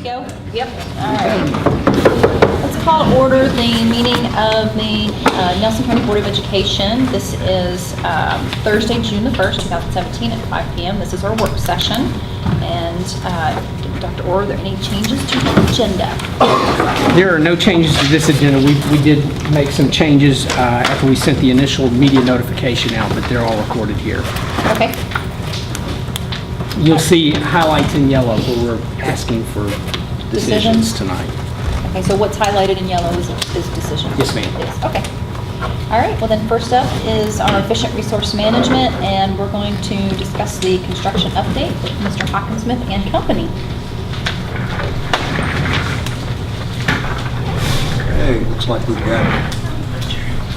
go? Yep. All right. Let's call to order the meeting of the Nelson County Board of Education. This is Thursday, June the 1st, 2017 at 5 p.m. This is our work session. And Dr. Orr, are there any changes to the agenda? There are no changes to this agenda. We did make some changes after we sent the initial media notification out, but they're all recorded here. Okay. You'll see highlights in yellow where we're asking for decisions tonight. Okay, so what's highlighted in yellow is decision? Yes, ma'am. Yes, okay. All right, well then first up is our efficient resource management, and we're going to discuss the construction update with Mr. Hawkinsmith and company. Okay, looks like we've got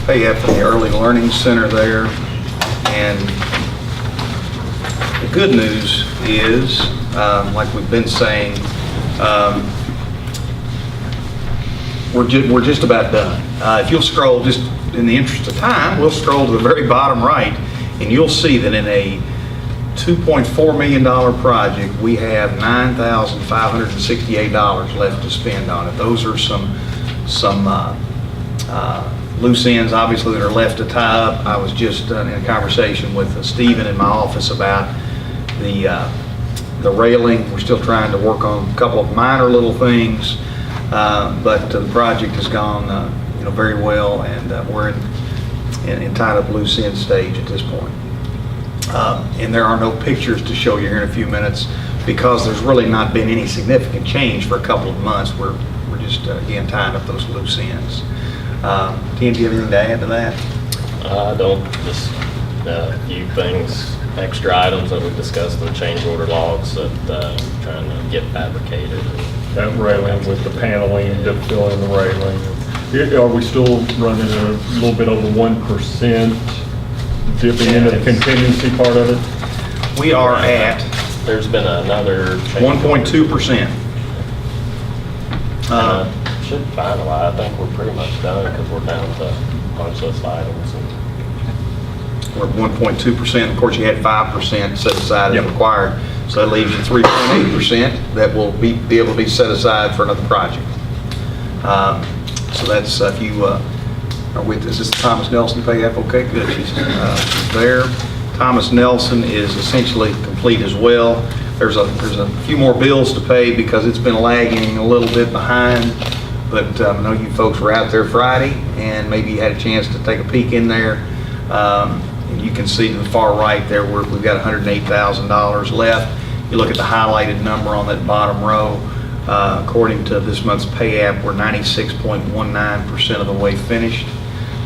pay up in the Early Learning Center there, and the good news is, like we've been saying, we're just about done. If you'll scroll, just in the interest of time, we'll scroll to the very bottom right, and you'll see that in a $2.4 million project, we have $9,568 left to spend on it. Those are some loose ends, obviously, that are left to tie up. I was just in a conversation with Stephen in my office about the railing. We're still trying to work on a couple of minor little things, but the project has gone very well, and we're in tied up loose end stage at this point. And there are no pictures to show you here in a few minutes because there's really not been any significant change for a couple of months. We're just again tying up those loose ends. Tim, do you have anything to add to that? I don't. Just a few things, extra items that we discussed in the change order logs that trying to get fabricated. That railing with the paneling, to fill in the railing. Are we still running a little bit over 1% dipping into the contingency part of it? We are at There's been another 1.2%. Should finalize. I think we're pretty much done because we're down to a punch list items. We're at 1.2%. Of course, you had 5% set aside as required, so that leaves you 3.8% that will be able to be set aside for another project. So that's if you are with this. Is Thomas Nelson pay app? Okay, good. She's there. Thomas Nelson is essentially complete as well. There's a few more bills to pay because it's been lagging a little bit behind. But I know you folks were out there Friday, and maybe you had a chance to take a peek in there. And you can see to the far right there, we've got $108,000 left. You look at the highlighted number on that bottom row. According to this month's pay app, we're 96.19% of the way finished.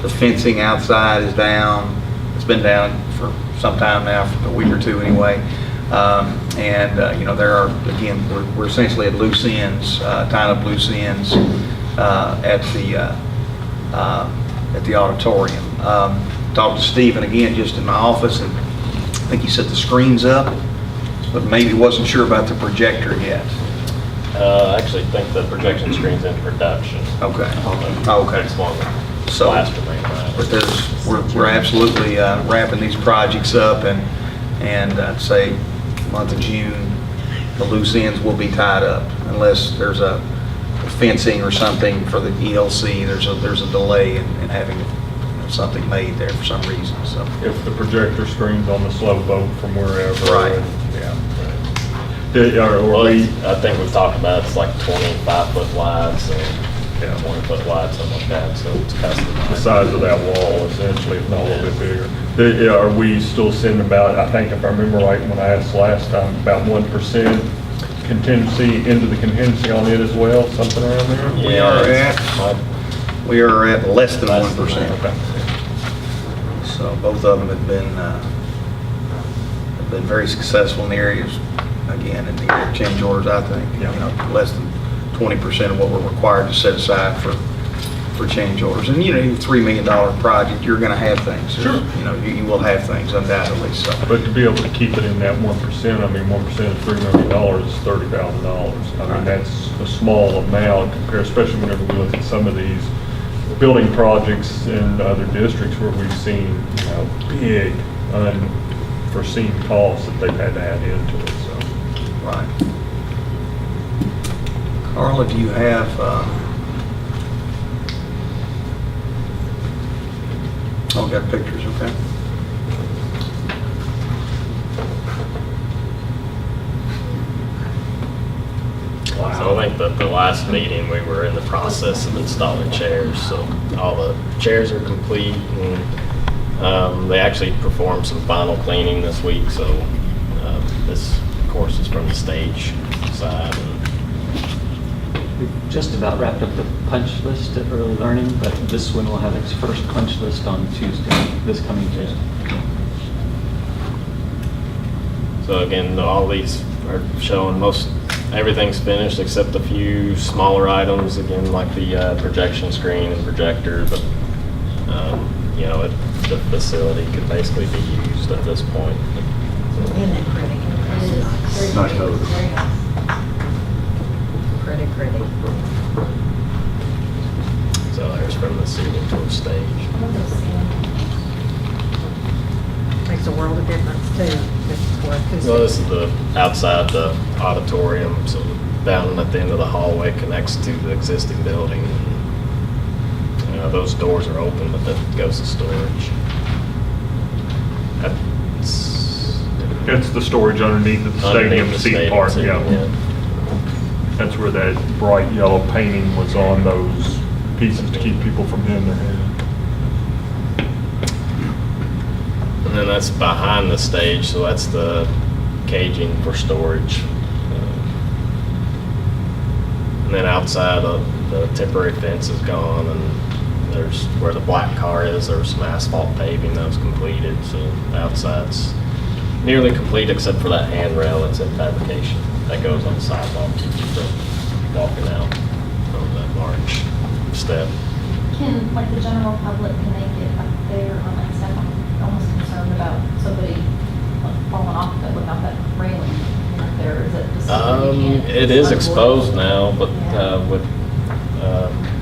The fencing outside is down. It's been down for some time now, for a week or two anyway. There are, again, we're essentially at loose ends, tying up loose ends at the auditorium. Talked to Stephen again just in my office, and I think he set the screens up, but maybe wasn't sure about the projector yet. I actually think the projection screen's in production. Okay. Okay. Next one. So, but we're absolutely wrapping these projects up, and I'd say month of June, the loose ends will be tied up unless there's a fencing or something for the ELC. There's a delay in having something made there for some reason. So If the projector screen's on the slow boat from wherever. Right. I think we've talked about it's like 25-foot wide, so 20-foot wide, something like that. So it's customized. The size of that wall, essentially, if not a little bit bigger. Are we still sitting about, I think if I remember right when I asked last time, about 1% contingency into the contingency on it as well, something around there? we are at less than Less 1%. than Okay. So both of them have been very successful in the areas, again, in the change orders, I think. Less than 20% of what we're required to set aside for change orders. And your $3 million project, you're going to have things. Sure. You will have things undoubtedly. So. But to be able to keep it in that 1%, I mean, 1% of $3 million is $30,000. I mean, that's a small amount compared, especially whenever we look at some of these building projects in other districts where we've seen, big unforeseen costs that they've had to add into it. So. Right. Carla, do you have, oh, got pictures, okay. So I think that the last meeting, we were in the process of installing chairs, so all the chairs are complete, and they actually performed some final cleaning this week, so this, of course, is from the stage side. We've just about wrapped up the punch list at Early Learning, but this one will have its first punch list on Tuesday, this coming Tuesday. So again, all these are showing everything's finished except a few smaller items, again, like the projection screen and projector, but, you know, the facility could basically be used at this point. Isn't it pretty? Nice. Very nice. Pretty, pretty. So there's from the ceiling to the stage. Makes a world of difference too. For acoustics. Well, this is the outside the auditorium, so down at the end of the hallway connects to the existing building. You know, those doors are open, but that goes to storage. It's the storage underneath the stadium the seat stadium part, seat, yeah. That's where that bright yellow painting was on those pieces to keep people from hitting their head. And then that's behind the stage, so that's the caging for storage. And then outside, the temporary fence is gone, and there's where the black car is, there was some asphalt paving that was completed, so the outside's nearly complete except for that handrail that's in fabrication. That goes on the sidewalk, so walking out from that large step. Can, like, the general public, can they get up there on that step? I'm almost concerned about somebody like, falling off of it without that railing right there. Is it just something you can't? It is unavoid? exposed now, but Yeah. with,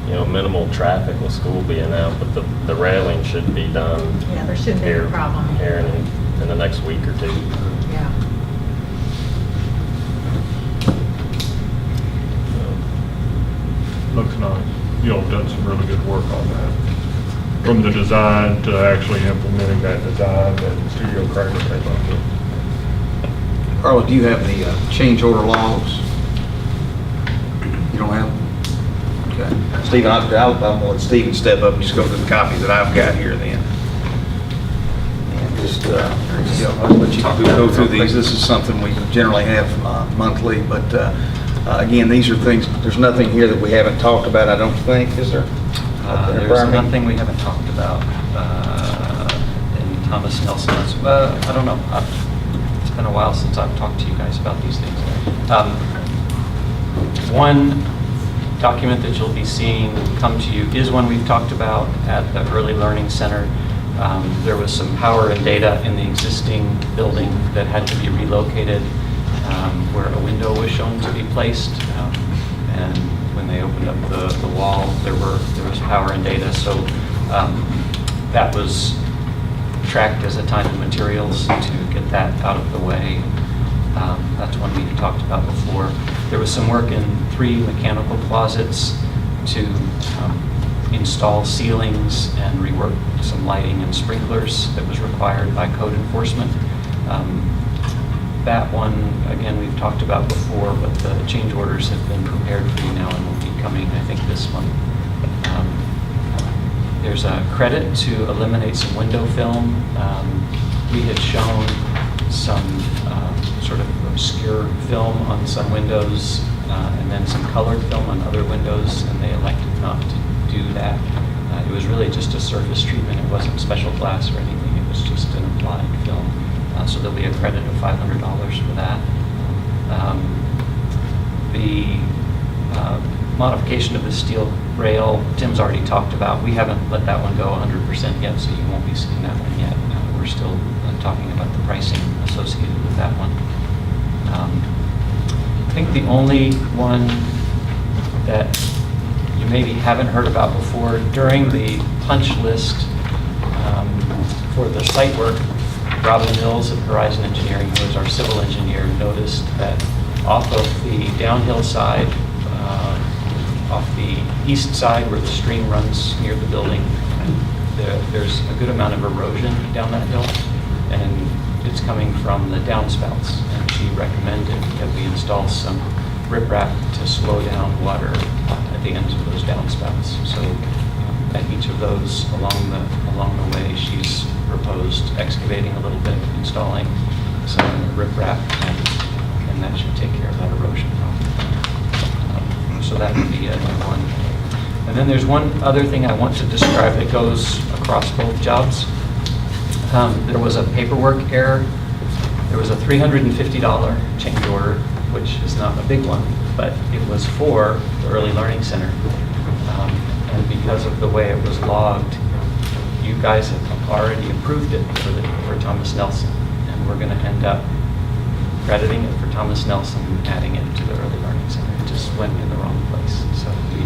you know, minimal traffic with school being out, but the railing should be done Yeah, there shouldn't be here, a problem. here in the next week or two. Yeah. Looks nice. You all have done some really good work on that. From the design to actually implementing that design that Studio Kramer came up with. Carla, do you have the change order logs? You don't have them? Okay. Stephen, I'm gonna let Stephen step up and just go through the copies that I've got here then. And just, I'll let you go through these. This is something we generally have monthly, but again, these are things, there's nothing here that we haven't talked about, I don't think, is there? There's nothing we haven't talked about in Thomas Nelson's, I don't know. It's been a while since I've talked to you guys about these things. One document that you'll be seeing come to you is one we've talked about at the Early Learning Center. There was some power and data in the existing building that had to be relocated where a window was shown to be placed. And when they opened up the wall, there was power and data. So that was tracked as a time and materials to get that out of the way. That's one we had talked about before. There was some work in 3 mechanical closets to install ceilings and rework some lighting and sprinklers that was required by code enforcement. That one, again, we've talked about before, but the change orders have been prepared for you now and will be coming, I think, this month. There's a credit to eliminate some window film. We had shown some sort of obscure film on some windows and then some colored film on other windows, and they elected not to do that. It was really just a surface treatment. It wasn't special glass or anything. It was just an applied film. So there'll be a credit of $500 for that. The modification of the steel rail, Tim's already talked about. We haven't let that one go 100% yet, so you won't be seeing that one yet. We're still talking about the pricing associated with that one. I think the only one that you maybe haven't heard about before, during the punch list for the site work, Robin Mills at Horizon Engineering, who is our civil engineer, noticed that off of the downhill side off the east side where the stream runs near the building. There's a good amount of erosion down that hill, and it's coming from the downspouts. And she recommended that we install some riprap to slow down water at the ends of those downspouts. So at each of those along the way, she's proposed excavating a little bit, installing some riprap, and that should take care of that erosion problem. So that would be a new one. And then there's one other thing I want to describe that goes across both jobs. There was a paperwork error. There was a $350 change order, which is not a big one, but it was for the Early Learning Center. And because of the way it was logged, you guys have already approved it for Thomas Nelson. And we're going to end up crediting it for Thomas Nelson and adding it to the Early Learning Center. It just went in the wrong place. So we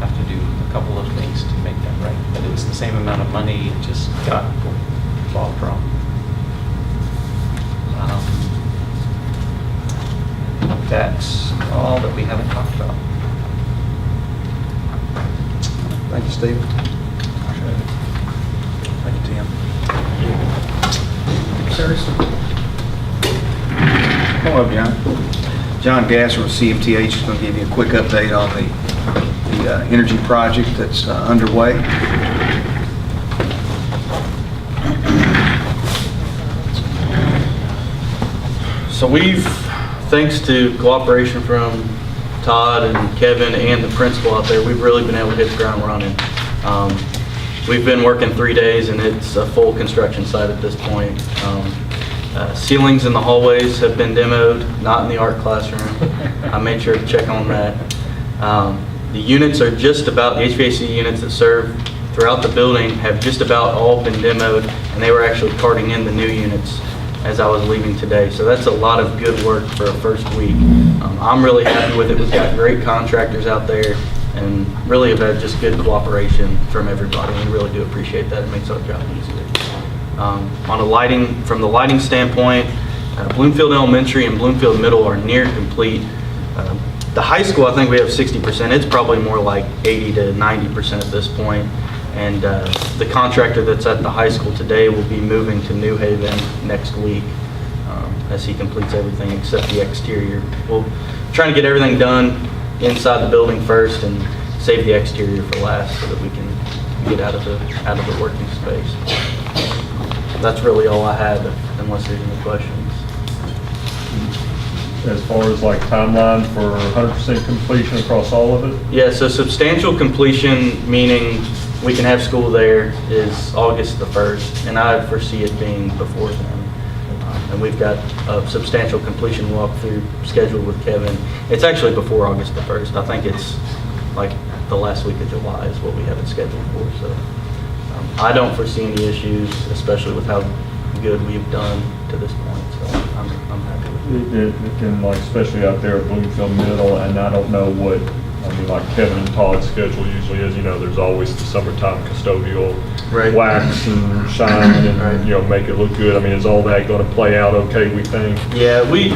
have to do a couple of things to make that right. But it's the same amount of money, it just got logged wrong. That's all that we haven't talked about. Thank you, Steve. Thank you, Tim. Sirs? Hello, John. John Gasser with CMTH is going to give you a quick update on the energy project that's underway. So thanks to cooperation from Todd and Kevin and the principal out there, we've really been able to hit the ground running. We've been working 3 days and it's a full construction site at this point. Ceilings in the hallways have been demoed, not in the art classroom. I made sure to check on that. The units are just about, the HVAC units that serve throughout the building have just about all been demoed, and they were actually carting in the new units as I was leaving today. So that's a lot of good work for a first week. I'm really happy with it. We've got great contractors out there and really have had just good cooperation from everybody. We really do appreciate that. It makes our job easier. From the lighting standpoint, Bloomfield Elementary and Bloomfield Middle are near complete. The high school, I think we have 60%. It's probably more like 80 to 90% at this point. And the contractor that's at the high school today will be moving to New Haven next week as he completes everything except the exterior. We'll try to get everything done inside the building first and save the exterior for last so that we can get out of the working space. That's really all I had, unless there's any questions. As far as like timeline for 100% completion across all of it? Yeah, so substantial completion, meaning we can have school there, is August the 1st, and I foresee it being before then. And we've got a substantial completion walkthrough scheduled with Kevin. It's actually before August the 1st. I think it's like the last week of July is what we have it scheduled for. So I don't foresee any issues, especially with how good we've done to this point. So I'm happy with it. It can, like, especially out there at Bloomfield Middle, and I don't know what, I mean, like Kevin and Todd's schedule usually is, there's always the summertime custodial Right. wax and shine and, Right. make it look good. I mean, is all that going to play out okay, we think? Yeah, we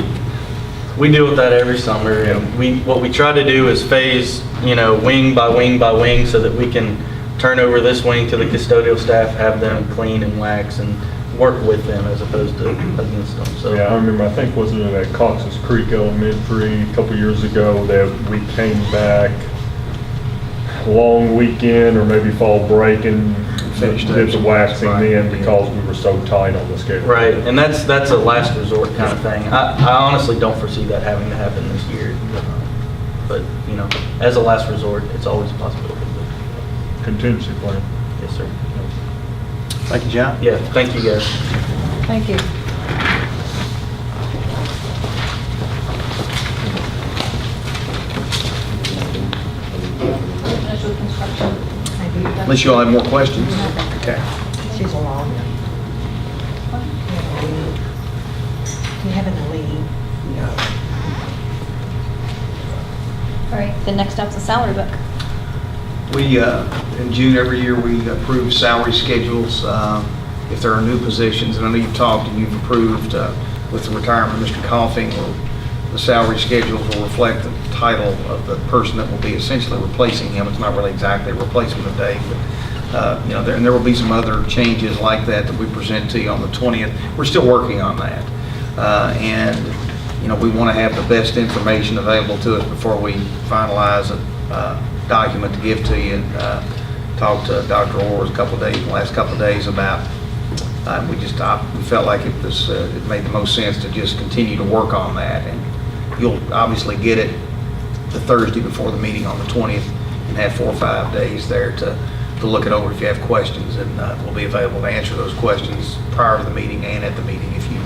deal with that every summer, and what we try to do is phase, wing by wing by wing, so that we can turn over this wing to the custodial staff, have them clean and wax, and work with them as opposed to against them. So Yeah, I remember, I think, wasn't it at Cox's Creek Elementary a couple years ago that we came back long weekend or maybe fall break and did the waxing then because we were so tight on the schedule. Right, and that's a last resort kind of thing. I honestly don't foresee that having to happen this year, but as a last resort, it's always a possibility. Contingency plan. Yes, sir. Thank you, John. Yeah, thank you guys. Thank you. Finish with construction. Unless you all have more questions. Okay. She's a lawyer. You having to leave? All right, the next up's the salary book. We, in June every year, we approve salary schedules if there are new positions. And I know you've talked and you've approved with the retirement of Mr. Coughing, the salary schedules will reflect the title of the person that will be essentially replacing him. It's not really exactly a replacement of Dave, but and there will be some other changes like that we present to you on the 20th. We're still working on that. We want to have the best information available to us before we finalize a document to give to you. Talked to Dr. Orr the last couple of days about, we felt like it made the most sense to just continue to work on that. And you'll obviously get it the Thursday before the meeting on the 20th and have 4 or 5 days there to look it over if you have questions, and we'll be available to answer those questions prior to the meeting and at the meeting if you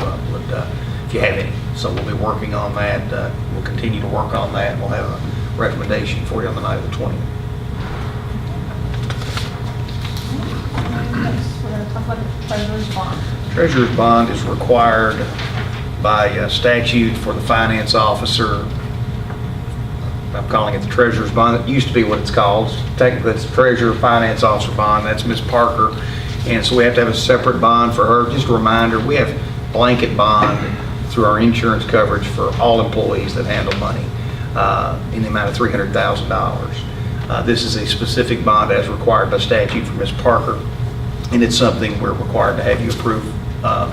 have any. So we'll be working on that. We'll continue to work on that, and we'll have a recommendation for you on the night of the 20th. Next, we're going to talk about the treasurer's bond. Treasurer's bond is required by statute for the finance officer. I'm calling it the treasurer's bond. It used to be what it's called. Technically, it's the treasurer finance officer bond. That's Ms. Parker. And so we have to have a separate bond for her. Just a reminder, we have blanket bond through our insurance coverage for all employees that handle money in the amount of $300,000. This is a specific bond as required by statute for Ms. Parker, and it's something we're required to have you approve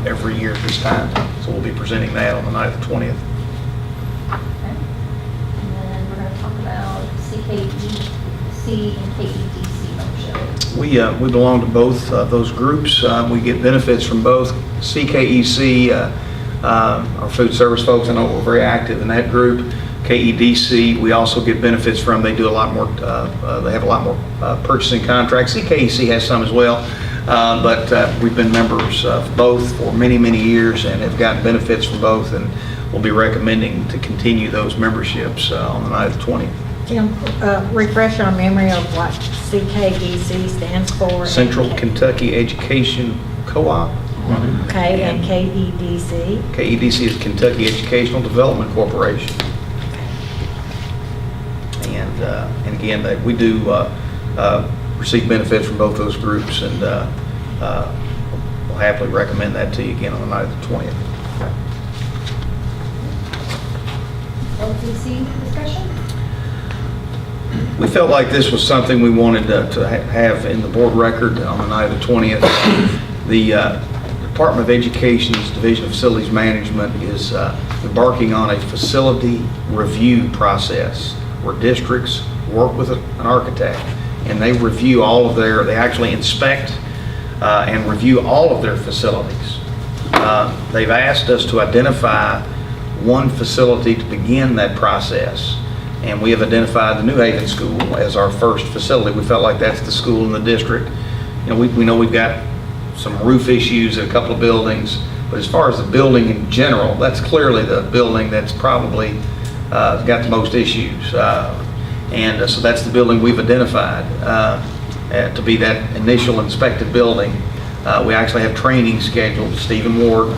every year at this time. So we'll be presenting that on the night of the 20th. Okay. And then we're going to talk about CKEC and KEDC membership. We belong to both those groups. We get benefits from both. CKEC, our food service folks, I know we're very active in that group. KEDC, we also get benefits from. They do a lot more, they have a lot more purchasing contracts. CKEC has some as well, but we've been members of both for many, many years and have gotten benefits from both, and we'll be recommending to continue those memberships on the night of the 20th. Tim, refresh our memory of what CKEC stands for. Central Kentucky Education Co-op. Okay, and KEDC. KEDC is Kentucky Educational Development Corporation. And again, we do receive benefits from both those groups, and we'll happily recommend that to you again on the night of the 20th. LTC discussion? We felt like this was something we wanted to have in the board record on the night of the 20th. The Department of Education's Division of Facilities Management is embarking on a facility review process where districts work with an architect, and they review they actually inspect and review all of their facilities. They've asked us to identify one facility to begin that process, and we have identified the New Haven School as our first facility. We felt like that's the school in the district. We know we've got some roof issues at a couple of buildings, but as far as the building in general, that's clearly the building that's probably got the most issues. So that's the building we've identified to be that initial inspected building. We actually have training scheduled. Stephen Ward,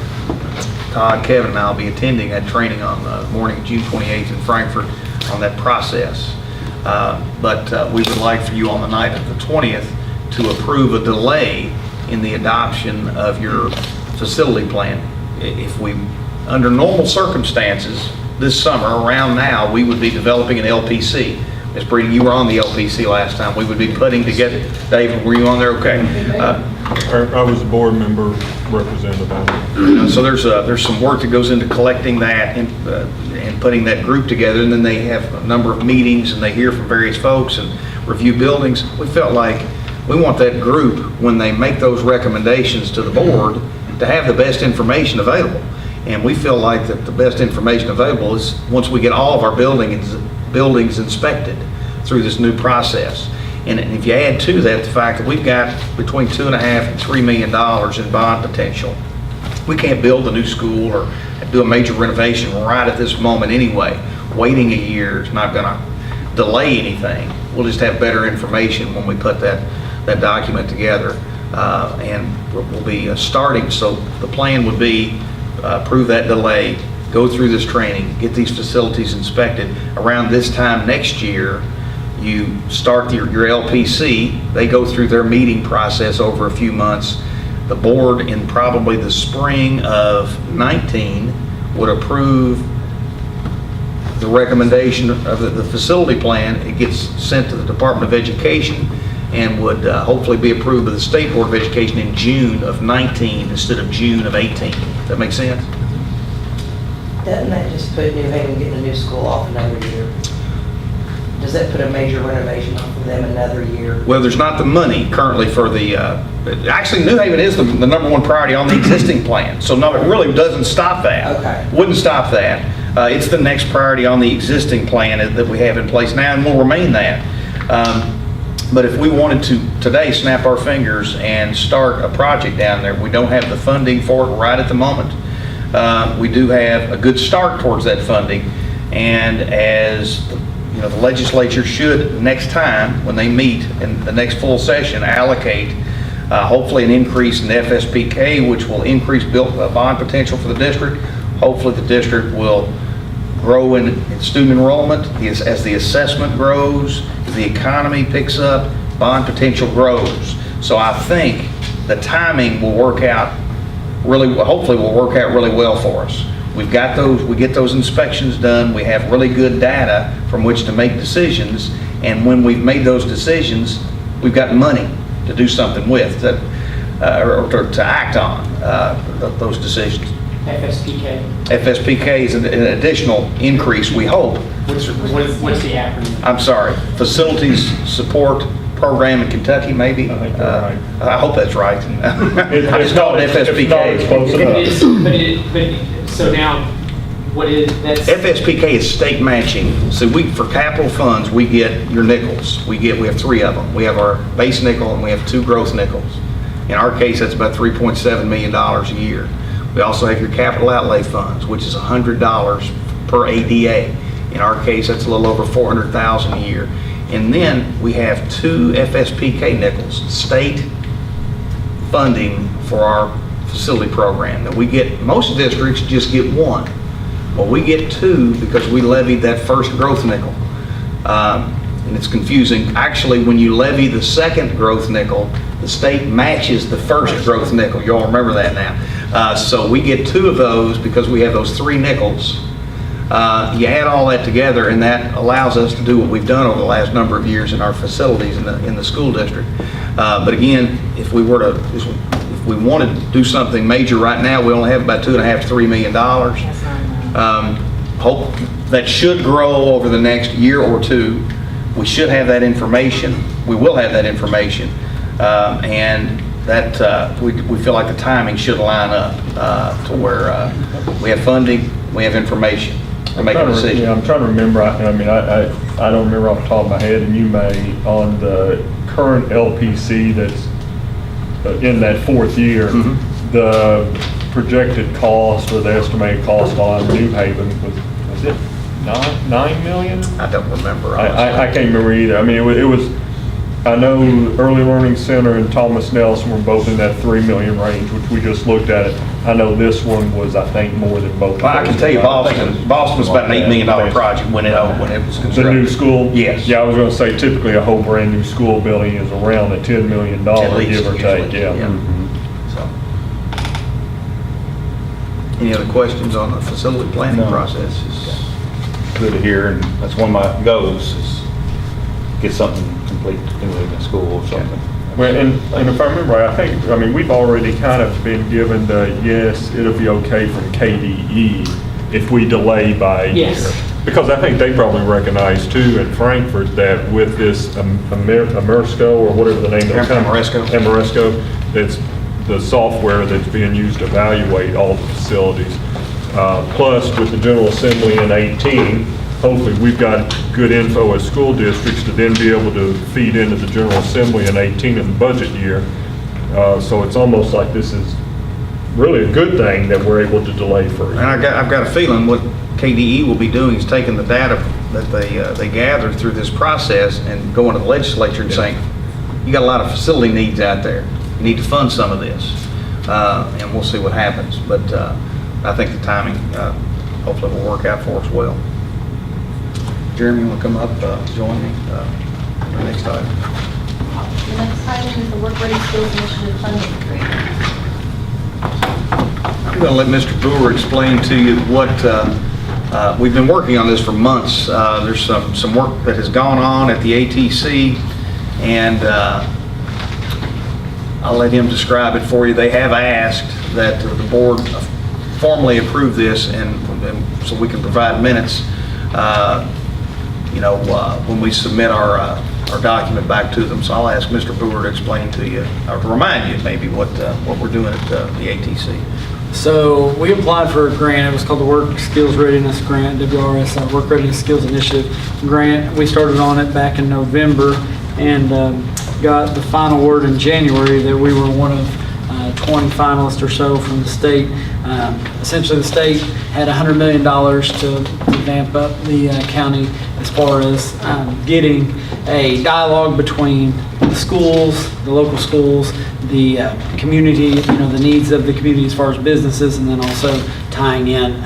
Todd, Kevin, and I will be attending that training on the morning of June 28th in Frankfurt on that process. But we would like for you on the night of the 20th to approve a delay in the adoption of your facility plan. Under normal circumstances, this summer, around now, we would be developing an LPC. Ms. Breeden, you were on the LPC last time. We would be putting together, David, were you on there? Okay. I was a board member representative on it. So there's some work that goes into collecting that and putting that group together, and then they have a number of meetings and they hear from various folks and review buildings. We felt like we want that group, when they make those recommendations to the board, to have the best information available. And we feel like that the best information available is once we get all of our buildings inspected through this new process. And if you add to that the fact that we've got between $2.5 and $3 million in bond potential, we can't build a new school or do a major renovation right at this moment anyway. Waiting a year is not going to delay anything. We'll just have better information when we put that document together, and we'll be starting. So the plan would be approve that delay, go through this training, get these facilities inspected. Around this time next year, you start your LPC. They go through their meeting process over a few months. The board in probably the spring of 19 would approve the recommendation of the facility plan, it gets sent to the Department of Education and would hopefully be approved by the State Board of Education in June of 19 instead of June of 18. Does that make sense? Doesn't that just put New Haven getting a new school off another year? Does that put a major renovation off of them another year? Well, there's not the money currently for the, actually, New Haven is the number one priority on the existing plan. So no, it really doesn't stop that. Okay. Wouldn't stop that. It's the next priority on the existing plan that we have in place now and will remain that. But if we wanted to today snap our fingers and start a project down there, we don't have the funding for it right at the moment. We do have a good start towards that funding, and as you know, the legislature should next time when they meet in the next full session allocate hopefully an increase in the FSPK, which will increase bond potential for the district. Hopefully the district will grow in student enrollment as the assessment grows, as the economy picks up, bond potential grows. So I think the timing will work out really, hopefully will work out really well for us. We've got those, we get those inspections done, we have really good data from which to make decisions, and when we've made those decisions, we've got money to do something with, that, or to act on those decisions. FSPK is an additional increase, we hope. What's the acronym? I'm sorry, Facilities Support Program in Kentucky, maybe? I think you're right. I hope that's right. I It's just called it it's close FSPK. enough. So now, what is, that's... FSPK is state matching. So for capital funds, we get your nickels. We have 3 of them. We have our base nickel and we have 2 growth nickels. In our case, that's about $3.7 million a year. We also have your capital outlay funds, which is $100 per ADA. In our case, that's a little over $400,000 a year. And then we have 2 FSPK nickels, state funding for our facility program that we get. Most districts just get 1. Well, we get 2 because we levied that first growth nickel. And it's confusing. Actually, when you levy the second growth nickel, the state matches the first growth nickel. You all remember that now. So we get 2 of those because we have those 3 nickels. You add all that together, and that allows us to do what we've done over the last number of years in our facilities in the school district. But again, if we wanted to do something major right now, we only have about $2.5 to $3 million. Hope that should grow over the next year or 2. We should have that information. We will have that information, and that we feel like the timing should line up to where we have funding, we have information to make a decision. Yeah, I'm trying to remember. I mean, I don't remember off the top of my head, and you may, on the current LPC that's in that 4th year, the projected cost or the estimated cost on New Haven was it $9 million? I don't remember. I can't remember either. I mean, it was, I know Early Learning Center and Thomas Nelson were both in that $3 million range, which we just looked at it. I know this one was, I think, more than both. Well, I can tell you Boston was about an $8 million project when it was constructed. The new school? Yes. Yeah, I was going to say typically a whole brand new school building is around a $10 million, At least, give or take, usually, yeah. So. Any other questions on the facility planning No. process? Good to hear, and that's one of my goals, is get something complete in the school or something. Well, and if I remember right, I mean, we've already kind of been given the, yes, it'll be okay from KDE if we delay by a year. Because I think they probably recognize too in Frankfurt that with this Ameresco or whatever the name of the company. Ameresco, that's the software that's being used to evaluate all the facilities. Plus with the General Assembly in 18, hopefully we've got good info as school districts to then be able to feed into the General Assembly in 18 in the budget year. So it's almost like this is really a good thing that we're able to delay for a year. And I've got a feeling what KDE will be doing is taking the data that they gathered through this process and going to the legislature and saying, you got a lot of facility needs out there. You need to fund some of this. And we'll see what happens. But I think the timing hopefully will work out for us well. Jeremy, you want to come up, join me for the next item? The next item is the Work Ready Skills Initiative funding agreement. I'm going to let Mr. Brewer explain to you what We've been working on this for months. There's some work that has gone on at the ATC, and I'll let him describe it for you. They have asked that the board formally approve this, and so we can provide minutes, when we submit our document back to them. So I'll ask Mr. Brewer to explain to you, or to remind you maybe what we're doing at the ATC. So we applied for a grant. It was called the Work Skills Readiness Grant, WRS, Work Readiness Skills Initiative Grant. We started on it back in November and got the final word in January that we were one of 20 finalists or so from the state. Essentially, the state had $100 million to vamp up the county as far as getting a dialogue between the schools, the local schools, the community, the needs of the community as far as businesses, and then also tying in,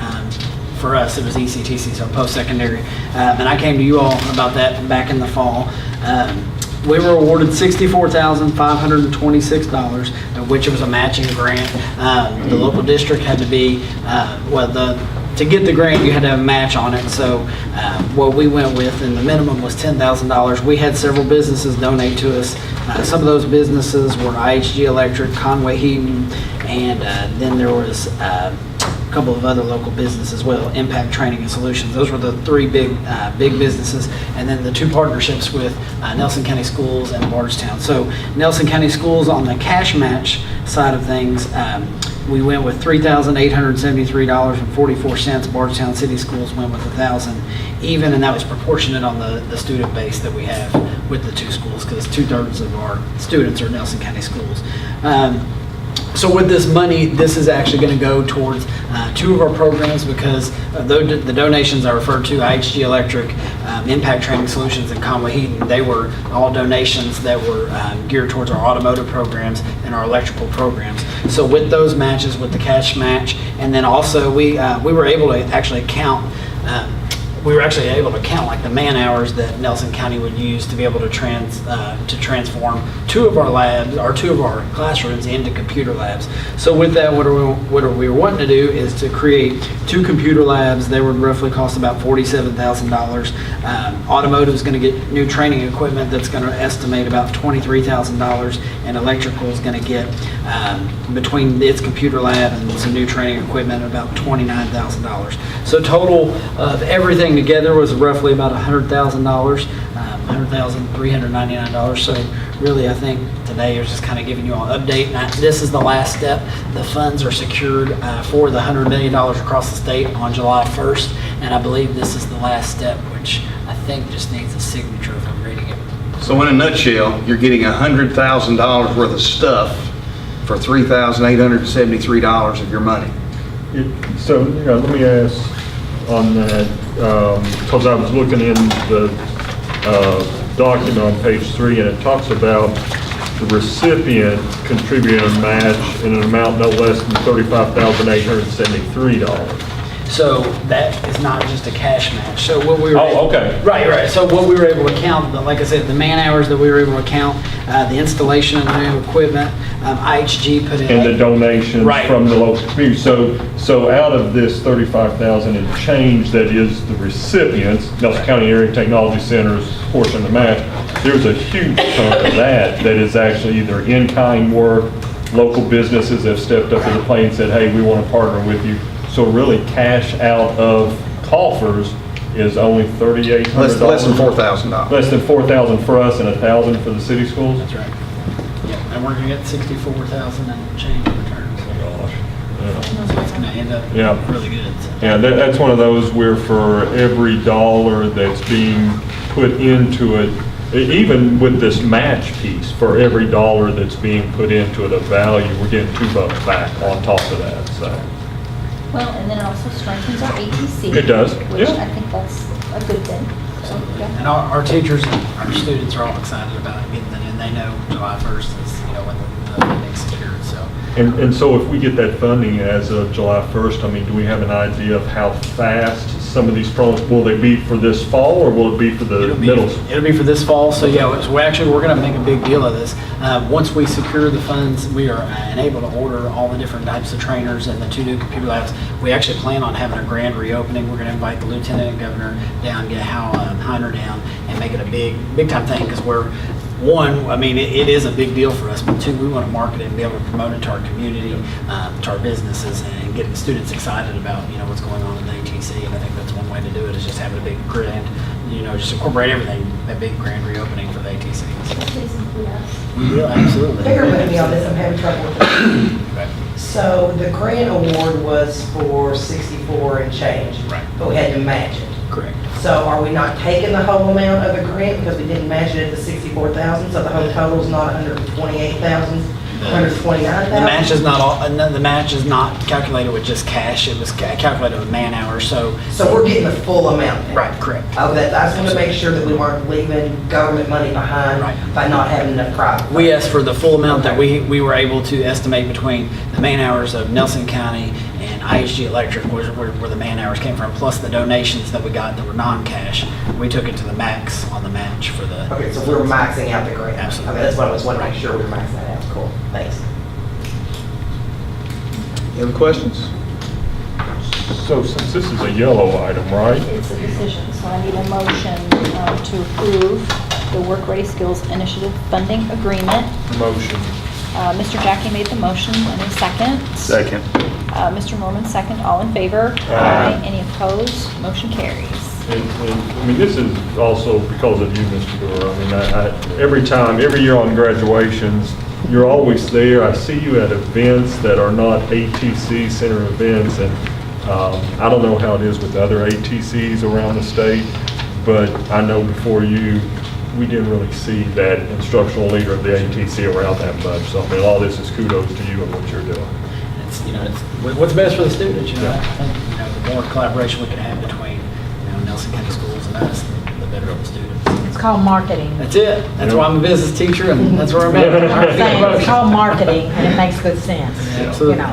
for us, it was ECTC, so post-secondary. And I came to you all about that back in the fall. We were awarded $64,526, of which it was a matching grant. The local district had to be, to get the grant, you had to have a match on it. So what we went with, and the minimum was $10,000. We had several businesses donate to us. Some of those businesses were IHG Electric, Conway Heating, and then there was a couple of other local businesses as well, Impact Training and Solutions. Those were the three big businesses, and then the two partnerships with Nelson County Schools and Bardstown. So Nelson County Schools, on the cash match side of things, we went with $3,873.44. Bardstown City Schools went with $1,000 even, and that was proportionate on the student base that we have with the two schools, because 2/3 of our students are Nelson County Schools. So with this money, this is actually going to go towards two of our programs, because the donations I referred to, IHG Electric, Impact Training Solutions, and Conway Heating, they were all donations that were geared towards our automotive programs and our electrical programs. So with those matches, with the cash match, and then also we were able to actually count like the man hours that Nelson County would use to be able to transform two of our labs, or two of our classrooms, into computer labs. So with that, what we were wanting to do is to create two computer labs. They would roughly cost about $47,000. Automotive is going to get new training equipment that's going to estimate about $23,000, and electrical is going to get between its computer lab and some new training equipment about $29,000. So total of everything together was roughly about $100,000, $100,399. So really, I think today is just kind of giving you all an update. This is the last step. The funds are secured for the $100 million across the state on July 1st, and I believe this is the last step, which I think just needs a signature if I'm reading it. So in a nutshell, you're getting $100,000 worth of stuff for $3,873 of your money. So, let me ask on that, because I was looking in the document on page 3, and it talks about the recipient contributing a match in an amount no less than $35,873. So that is not just a cash match. So what we were okay. Right. So what we were able to count, like I said, the man hours that we were able to count, the installation of the new equipment, IHG put in. And the donations Right. from the local community. So out of this $35,000 and change that is the recipients, Nelson County Area Technology Center's portion of the match, there's a huge chunk of that is actually either in-kind work, local businesses have stepped up to the plate and said, hey, we want to partner with you. So really, cash out of coffers is only $3,800. Less than $4,000. Less than $4,000 for us and $1,000 for the city schools? That's right. Yeah, and we're going to get 64,000 and change in returns. Oh, gosh. Yeah. So it's going to end up really good. So. Yeah, that's one of those where for every dollar that's being put into it, even with this match piece, for every dollar that's being put into it of value, we're getting $2 back on top of that, so. Well, and then it also strengthens our ATC. It does, Which yeah. I think that's a good thing. So, yeah. And our teachers and our students are all excited about it, and they know July 1st is, when the funding's secured, so. And so if we get that funding as of July 1st, do we have an idea of how fast some of these programs, will they be for this fall or will it be for the middle? It'll be for this fall, so yeah, we're going to make a big deal of this. Once we secure the funds, we are able to order all the different types of trainers and the 2 new computer labs. We actually plan on having a grand reopening. We're going to invite the lieutenant governor down, get Hal Heiner down, and make it a big time thing, because one, I mean, it is a big deal for us, but two, we want to market it and be able to promote it to our community, to our businesses, and get the students excited about, what's going on in the ATC. And I think that's one way to do it, is just having a big grand, just incorporate everything, that big grand reopening for the ATC. Please include us. Yeah, absolutely. Bear with me on this, I'm having trouble with this. Okay. So the grant award was for 64 and change. Right. But we had to match it. Correct. So are we not taking the whole amount of the grant because we didn't match it at the 64,000? So the whole total is not 128,000, 129,000? The match is not calculated with just cash. It was calculated with man hours. So we're getting the full amount then? right, correct. Okay, I just want to make sure that we weren't leaving government money behind Right. by not having enough private. We asked for the full amount that we were able to estimate between the man hours of Nelson County and ISG Electric, where the man hours came from, plus the donations that we got that were non-cash. We took it to the max on the match for the. Okay, so we're maxing out the grant. Absolutely. Okay, that's what I was wanting to make sure we were maxing that out. Cool, thanks. Any other questions? So since this is a yellow item, right? It's a decision, so I need a motion to approve the Work Ready Skills Initiative funding agreement. Motion. Mr. Jackie made the motion, and a second. Second. Mr. Norman, second. All in favor? Aye. Any opposed? Motion carries. And, I mean, this is also because of you, Mr. Doerr. I mean, every year on graduations, you're always there. I see you at events that are not ATC center events, and I don't know how it is with other ATCs around the state, but I know before you, we didn't really see that instructional leader of the ATC around that much. So, I mean, all this is kudos to you and what you're doing. It's what's best for the students. I think the more collaboration we can have between Nelson County schools and us, the better for the students. It's called marketing. That's it. That's why I'm a business teacher, and that's where I'm I'm saying at. it's called marketing, and it makes good sense. Absolutely.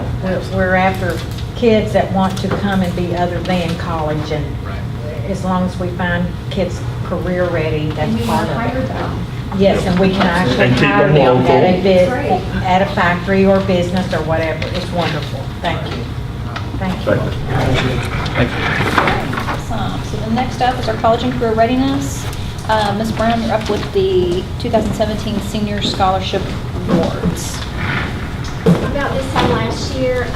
We're after kids that want to come and be other than college, and Right. as long as we find kids career ready, that's And we part want to hire of it. them. Yes, and we can actually And keep hire them them local. at a factory or business or whatever. It's wonderful. Thank you. Thank you. Awesome. So the next up is our college and career readiness. Ms. Brown, you're up with the 2017 Senior Scholarship Awards. About this time last year,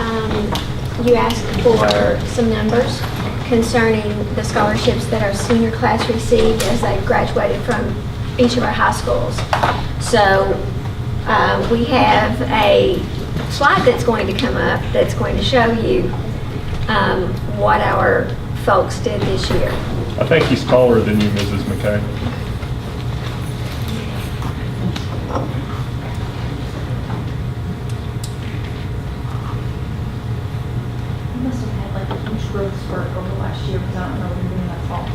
you asked for some numbers concerning the scholarships that our senior class received as they graduated from each of our high schools. So we have a slide that's going to come up that's going to show you what our folks did this year. I think he's taller than you, Mrs. McKay. You must have had like a huge growth spurt over the last year, because I don't remember you doing that fall.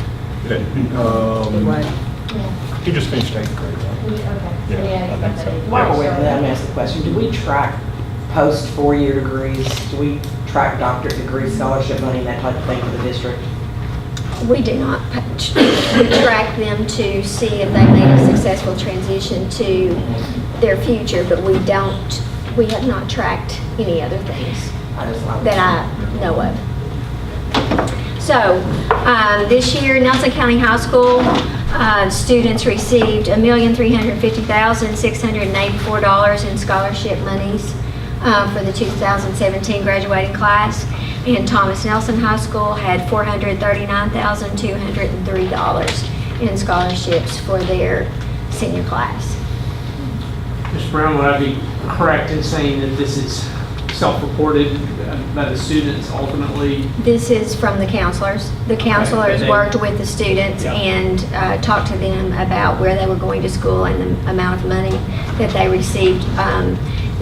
Yeah. He just finished 8th grade, right? Okay. Yeah, I think so. While we're waiting for them to ask the question, do we track post four-year degrees? Do we track doctorate degree scholarship money and that type of thing for the district? We do not. We track them to see if they made a successful transition to their future, but we have not tracked any other things that I know of. So, this year, Nelson County High School students received $1,350,684 in scholarship monies for the 2017 graduating class. And Thomas Nelson High School had $439,203 in scholarships for their senior class. Mr. Brown, would I be correct in saying that this is self-reported by the students ultimately? This is from the counselors. The counselors worked with the students and talked to them about where they were going to school and the amount of money that they received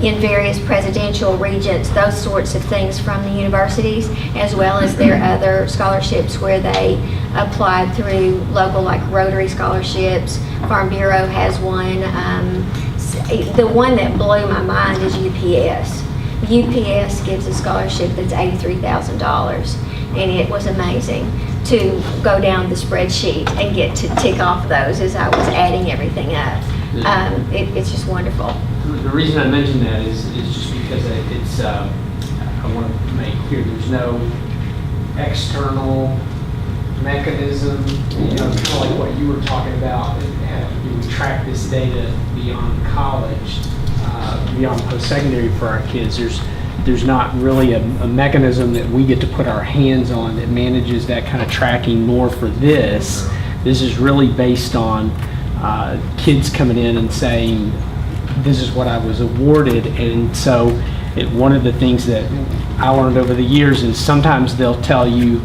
in various presidential regents, those sorts of things from the universities, as well as their other scholarships where they applied through local, like Rotary scholarships. Farm Bureau has one. The one that blew my mind is UPS. UPS gives a scholarship that's $83,000, and it was amazing. to go down the spreadsheet and get to tick off those as I was adding everything up. It's just wonderful. The reason I mention that is just because it's, I want to make clear, there's no external mechanism, kind of like what you were talking about, and you would track this data beyond college, beyond post-secondary for our kids. There's not really a mechanism that we get to put our hands on that manages that kind of tracking nor for this. This is really based on kids coming in and saying, this is what I was awarded. And so one of the things that I learned over the years is sometimes they'll tell you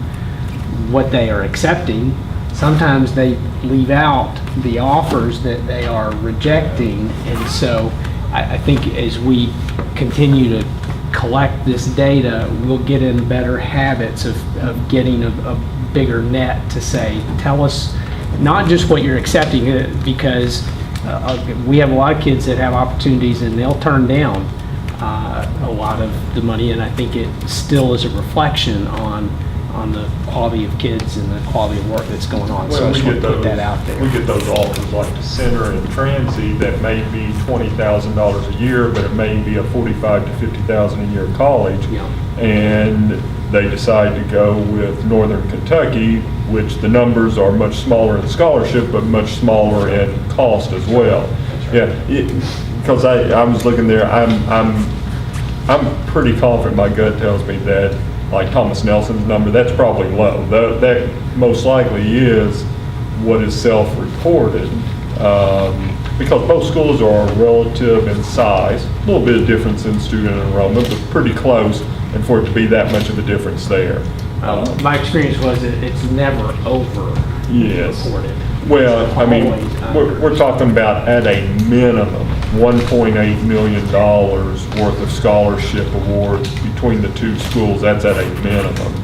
what they are accepting. Sometimes they leave out the offers that they are rejecting. And so I think as we continue to collect this data, we'll get in better habits of getting a bigger net to say, tell us not just what you're accepting, because we have a lot of kids that have opportunities and they'll turn down a lot of the money, and I think it still is a reflection on the quality of kids and the quality of work that's going on. So I just want to put that out there. We get those offers like the Center and Transy that may be $20,000 a year, but it may be a $45,000 to $50,000 a year college. Yeah. And they decide to go with Northern Kentucky, which the numbers are much smaller in scholarship, but much smaller in cost as well. Yeah, because I was looking there, I'm pretty confident, my gut tells me that, like Thomas Nelson's number, that's probably low. That most likely is what is self-reported, because both schools are relative in size, a little bit of difference in student enrollment, but pretty close, and for it to be that much of a difference there. My experience was that it's never Yes. over-reported. Well, I mean, we're talking about at a minimum, $1.8 million worth of scholarship awards between the two schools. That's at a minimum.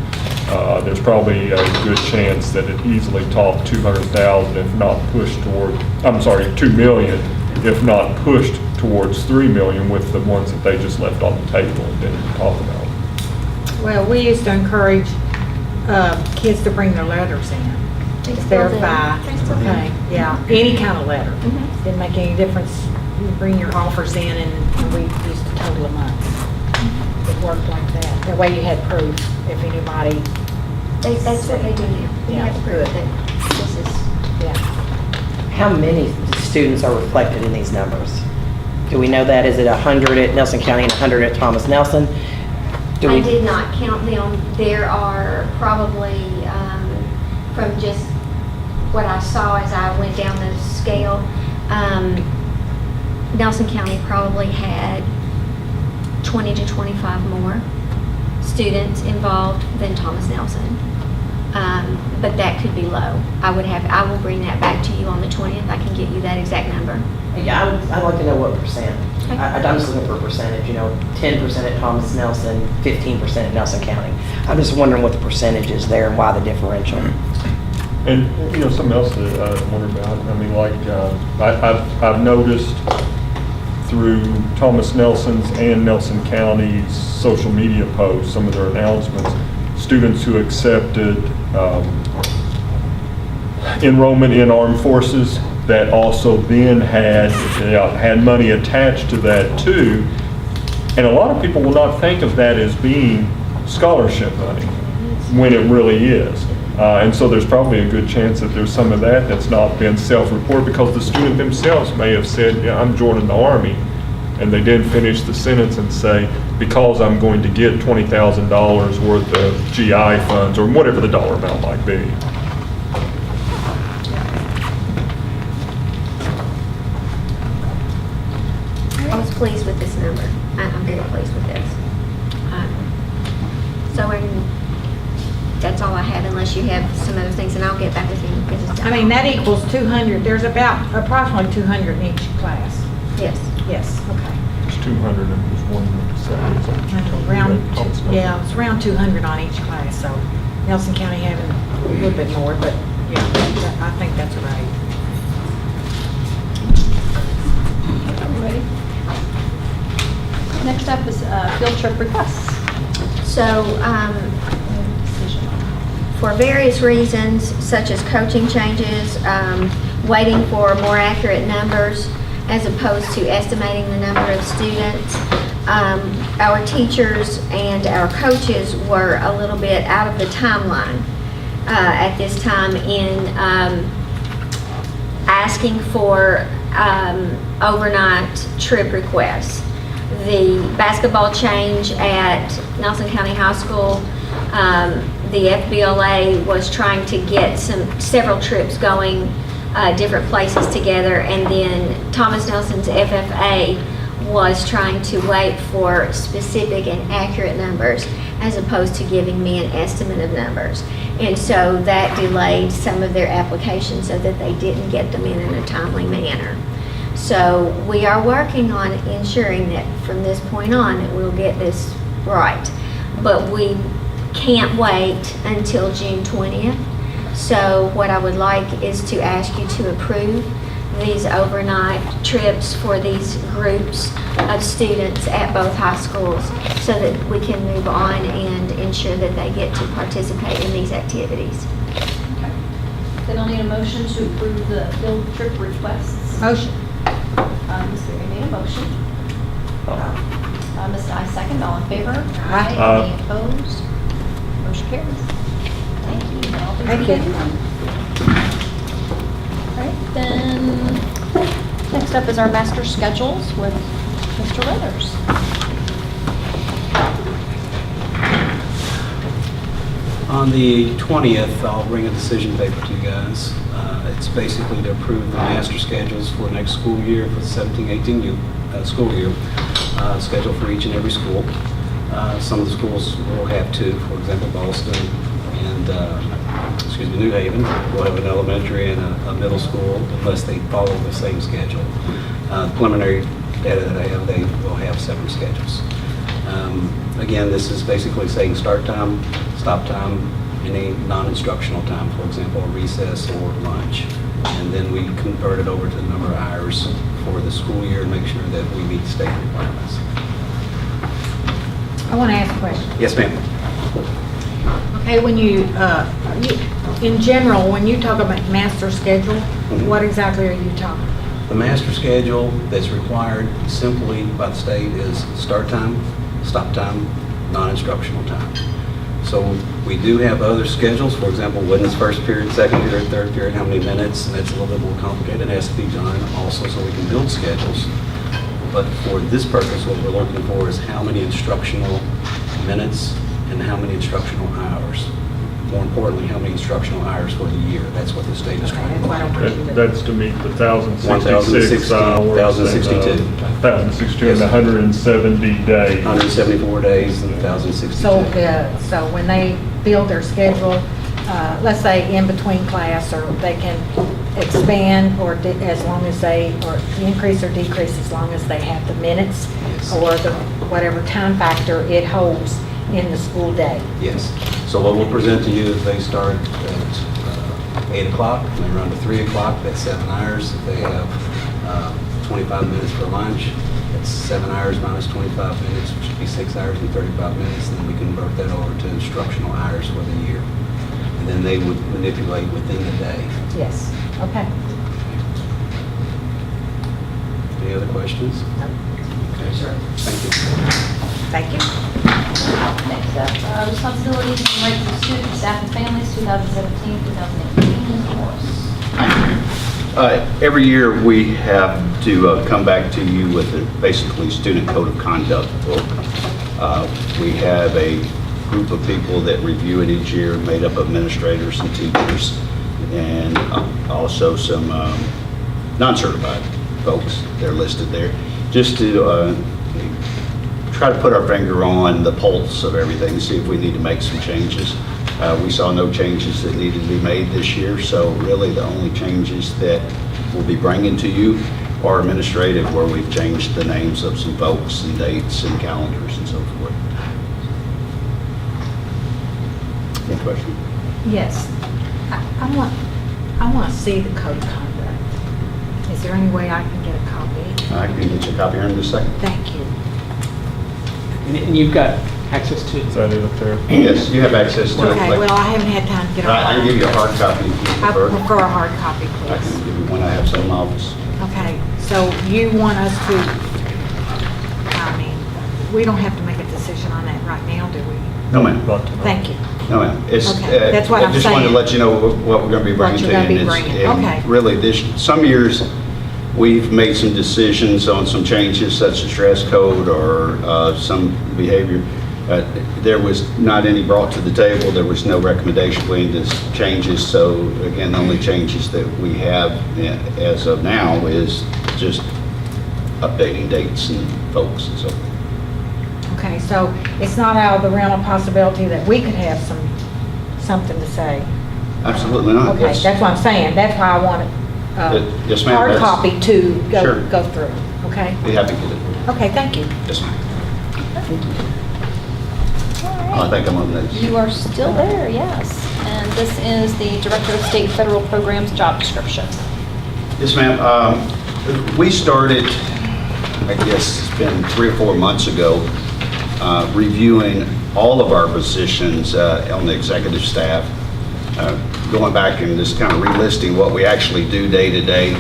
There's probably a good chance that it easily topped 200,000 if not pushed toward, I'm sorry, 2 million, if not pushed towards 3 million with the ones that they just left on the table and didn't talk about. Well, we used to encourage kids to bring their letters in. They still do. Verify. They still do. Okay, yeah, any kind of letter. Mhm. Didn't make any difference. You bring your offers in and we used to total them up. It worked like that. That way you had proof if anybody, That's what they do now. We Yeah, have proof good. that this is, yeah. How many students are reflected in these numbers? Do we know that? Is it 100 at Nelson County and 100 at Thomas Nelson? I did not count them. There are probably, from just what I saw as I went down the scale, Nelson County probably had 20 to 25 more students involved than Thomas Nelson. But that could be low. I will bring that back to you on the 20th. I can get you that exact number. Yeah, I'd like to know what percent. Okay. I'm just looking for a percentage, 10% at Thomas Nelson, 15% at Nelson County. I'm just wondering what the percentage is there and why the differential. And, something else that I wonder about, I mean, like, I've noticed through Thomas Nelson's and Nelson County's social media posts, some of their announcements, students who accepted enrollment in armed forces that also then had money attached to that too. And a lot of people will not think of that as being scholarship money when it really is. And so there's probably a good chance that there's some of that that's not been self-reported because the student themselves may have said, yeah, I'm joining the Army. And they didn't finish the sentence and say, because I'm going to get $20,000 worth of GI funds or whatever the dollar amount might be. I was pleased with this number. I'm very pleased with this. That's all I have unless you have some other things, and I'll get back with you. I mean, that equals 200. There's about approximately 200 in each class. Yes. Yes, okay. It's 200 and there's one Yeah, it's around 200 on each class, so Nelson County having a little bit more, but yeah, I think that's right. Ready? Next up is field trip requests. So, for various reasons, such as coaching changes, waiting for more accurate numbers as opposed to estimating the number of students, our teachers and our coaches were a little bit out of the timeline at this time in asking for overnight trip requests. The basketball change at Nelson County High School, the FBLA was trying to get several trips going different places together, and then Thomas Nelson's FFA was trying to wait for specific and accurate numbers as opposed to giving me an estimate of numbers. And so that delayed some of their applications so that they didn't get them in a timely manner. So we are working on ensuring that from this point on that we'll get this right. But we can't wait until June 20th. So what I would like is to ask you to approve these overnight trips for these groups of students at both high schools so that we can move on and ensure that they get to participate in these activities. Okay. Then I'll need a motion to approve the field trip requests. Motion. Ms. Berry made a motion. Ms. Dye second, all in favor? Aye. Any opposed? Motion carries. Thank you. Now, please Thank begin. you. All right, then, next up is our master schedules with Mr. Weathers. On the 20th, I'll bring a decision paper to you guys. It's basically to approve the master schedules for next school year, for the 17-18 school year, schedule for each and every school. Some of the schools will have two, for example, Boston and, New Haven will have an elementary and a middle school unless they follow the same schedule. The preliminary data that I have, they will have separate schedules. Again, this is basically saying start time, stop time, any non-instructional time, for example, recess or lunch. And then we convert it over to the number of hours for the school year and make sure that we meet state requirements. I want to ask a question. Yes, ma'am. Okay, when in general, when you talk about master schedule, what exactly are you talking about? The master schedule that's required simply by the state is start time, stop time, non-instructional time. So we do have other schedules, for example, when is first period, second period, third period, how many minutes, and that's a little bit more complicated. It has to be done also so we can build schedules. But for this purpose, what we're looking for is how many instructional minutes and how many instructional hours. More importantly, how many instructional hours for the year. That's what the state is trying to do. That's to meet the 1,066 hours. 1,062. 1,062 and 170 days. 174 days and 1,062. So when they build their schedule, let's say in between class, or they can expand or as long as they, or increase or decrease as long as they have the minutes or the whatever time factor it holds in the school day. Yes. So what we'll present to you is they start at 8 o'clock, and they run to 3 o'clock, that's 7 hours. If they have 25 minutes for lunch, that's 7 hours minus 25 minutes, which would be 6 hours and 35 minutes, and then we convert that over to instructional hours for the year. And then they would manipulate within the day. Yes, okay. Any other questions? Okay, sir. Thank you. Thank you. Next up, responsibilities and rights of students, staff, and families, 2017, 2018, course. Every year, we have to come back to you with a basically student code of conduct book. We have a group of people that review it each year, made up of administrators and teachers, and also some non-certified folks. They're listed there, just to try to put our finger on the pulse of everything, see if we need to make some changes. We saw no changes that needed to be made this year, so really the only changes that we'll be bringing to you are administrative, where we've changed the names of some folks and dates and calendars and so forth. Any question? Yes. I want to see the code of conduct. Is there any way I can get a copy? I can get you a copy here in just a second. Thank you. And you've got access to. Is that it up there? Yes, you have access to it. Okay, well, I haven't had time to get I can give you a hard copy if you I prefer. prefer a hard copy, I please. can give you one I have some in my office. Okay, so you want us to, I mean, we don't have to make a decision on that right now, do we? No, ma'am. Not tonight. Thank you. No, ma'am. It's, Okay, that's what I'm I just wanted to saying. let you know what we're going to be bringing What to you're you. gonna be and it's- bringing, and okay. Really, some years, we've made some decisions on some changes such as dress code or some behavior. There was not any brought to the table. There was no recommendation for any changes. So again, the only changes that we have as of now is just updating dates and folks and so forth. Okay, so it's not out of the realm of possibility that we could have something to say? Absolutely not. Okay, that's what I'm saying. That's why I wanted Yes, ma'am, hard that's- copy to Sure. go through, okay? Be happy to get it. Okay, thank you. Yes, ma'am. All I right. think I'm on next. You are still there, yes. And this is the Director of State Federal Programs job description. Yes, ma'am. We started, I guess it's been 3 or 4 months ago, reviewing all of our positions on the executive staff, going back and just kind of relisting what we actually do day to day,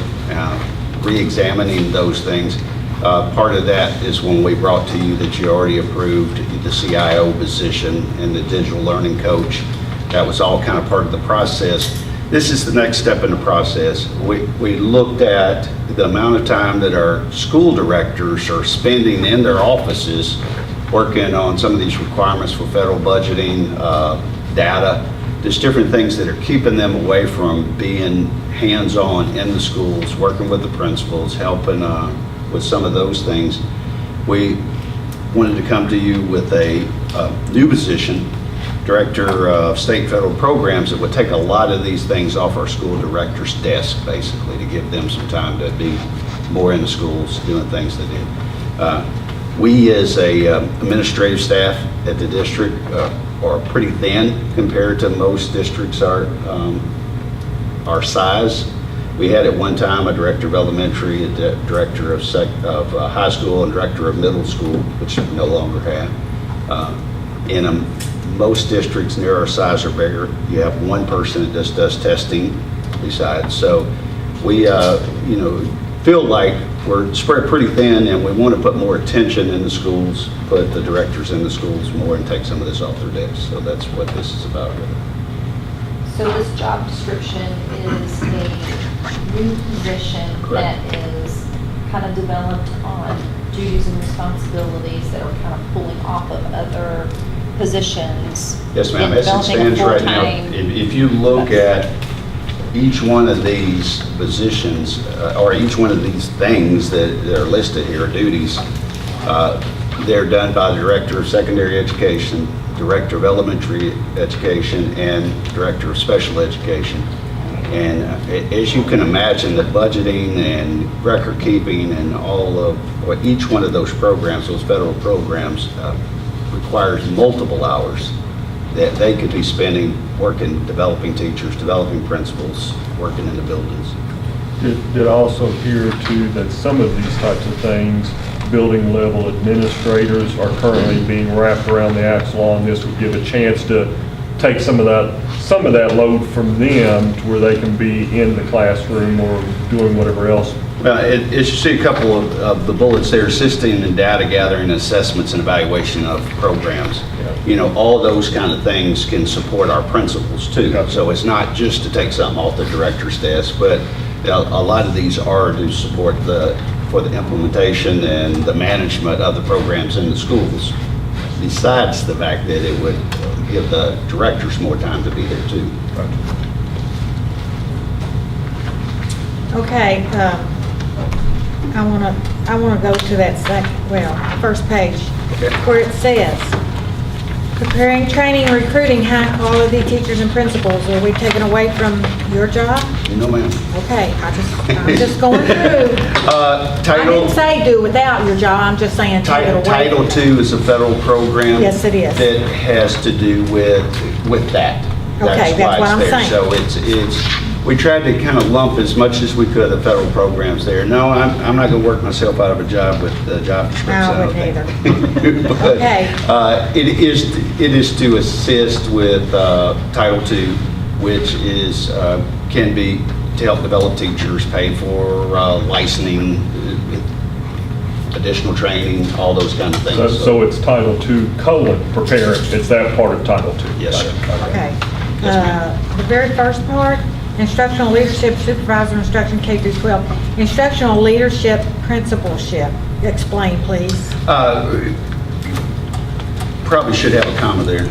re-examining those things. Part of that is when we brought to you that you already approved the CIO position and the digital learning coach. That was all kind of part of the process. This is the next step in the process. We looked at the amount of time that our school directors are spending in their offices working on some of these requirements for federal budgeting, data, just different things that are keeping them away from being hands-on in the schools, working with the principals, helping with some of those things. We wanted to come to you with a new position, Director of State and Federal Programs, that would take a lot of these things off our school director's desk, basically, to give them some time to be more in the schools, doing things they do. We, as a administrative staff at the district, are pretty thin compared to most districts our size. We had at one time a director of elementary, a director of high school, and director of middle school, which we no longer have. Most districts near our size or bigger, you have one person that just does testing besides. So we, feel like we're spread pretty thin, and we want to put more attention in the schools, put the directors in the schools more, and take some of this off their desks. So that's what this is about, really. So this job description is a new position Correct. that is kind of developed on duties and responsibilities that are kind of pulling off of other positions. Yes, ma'am. in As it developing a stands right now, full-time- if you look at each one of these positions, or each one of these things that are listed here, duties, they're done by the Director of Secondary Education, Director of Elementary Education, and Director of Special Education. And as you can imagine, the budgeting and record keeping and all of, or each one of those programs, those federal programs, requires multiple hours that they could be spending working, developing teachers, developing principals, working in the buildings. Did I also hear too that some of these types of things, building level administrators are currently being wrapped around the axle on? This would give a chance to take some of that load from them to where they can be in the classroom or doing whatever else. Well, as you see a couple of the bullets there, assisting in data gathering, assessments, and evaluation of programs. All those kind of things can support our principals too. So it's not just to take something off the director's desk, but a lot of these are to support for the implementation and the management of the programs in the schools, besides the fact that it would give the directors more time to be there too. Okay, I want to go to that first page, where it says, preparing, training, recruiting high-quality teachers and principals. Are we taking away from your job? No, ma'am. Okay, I'm just going through. I didn't say do without your job, I'm just saying take it away. Title II is a federal program. Yes, it is. That has to do with that. Okay, that's why what it's I'm there. saying. So it's we tried to kind of lump as much as we could the federal programs there. No, I'm not going to work myself out of a job with the job description. I wouldn't either. But, Okay. it is to assist with Title II, which is, can be to help develop teachers, pay for licensing, additional training, all those kind of things. So it's Title II, prepare, it's that part of Title II? Yes, sir. Okay. Yes, ma'am. The very first part, instructional leadership, supervisor instruction K through 12. Instructional leadership, principalship. Explain, please. Probably should have a comma there,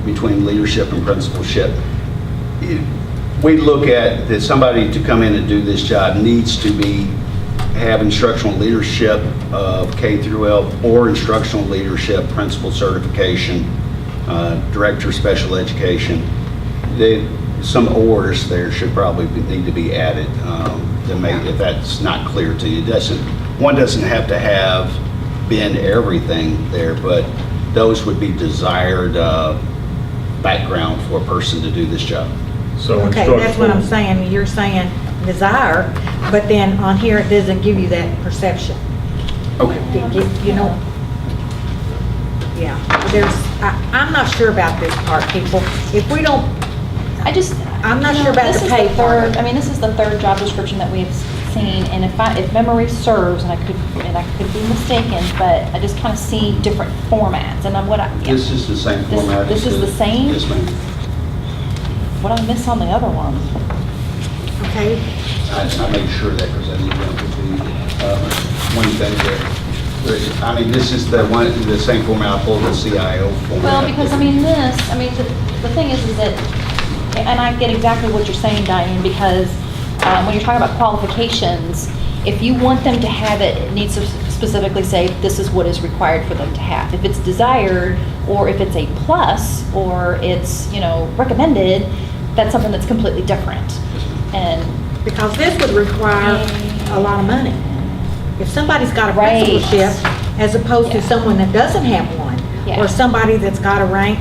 between leadership and principalship. We look at that somebody to come in and do this job needs to have instructional leadership of K through 12 or instructional leadership principal certification, director of special education. Some ors there should probably need to be added if that's not clear to you. One doesn't have to have been everything there, but those would be desired background for a person to do this job. So Okay, that's what I'm saying. You're saying desire, but then on here it doesn't give you that perception. Okay. You know, yeah, I'm not sure about this part, people. If we don't, I'm not sure about This the is pay the part. third, I mean, this is the third job description that we've seen, and if memory serves, and I could be mistaken, but I just kind of see different formats, and This is the same format. This is the same? Yes, ma'am. What I miss on the other ones? Okay, I made sure that because I knew that would be one thing that, I mean, this is the same format I pulled the CIO format. Well, because, I mean, the thing is that, and I get exactly what you're saying, Diane, because when you're talking about qualifications, if you want them to have it, it needs to specifically say, this is what is required for them to have. If it's desired, or if it's a plus, or it's, recommended, that's something that's completely different. And because this would require a lot of money. If somebody's got a Right. principalship, as opposed to Yeah. someone that doesn't have one, Yeah. or somebody that's got a rank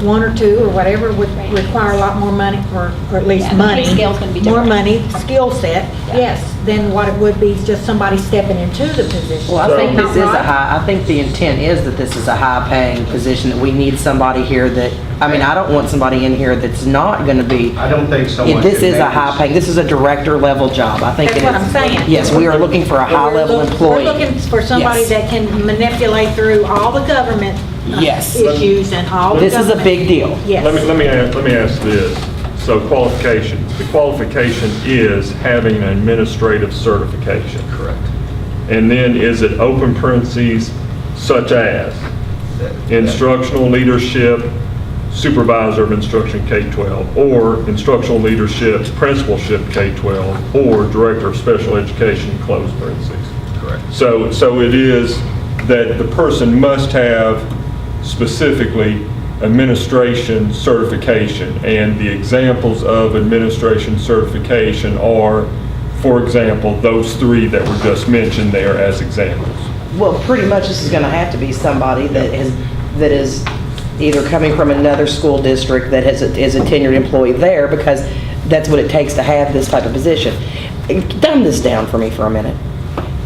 1 or 2 or whatever would require a lot more money, or at least Yeah, the money. pay scale's gonna be More different. money, skill set, Yeah. yes, than what it would be just somebody stepping into the position. Well, I think Not this is right? I think the intent is that this is a high-paying position, that we need somebody here that, I don't want somebody in here that's not going to be. I don't think someone. This can is a manage- high-paying, this is a director-level job. I think it That's is. what I'm saying. Yes, we are looking for a high-level employee. We're looking for somebody Yes. that can manipulate through all the government Yes. issues and all the This is a government- big deal. Yes. Let me ask this. So qualifications, the qualification is having an administrative certification. Correct. And then is it open parentheses such as instructional leadership, supervisor of instruction K-12, or instructional leadership, principalship K-12, or director of special education, close parentheses. Correct. So it is that the person must have specifically administration certification, and the examples of administration certification are, for example, those 3 that were just mentioned there as examples. Well, pretty much this is going to have to be somebody that is either coming from another school district that is a tenured employee there, because that's what it takes to have this type of position. Dumb this down for me for a minute.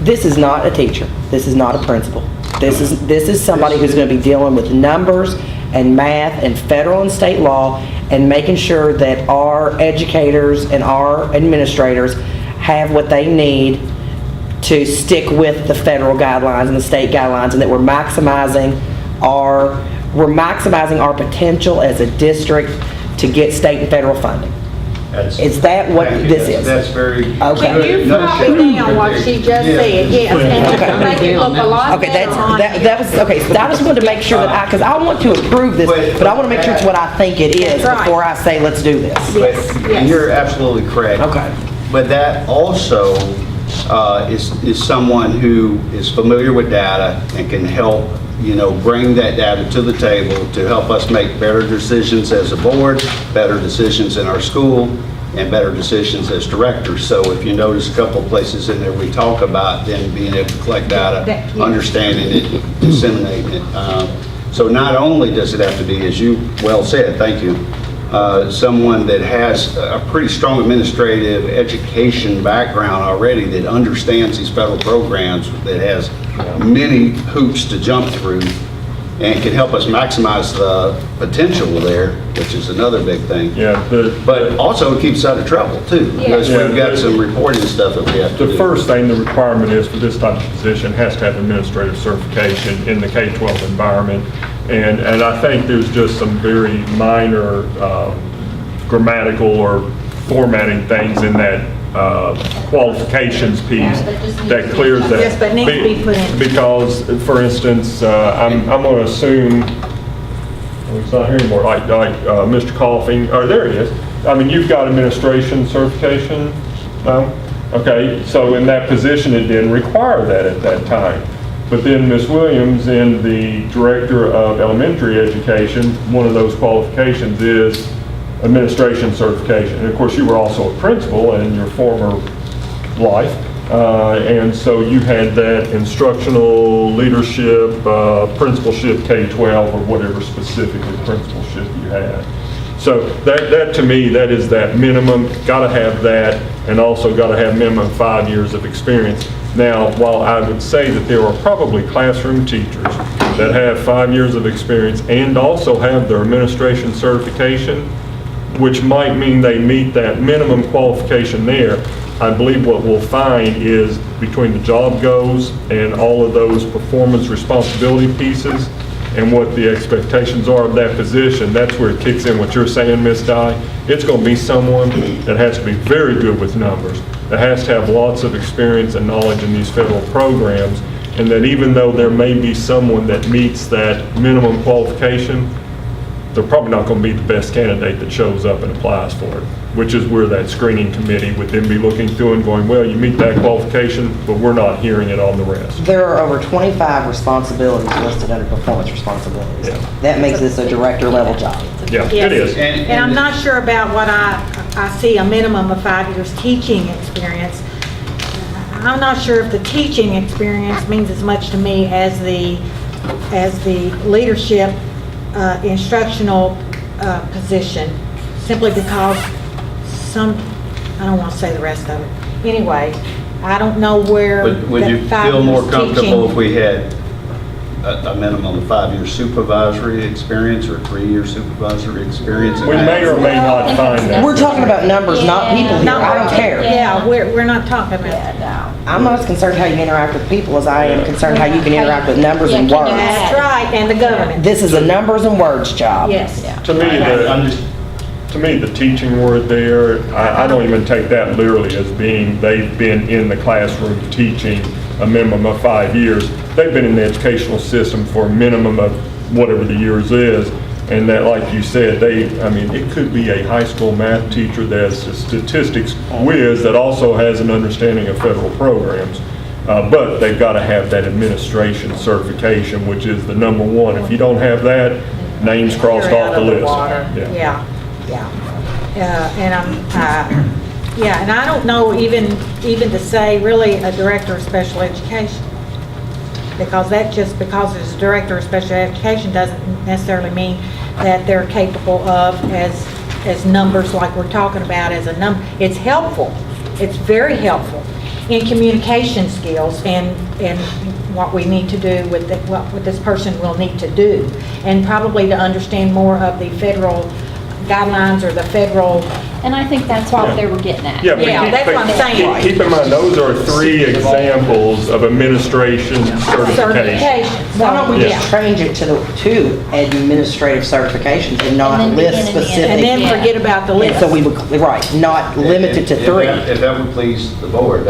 This is not a teacher. This is not a principal. This is somebody who's going to be dealing with numbers and math and federal and state law, and making sure that our educators and our administrators have what they need to stick with the federal guidelines and the state guidelines, and that we're maximizing our potential as a district to get state and federal funding. Is that what Thank you. this is? That's very. Okay. Can you copy down what she just said? Yes, and make it look a lot Okay, better on here. that was, okay, so I just wanted to make sure that because I want to approve this, but I want to make sure it's what I think it is That's right. before I say, let's do this. Yes, But yes. you're absolutely correct. Okay. But that also is someone who is familiar with data and can help, bring that data to the table to help us make better decisions as a board, better decisions in our school, and better decisions as directors. So if you notice a couple of places in there, we talk about them being able to collect data, That- yeah. understanding it, disseminating it. So not only does it have to be, as you well said, thank you, someone that has a pretty strong administrative education background already, that understands these federal programs, that has many hoops to jump through, and can help us maximize the potential there, which is another big thing. Yeah, But also it keeps us out of trouble too, because Yeah. we've got some reporting stuff that we have to do. The first thing, the requirement is for this type of position has to have administrative certification in the K-12 environment. And I think there's just some very minor grammatical or formatting things in that qualifications piece that clears that. Yes, but needs to be put in. Because, for instance, I'm going to assume, well, he's not here anymore, like Mr. Coughing, or there he is. I mean, you've got administration certification now? Okay, so in that position, it didn't require that at that time. But then Ms. Williams, in the Director of Elementary Education, one of those qualifications is administration certification. And of course, you were also a principal in your former life. And so you had that instructional leadership, principalship K-12, or whatever specifically principalship you had. So that to me, that is that minimum, got to have that, and also got to have minimum 5 years of experience. Now, while I would say that there are probably classroom teachers that have 5 years of experience and also have their administration certification, which might mean they meet that minimum qualification there, I believe what we'll find is between the job goes and all of those performance responsibility pieces and what the expectations are of that position, that's where it kicks in what you're saying, Ms. Dye. It's going to be someone that has to be very good with numbers, that has to have lots of experience and knowledge in these federal programs, and that even though there may be someone that meets that minimum qualification, they're probably not going to be the best candidate that shows up and applies for it, which is where that screening committee would then be looking through and going, well, you meet that qualification, but we're not hearing it on the rest. There are over 25 responsibilities listed under performance responsibilities. Yeah. That makes this a director level job. Yeah, Yes. it is. And I'm not sure about what I see a minimum of 5 years teaching experience. I'm not sure if the teaching experience means as much to me as the leadership instructional position, simply because I don't want to say the rest of it. Anyway, I don't know where Would you that 5 feel more years comfortable if teaching. we had a minimum of 5 years supervisory experience or 3 years supervisory experience? We may or may not find that. We're talking about numbers, not people here. I don't care. Yeah, we're not talking about that. I'm not as concerned how you interact with people as I am concerned how you can interact with numbers and words. That's right, and the government. This is a numbers and words job. Yes. To me, the teaching word there, I don't even take that literally as being they've been in the classroom teaching a minimum of 5 years. They've been in the educational system for a minimum of whatever the years is. And that, like you said, it could be a high school math teacher that's a statistics whiz that also has an understanding of federal programs. But they've got to have that administration certification, which is the number one. If you don't have that, name's crossed You're off out the of list. water. Yeah. And I don't know even to say really a director of special education. Because because there's a director of special education doesn't necessarily mean that they're capable of as numbers like we're talking about as a number. It's helpful. It's very helpful in communication skills and what we need to do with what this person will need to do. And probably to understand more of the federal guidelines or the federal. And I think that's what they were getting at. Yeah, but that's what I'm saying. Keep in mind, those are 3 examples of administration certification. Why don't we Yeah. just change it to administrative certifications and not And then list begin in the end. specific? And then forget about the list. So we would, right, not limited to 3. If that would please the board,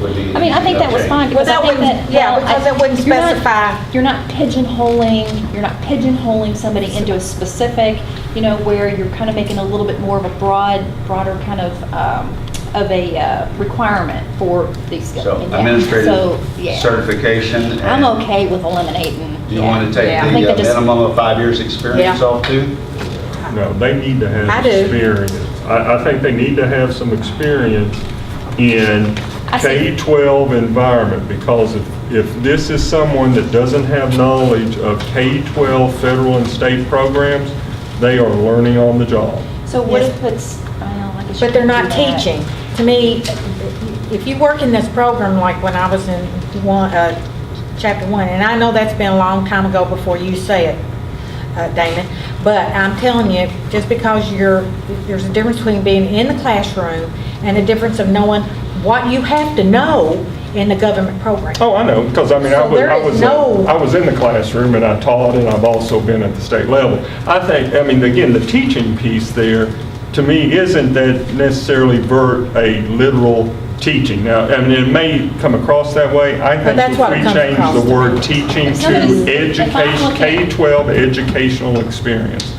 would be. I mean, I think that was fine, because I think that. Because it wouldn't you're not- specify. You're not pigeonholing somebody into a specific, where you're kind of making a little bit more of a broader kind of a requirement for these skills. So Yeah. administrative So, yeah. certification. I'm and okay with eliminating. You want to take I think the that just- minimum of 5 years experience Yeah. off too? No, they need to I have do. experience. I think they need to have some experience in I see. K-12 environment, because if this is someone that doesn't have knowledge of K-12 federal and state programs, They are learning on the job. So what Yes. if it's, I don't know, I guess you But they're could not do that. teaching. To me, if you work in this program, like when I was in chapter 1, and I know that's been a long time ago before you say it, Damon, but I'm telling you, just because there's a difference between being in the classroom and a difference of knowing what you have to know in the government program. Oh, I know, because I mean, So there is no- I was in the classroom and I taught, and I've also been at the state level. I think, I mean, again, the teaching piece there, to me, isn't that necessarily a literal teaching. Now, I mean, it may come across that way. I think that's if what it we comes change across the to word me. teaching If to somebody's- if I'm education, looking- K-12 educational experience,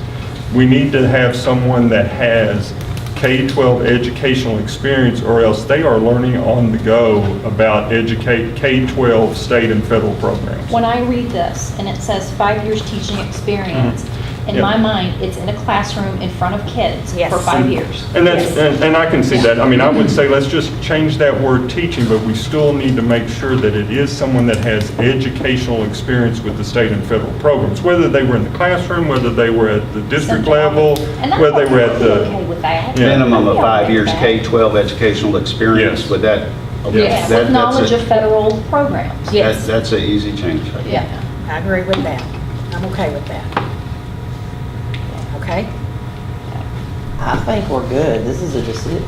we need to have someone that has K-12 educational experience, or else they are learning on the go about K-12 state and federal programs. When I read this and it says 5 years teaching experience, in Yep. my mind, it's in a classroom in front of kids Yes. for 5 years. And that's, and I can see that. I mean, I would say let's just change that word teaching, but we still need to make sure that it is someone that has educational experience with the state and federal programs, whether they were in the classroom, whether they were at the district level, And I'm whether they were at the, okay with that. Yeah. Minimum of Yeah, 5 years okay. K-12 educational experience, Yes. would that? okay, Yeah, that- with that's knowledge a- of federal programs. Yes, That's an easy change. Yeah. I agree with that. I'm okay with that. Okay? I think we're good. This is a decision.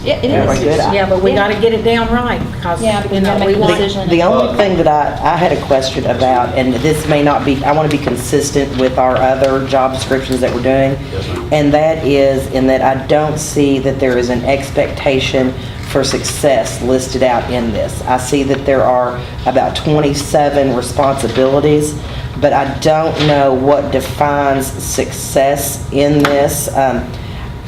Yeah, it Everybody is. good? Yeah, but we Yeah. got to get it down right because, Yeah, because you you know, gotta we make a want. decision. The only thing that I had a question about, and this may not be, I want to be consistent with our other job descriptions that we're doing. Yes, ma'am. And that is in that I don't see that there is an expectation for success listed out in this. I see that there are about 27 responsibilities, but I don't know what defines success in this.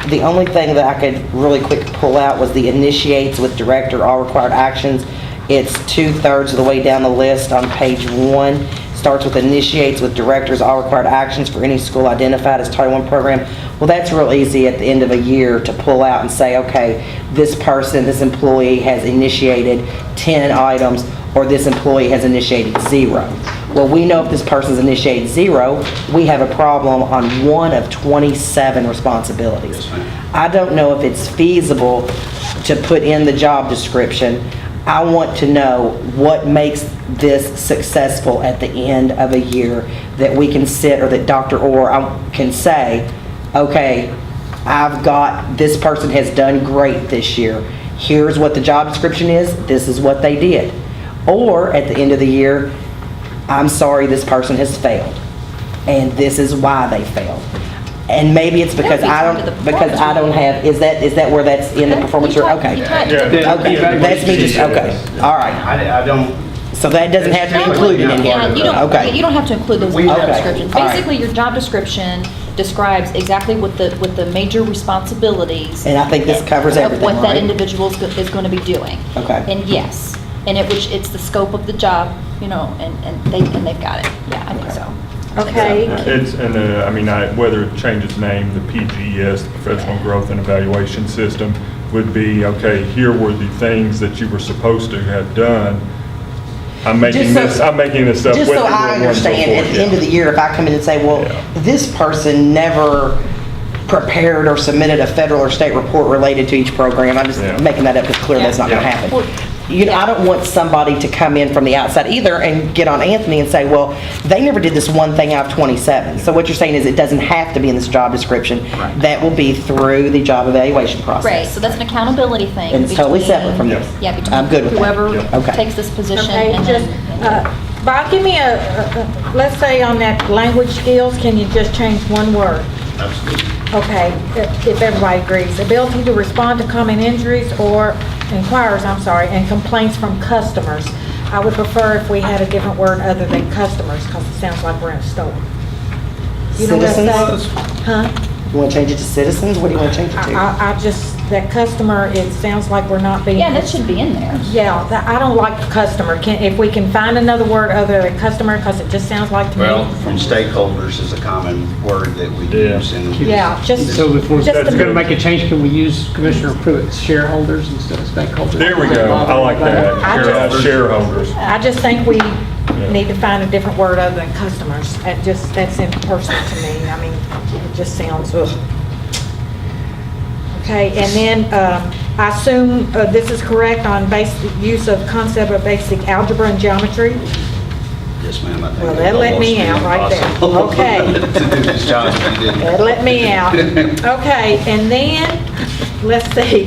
The only thing that I could really quick pull out was the initiates with director all required actions. It's 2/3 of the way down the list on page 1. Starts with initiates with directors all required actions for any school identified as Title I program. Well, that's real easy at the end of a year to pull out and say, okay, this person, this employee has initiated 10 items, or this employee has initiated 0. Well, we know if this person's initiated 0, we have a problem on one of 27 responsibilities. Yes, ma'am. I don't know if it's feasible to put in the job description. I want to know what makes this successful at the end of a year, that we can sit, or that Dr. Orr can say, okay, I've got, this person has done great this year. Here's what the job description is, this is what they did. Or at the end of the year, I'm sorry, this person has failed, and this is why they failed. And maybe it's because That would be tied to the because I don't have, is that where that's in the performance? You tie- Okay. you tie it to Yeah. the- Yeah. Okay, that's me just, okay, all right. I don't, So that doesn't have to be included in here? Yeah, you don't, Okay. you don't have to include those We in the have- job description. all right. Basically, your job description describes exactly what the major responsibilities. And I think this covers everything, Of what that right? individual is going to be doing. Okay. And yes, and it's the scope of the job, you know, and they've got it. Yeah, I think so. Okay. it's, and I mean, whether it changes name, the PGES, the Professional Growth and Evaluation System, would be, okay, here were the things that you were supposed to have done. I'm making Just so- I'm making this up. Just so whether I you're one, so understand, at forth, the end of the year, if I come in and say, well, Yeah. this person never prepared or submitted a federal or state report related to each program, I'm just Yeah. making that up, because clearly that's not gonna Yeah. happen. You know, I don't want somebody to come in from the outside either and get on Anthony and say, well, they never did this one thing out of 27. So what you're saying is it doesn't have to be in this job description. Right. That will be through the job evaluation process. Right, so that's an accountability thing. And it's totally separate from this. Yeah, between I'm good with that. whoever Yeah. Okay. takes this position Okay, and just, then. Bob, give me let's say on that language skills, can you just change one word? absolutely. Okay, if everybody agrees. Ability to respond to common injuries or inquiries, and complaints from customers. I would prefer if we had a different word other than customers, because it sounds like we're in a store. You know what I'm Citizens? saying? Huh? You wanna change it to citizens? What do you wanna change it to? I just, that customer, it sounds like we're not being. Yeah, that should be in there. Yeah, I don't like the customer. If we can find another word other than customer, because it just sounds like to me. Well, from stakeholders is a common word that we Yeah. use in. Yeah, just. So if we're just That's a- going to make a change, can we use Commissioner Pruitt's shareholders instead of stakeholders? There we go, I like that. I just- Shareholders. I just think we need to find a different word other than customers. That's impersonal to me. I mean, it just sounds, ugh. Okay, and then I assume this is correct on basic use of concept of basic algebra and geometry? Yes, ma'am. I think Well, it's that let me almost out right there. impossible Okay. To do this job if you didn't. That let me out. Okay, and then, let's see,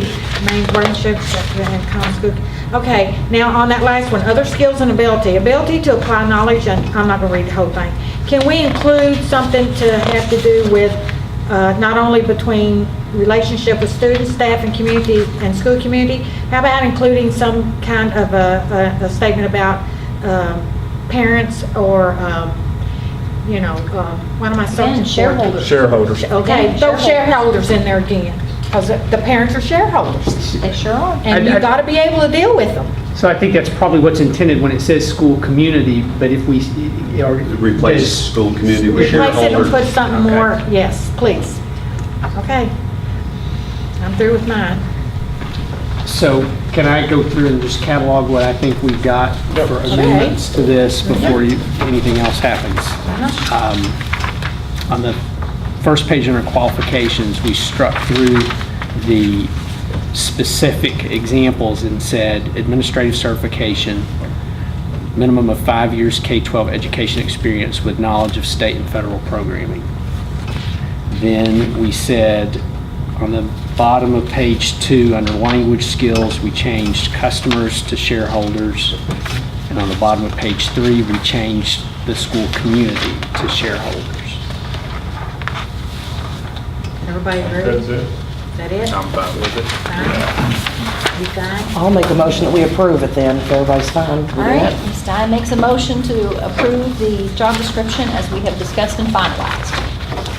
main branch of and common school. Okay, now on that last one, other skills and ability to apply knowledge, and I'm not gonna read the whole thing. Can we include something to have to do with not only between relationship with students, staff, and community, and school community? How about including some kind of a statement about parents or, what am I searching Again, for? shareholders. Shareholders. Okay, Again, throw shareholders in there again, because the parents are shareholders, They sure are. and you've got to be able to deal with them. So I think that's probably what's intended when it says school community, but if we, or. Replace school community with Replace it and shareholder. put something more, yes, please. Okay. I'm through with mine. So can I go through and just catalog what I think we've got for amendments to this before anything else happens? On the first page under qualifications, we struck through the specific examples and said administrative certification, minimum of 5 years K-12 education experience with knowledge of state and federal programming. Then we said on the bottom of page 2 under language skills, we changed customers to shareholders. And on the bottom of page 3, we changed the school community to shareholders. Everybody agree? That's it. Is that it? I'm fine with it. Fine? You fine? I'll make a motion that we approve it then, if everybody's fine with All right, that. Ms. Dye makes a motion to approve the job description as we have discussed and finalized.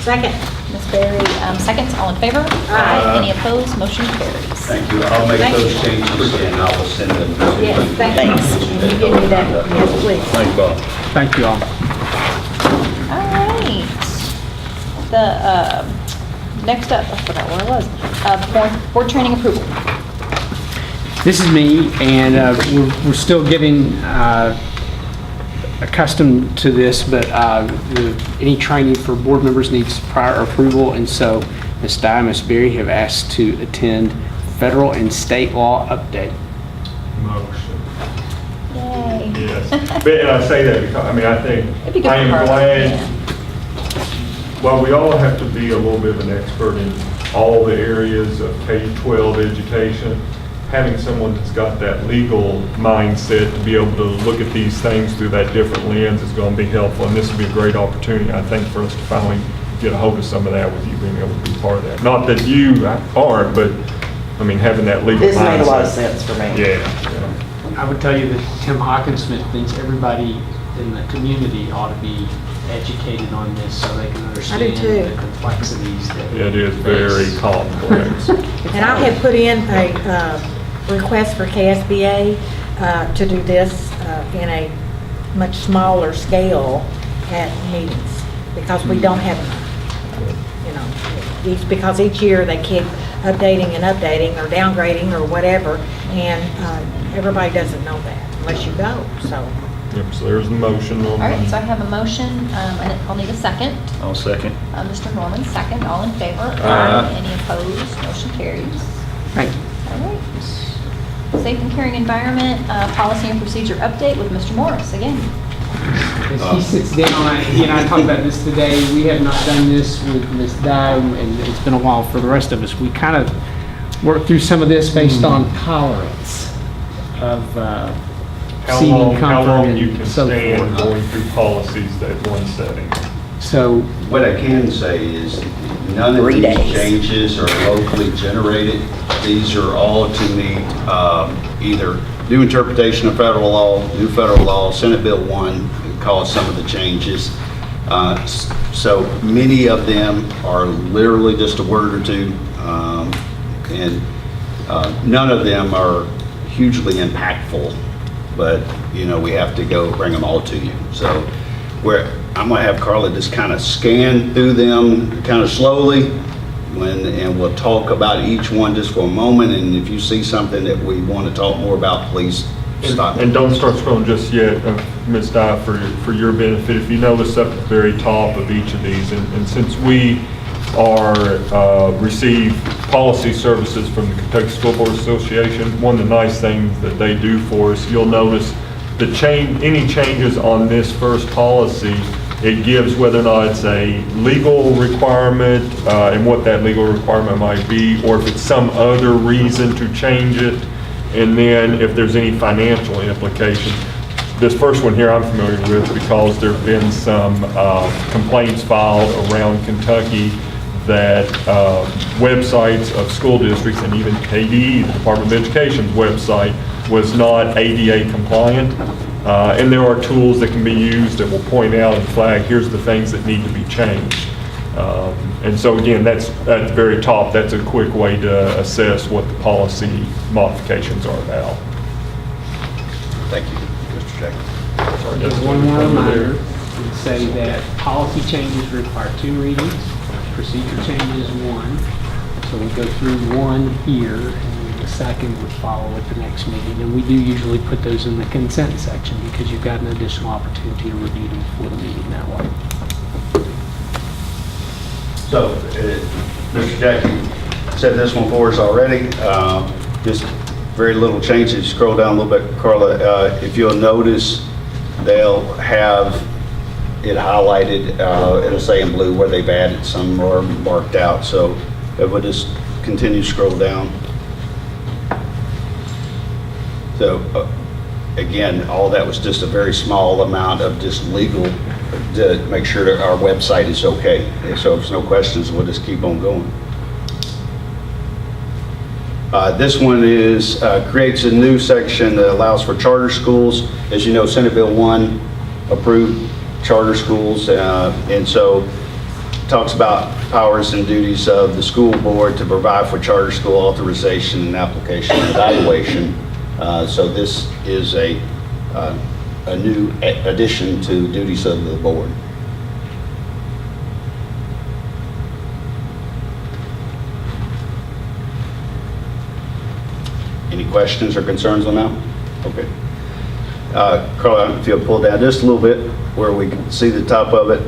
Second. Ms. Berry, seconds, all in favor? Aye. Any opposed? Motion carries. Thank you. I'll make Thank those you. changes and I will send them. Yes, thanks. Can you give me that? Yes, please. Thanks, Bob. Thank you all. All right. The, next up, I forgot where I was. Board training approval. This is me, and we're still getting accustomed to this, but any training for board members needs prior approval, and so Ms. Dye and Ms. Berry have asked to attend federal and state law update. Motion. Yay. Yes. But, and I say that because, I mean, I It'd be think, good I for am her, glad, yeah. while we all have to be a little bit of an expert in all the areas of K-12 education, having someone that's got that legal mindset to be able to look at these things through that different lens is going to be helpful, and this will be a great opportunity, I think, for us to finally get a hold of some of that with you being able to be part of that. Not that you aren't, but, I mean, having that legal mindset. This made a lot of sense for me. Yeah. I would tell you that Tim Hawkinsmith thinks everybody in the community ought to be educated on this so they can understand too. the complexities that It is very face. complex. And I had put in a request for KSBA to do this in a much smaller scale at meetings, because we don't have enough, because each year they keep updating and updating or downgrading or whatever, and everybody doesn't know that unless you go, so. Yep, so there's the motion on. All right, so I have a motion, and I'll need a second. I'll second. Mr. Norman, second. All in favor? Aye. Any opposed? Motion carries. Thank you. All right. Safe and caring environment, policy and procedure update with Mr. Morris again. As he sits down, he and I talked about this today, we have not done this with Ms. Dye, and it's been a while for the rest of us. We kind of worked through some of this based on tolerance of How seating long comfort you and can so stand forth. going through policies that one setting. So, What I can say is, none of 3 these days. changes are locally generated. These are all, to me, either new interpretation of federal law, new federal law, Senate Bill 1 caused some of the changes. So many of them are literally just a word or two, and none of them are hugely impactful, but, we have to go bring them all to you. So I'm going to have Carla just kind of scan through them kind of slowly, and we'll talk about each one just for a moment, and if you see something that we want to talk more about, please stop. And don't start scrolling just yet. Ms. Dye, for your benefit, if you notice up at the very top of each of these, and since we receive policy services from the Kentucky School Board Association, one of the nice things that they do for us, you'll notice any changes on this first policy, it gives whether or not it's a legal requirement and what that legal requirement might be, or if it's some other reason to change it, and then if there's any financial implications. This first one here I'm familiar with because there have been some complaints filed around Kentucky that websites of school districts and even KDE, the Department of Education's website, was not ADA compliant. And there are tools that can be used that will point out and flag, here's the things that need to be changed. And so again, that's at the very top, that's a quick way to assess what the policy modifications are about. Thank you, Mr. Jackson. Just one more reminder, would say that policy changes require 2 readings, procedure changes 1. So we go through 1 here, and then the second would follow at the next meeting. And we do usually put those in the consent section because you've got an additional opportunity to review them before the meeting that way. So, Mr. Jackie said this one for us already. Just very little changes. Scroll down a little bit, Carla. If you'll notice, they'll have it highlighted. It'll say in blue where they've added some more marked out. So if we'll just continue to scroll down. So again, all that was just a very small amount of just legal to make sure that our website is okay. So if there's no questions, we'll just keep on going. This one is creates a new section that allows for charter schools. As you know, Senate Bill 1 approved charter schools, and so talks about powers and duties of the school board to provide for charter school authorization and application and evaluation. So this is a new addition to duties of the board. Any questions or concerns on that? Okay. Carl, if you'll pull down just a little bit where we can see the top of it.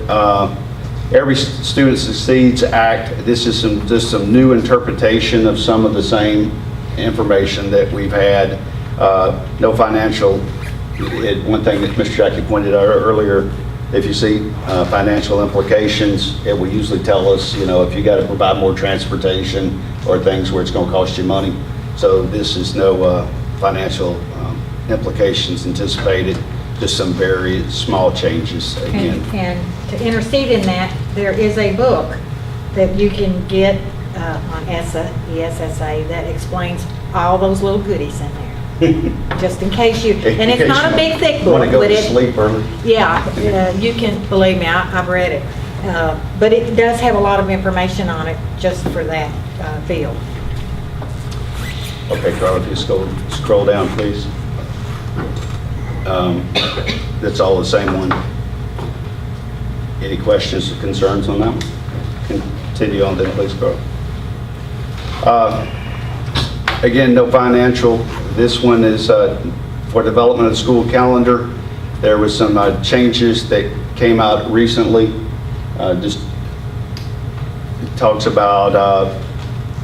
Every Student Succeeds Act, this is just some new interpretation of some of the same information that we've had. No financial, one thing that Mr. Jackie pointed out earlier, if you see financial implications, it will usually tell us, you know, if you got to provide more transportation or things where it's going to cost you money. So this is no financial implications anticipated, just some very small changes again. And to intercede in that, there is a book that you can get on ESSA that explains all those little goodies in there. Just in case you, and it's not a big thick book. Want to go but to sleep early? Yeah, you can, believe me, I've read it. But it does have a lot of information on it just for that field. Okay, Carl, if you scroll down, please. That's all the same one. Any questions or concerns on that one? Continue on then, please, Carl. Again, no financial. This one is for development of the school calendar. There was some changes that came out recently. Just it talks about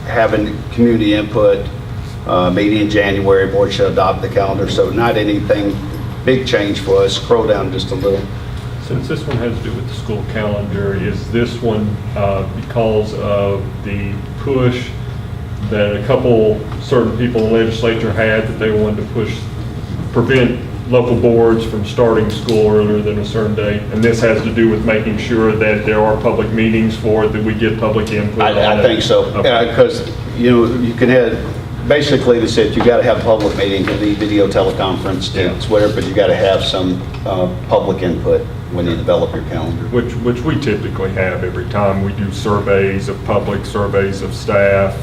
having community input, meeting in January, board should adopt the calendar. So not anything big change for us. Scroll down just a little. Since this one has to do with the school calendar, is this one because of the push that a couple certain people in the legislature had that they wanted to prevent local boards from starting school earlier than a certain date? And this has to do with making sure that there are public meetings for it, that we get public input on it? I think so. Because, you know, you can have, basically they said you got to have a public meeting, it can be video teleconference, it's whatever, but you got to have some public input when you develop your calendar. Which we typically have every time we do surveys of public, surveys of staff.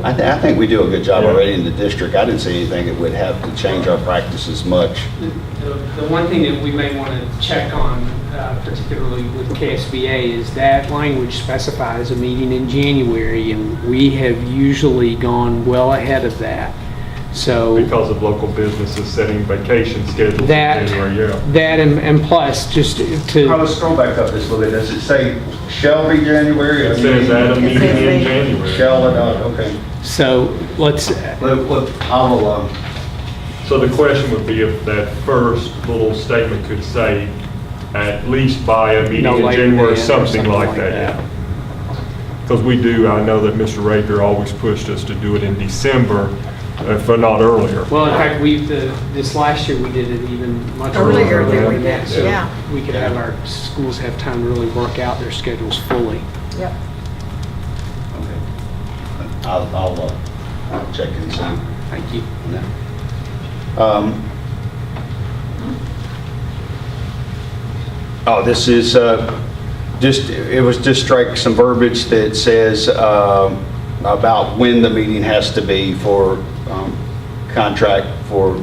I think we do a good job already in the district. I didn't see anything that would have to change our practices much. The one thing that we may want to check on, particularly with KSBA, is that language specifies a meeting in January, and we have usually gone well ahead of that. So Because of local businesses setting vacation schedules in that, January, yeah. that and plus, just to. Let's scroll back up just a little bit. Does it say shall be January? It says at a meeting in January. Shall it, okay. So let's, I'll, So the question would be if that first little statement could say, at least by a meeting No in later January, than or something something like like that, that. yeah. Because we do, I know that Mr. Rager always pushed us to do it in December, if not earlier. well, in fact, this last year, we did it even much Earlier earlier. than we did, that, so yeah. We could have our schools have time to really work out their schedules fully. Yep. I'll check and see. Thank you. This is it was just strike some verbiage that says about when the meeting has to be for contract for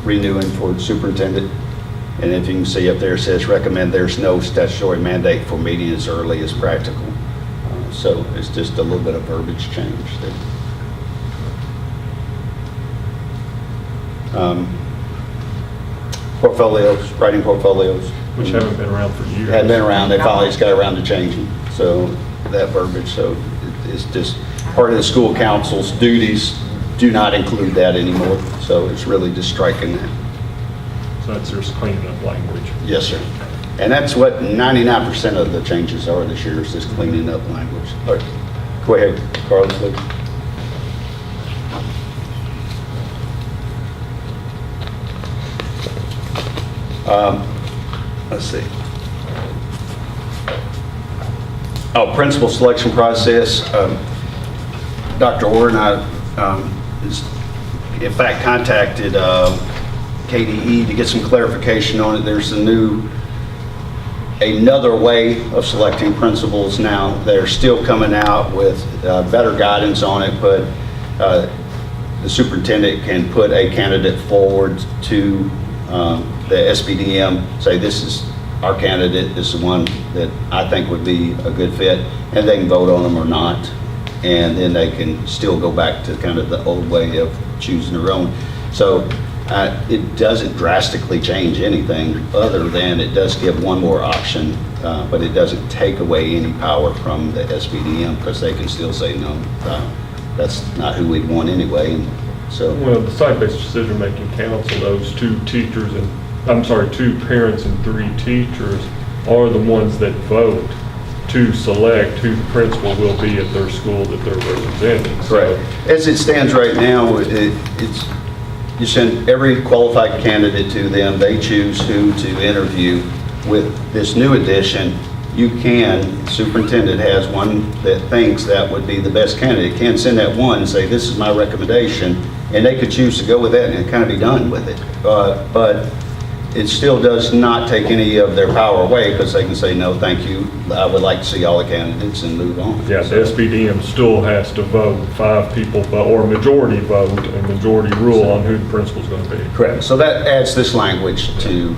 renewing for the superintendent. And if you can see up there, it says recommend there's no statutory mandate for meeting as early as practical. So it's just a little bit of verbiage change there. Portfolios, writing portfolios. Which haven't been around for years. Hadn't been around, they finally just got around to changing, so that verbiage, so it's just part of the school council's duties do not include that anymore, so it's really just striking that. So that's just cleaning up language. Yes, sir. And that's what 99% of the changes are this year, is just cleaning up language. All right, go ahead, Carlos, please. Let's see. Oh, principal selection process. Dr. Orr and I, in fact, contacted KDE to get some clarification on it. There's another way of selecting principals now. They're still coming out with better guidance on it, but the superintendent can put a candidate forward to the SBDM, say this is our candidate, this is the one that I think would be a good fit, and they can vote on them or not. And then they can still go back to kind of the old way of choosing their own. So it doesn't drastically change anything other than it does give one more option, but it doesn't take away any power from the SBDM because they can still say, no, that's not who we'd want anyway. And so, Well, the site-based decision-making council, those two parents and 3 teachers are the ones that vote to select who the principal will be at their school that they're representing. correct. As it stands right now, it's you send every qualified candidate to them, they choose who to interview. With this new addition, you can, superintendent has one that thinks that would be the best candidate, can send that one and say, this is my recommendation, and they could choose to go with that and kind of be done with it. But it still does not take any of their power away because they can say, no, thank you, I would like to see all the candidates and move on. Yeah, the SBDM still has to vote, 5 people, or majority vote, and majority rule on who the principal's going to be. Correct. So that adds this language to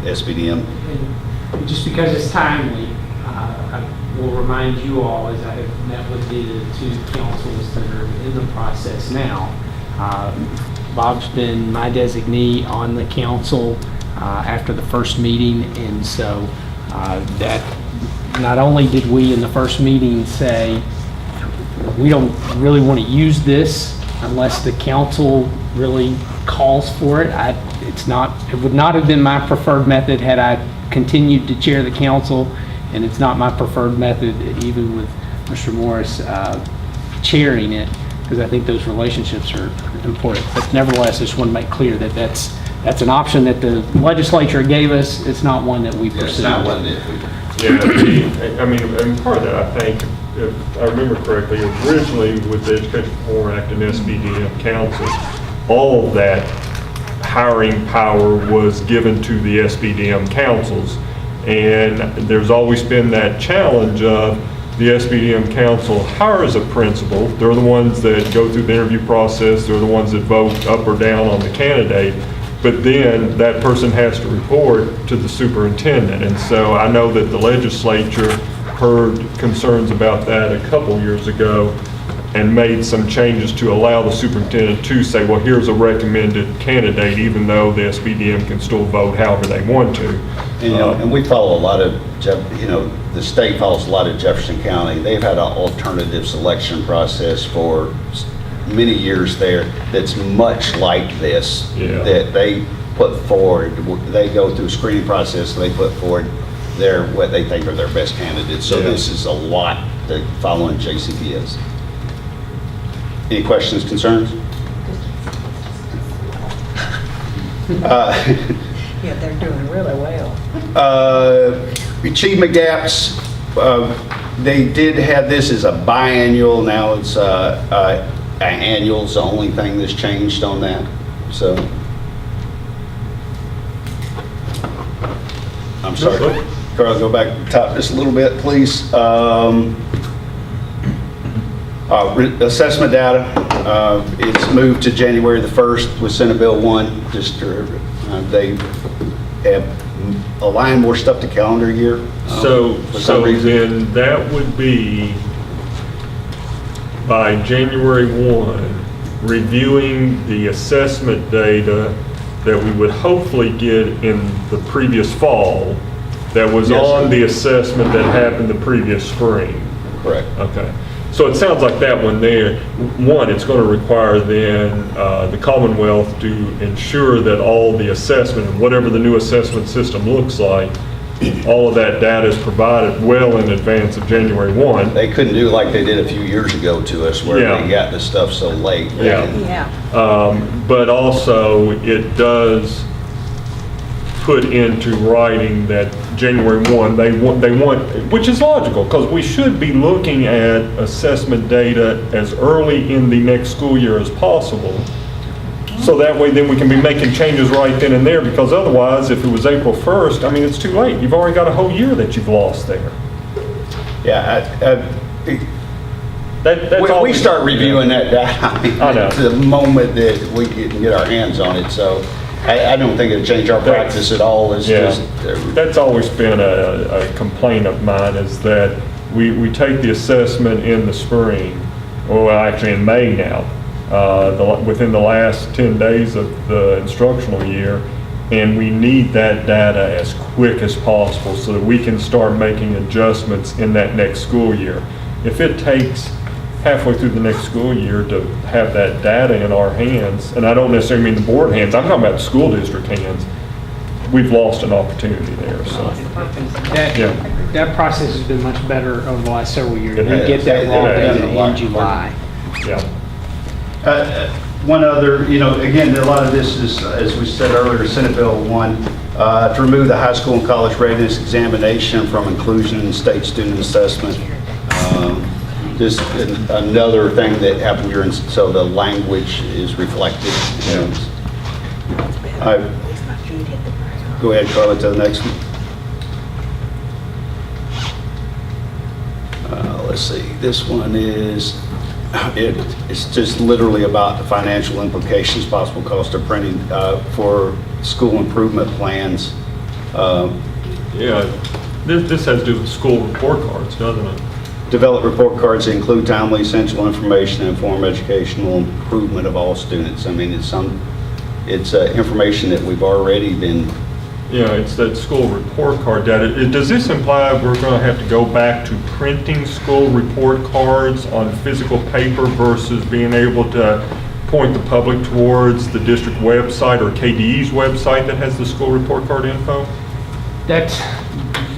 SBDM. And just because it's timely, I will remind you all, as I have met with the 2 councils that are in the process now, Bob's been my designee on the council after the first meeting, and so that not only did we in the first meeting say we don't really want to use this unless the council really calls for it. It would not have been my preferred method had I continued to chair the council, and it's not my preferred method even with Mr. Morris chairing it, because I think those relationships are important. But nevertheless, I just want to make clear that that's an option that the legislature gave us. It's not one that we pursued. It's not one that we... Yeah, I mean, and part of that, I think, if I remember correctly, originally with the Education Reform Act and SBDM council, all of that hiring power was given to the SBDM councils. And there's always been that challenge of the SBDM council hires a principal. They're the ones that go through the interview process. They're the ones that vote up or down on the candidate. But then that person has to report to the superintendent. And so I know that the legislature heard concerns about that a couple years ago and made some changes to allow the superintendent to say, well, here's a recommended candidate, even though the SBDM can still vote however they want to. And we follow a lot of, the state follows a lot of Jefferson County. They've had an alternative selection process for many years there that's much like this, that they put forward. They go through a screening process, they put forward what they think are their best candidates. So this is a lot to following JCPS. Any questions, concerns? Yeah, they're doing really well. Achievement gaps, they did have this as a biannual, now it's annual is the only thing that's changed on that, so. I'm sorry, Carl, go back to the top just a little bit, please. Assessment data, it's moved to January the 1st with Senate Bill 1, just they have aligned more stuff to calendar year. So then that would be by January 1, reviewing the assessment data that we would hopefully get in the previous fall that was on the assessment that happened the previous spring. Correct. Okay. So it sounds like that one there, one, it's going to require then the Commonwealth to ensure that all the assessment, and whatever the new assessment system looks like, all of that data is provided well in advance of January 1. They couldn't do like they did a few years ago to us where they got this stuff so late. But also it does put into writing that January 1, they want, which is logical, because we should be looking at assessment data as early in the next school year as possible. So that way then we can be making changes right then and there, because otherwise if it was April 1st, I mean, it's too late. You've already got a whole year that you've lost there. We start reviewing that data, I know, the moment that we can get our hands on it, so I don't think it'll change our practice at all. It's just, that's always been a complaint of mine, is that we take the assessment in the spring, or actually in May now, within the last 10 days of the instructional year, and we need that data as quick as possible so that we can start making adjustments in that next school year. If it takes halfway through the next school year to have that data in our hands, and I don't necessarily mean the board hands, I'm talking about the school district hands, we've lost an opportunity there, so. That process has been much better over the last several years. We get that raw data in July. one other, again, a lot of this is, as we said earlier, Senate Bill 1, to remove the high school and college readiness examination from inclusion in state student assessment. Just another thing that happened during, so the language is reflected. Go ahead, Carla, to the next one. Let's see, this one is, it's just literally about the financial implications, possible cost of printing for school improvement plans. This has to do with school report cards, doesn't it? Develop report cards that include timely, essential information and inform educational improvement of all students. I mean, it's information that we've already been. Yeah, it's that school report card data. Does this imply we're going to have to go back to printing school report cards on physical paper versus being able to point the public towards the district website or KDE's website that has the school report card info? That's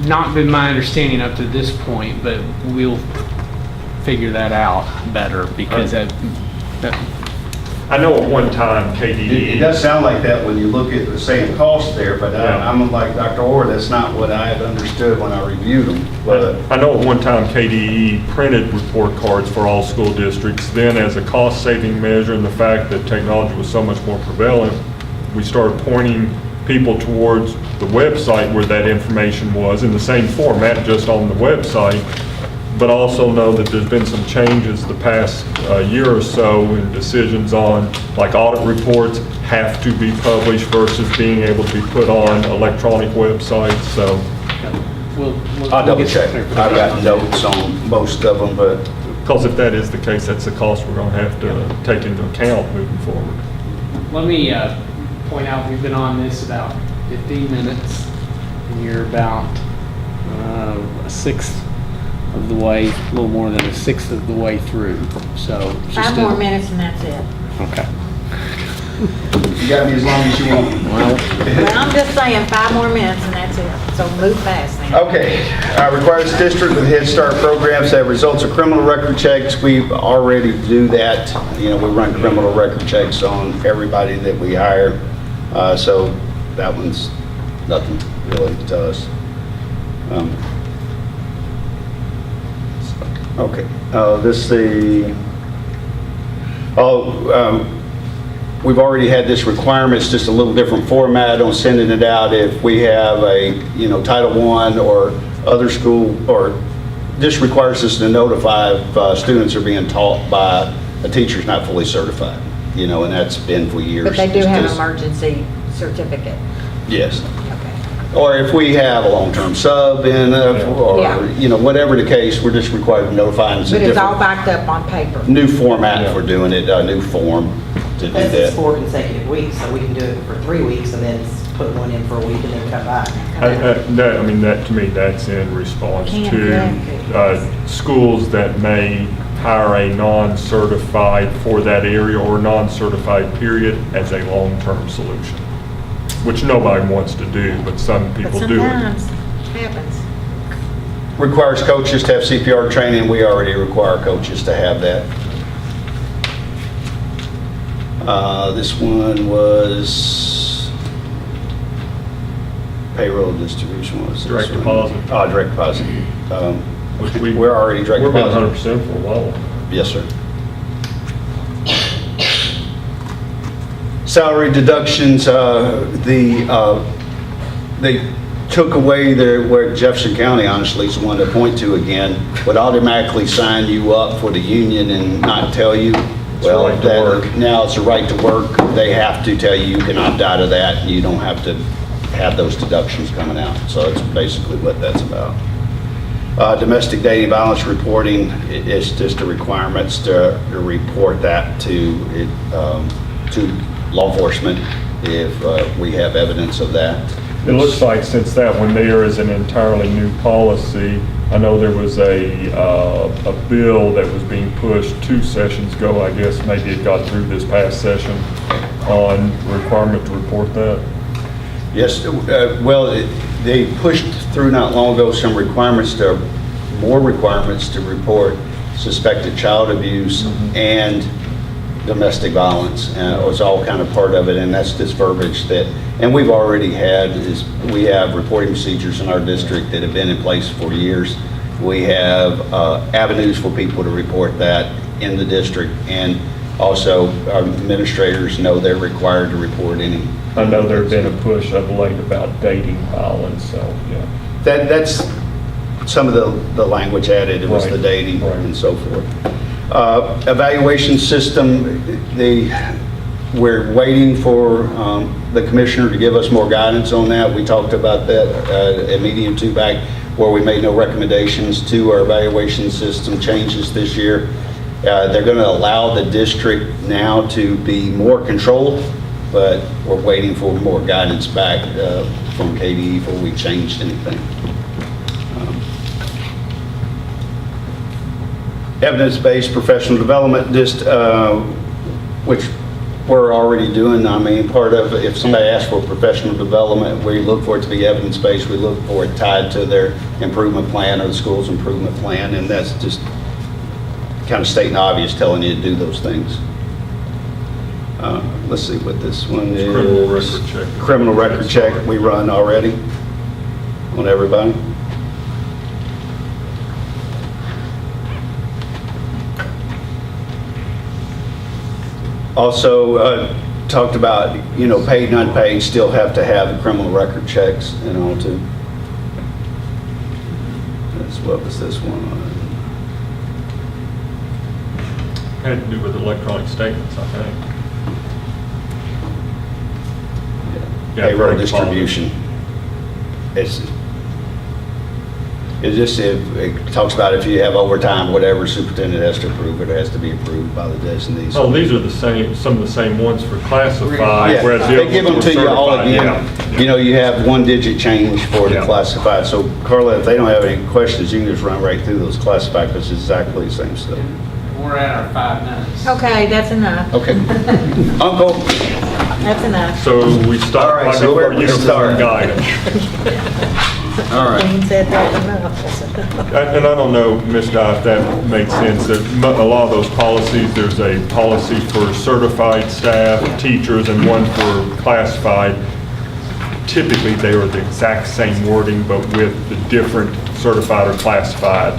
not been my understanding up to this point, but we'll figure that out better, because I know at one time KDE. It does sound like that when you look at the same cost there, but I'm like Dr. Orr, that's not what I had understood when I reviewed them. But I know at one time KDE printed report cards for all school districts. Then as a cost-saving measure and the fact that technology was so much more prevalent, we started pointing people towards the website where that information was in the same format, just on the website. But also know that there's been some changes the past year or so in decisions on, like, audit reports have to be published versus being able to be put on electronic websites, so. I'll double check. I've got notes on most of them, but Because if that is the case, that's a cost we're going to have to take into account moving forward. Let me point out, we've been on this about 15 minutes, and you're about a sixth of the way, a little more than a sixth of the way through, so. just 5 more minutes and that's it. Okay. You got me as long as you want. Well, I'm just saying, 5 more minutes and that's it. So move fast now. Okay, requires district with Head Start programs that results of criminal record checks. We already do that. You know, we run criminal record checks on everybody that we hire. So that one's nothing really to us. Okay, we've already had this requirement, it's just a little different format on sending it out if we have a, Title I or other school, or this requires us to notify if students are being taught by a teacher who's not fully certified, and that's been for years. But they do It's have an just- emergency certificate. Yes. Okay. Or if we have a long-term sub in, or, Yeah. whatever the case, we're just required to notify them. But it's all backed up on paper. New format for doing it, a new form to do This is that. 4 consecutive weeks, so we can do it for 3 weeks and then put one in for a week and then come back. That, to me, that's in response Can't to guarantee. schools that may hire a non-certified for that area or non-certified period as a long-term solution, which nobody wants to do, but some But people do it. sometimes it happens. Requires coaches to have CPR training. We already require coaches to have that. This one was payroll distribution. What was this Direct one? deposit. Direct deposit. Which We're already direct We've been deposit. 100% for a while. Yes, sir. Salary deductions, they took away where Jefferson County, honestly, is the one to point to again, would automatically sign you up for the union and not tell you. Well, right to work. now it's a right to work. They have to tell you can opt out of that, and you don't have to have those deductions coming out. So that's basically what that's about. Domestic dating violence reporting, it's just the requirements to report that to law enforcement if we have evidence of that. It looks like since that one there is an entirely new policy. I know there was a bill that was being pushed 2 sessions ago, I guess maybe it got through this past session, on requirement to report that. Yes, well, they pushed through not long ago some more requirements to report suspected child abuse and domestic violence. It was all kind of part of it, and that's this verbiage and we've already we have reporting procedures in our district that have been in place for years. We have avenues for people to report that in the district, and also our administrators know they're required to report any. I know there's been a push of late about dating violence, so, yeah. That's some of the language added, it was the Right, dating right. and so forth. Evaluation system, we're waiting for the commissioner to give us more guidance on that. We talked about that at meeting 2 back, where we made no recommendations to our evaluation system changes this year. They're going to allow the district now to be more controlled, but we're waiting for more guidance back from KDE before we changed anything. Evidence-based professional development, just which we're already doing. I mean, part of, if somebody asks for professional development, we look for it to be evidence-based. We look for it tied to their improvement plan or the school's improvement plan, and that's just kind of stating the obvious, telling you to do those things. Let's see what this one is. Criminal record check. Criminal record check we run already on everybody. Also, talked about, paid and unpaid still have to have criminal record checks and all too. What was this one? Had to do with electronic statements, I think. Yeah, Payroll direct deposit. distribution. It's, It just, it talks about if you have overtime, whatever, superintendent has to approve it, has to be approved by the designees. Oh, these are the same, some of the same ones for classified, Yeah, whereas the they other give ones them were to you all certified. again. Yeah. You know, you have one digit change for the Yeah. classified. So Carla, if they don't have any questions, you can just run right through those classified because it's exactly the same stuff. We're at our 5 minutes. Okay, that's enough. Okay. Uncle? That's enough. So we start All right, like so where before we uniform start? guidance. All right. Dean said that's enough. And I don't know, Ms. Dye, if that makes sense, that a lot of those policies, there's a policy for certified staff, teachers, and one for classified. Typically, they are the exact same wording, but with the different certified or classified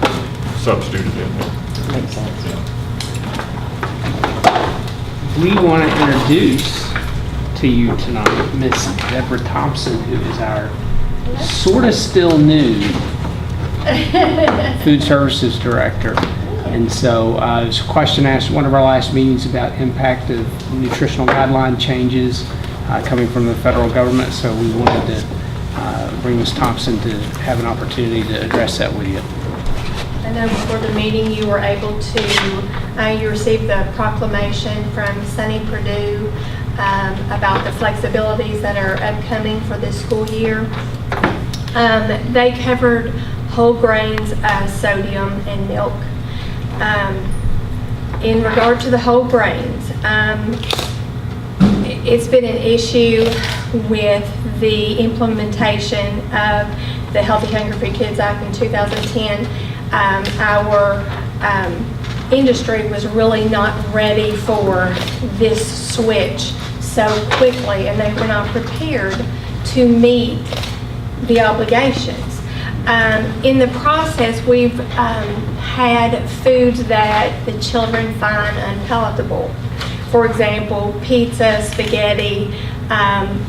substituted in there. Makes sense. We want to introduce to you tonight Miss Deborah Thompson, who is our sort of still new food services director. And so there was a question asked at one of our last meetings about impact of nutritional guideline changes coming from the federal government. So we wanted to bring Ms. Thompson to have an opportunity to address that with you. I know before the meeting you were able to, you received the proclamation from Sunny Purdue about the flexibilities that are upcoming for this school year. They covered whole grains, sodium, and milk. In regard to the whole grains, it's been an issue with the implementation of the Healthy Hunger Free Kids Act in 2010. Our industry was really not ready for this switch so quickly, and they were not prepared to meet the obligations. In the process, we've had foods that the children find unpalatable. For example, pizza, spaghetti,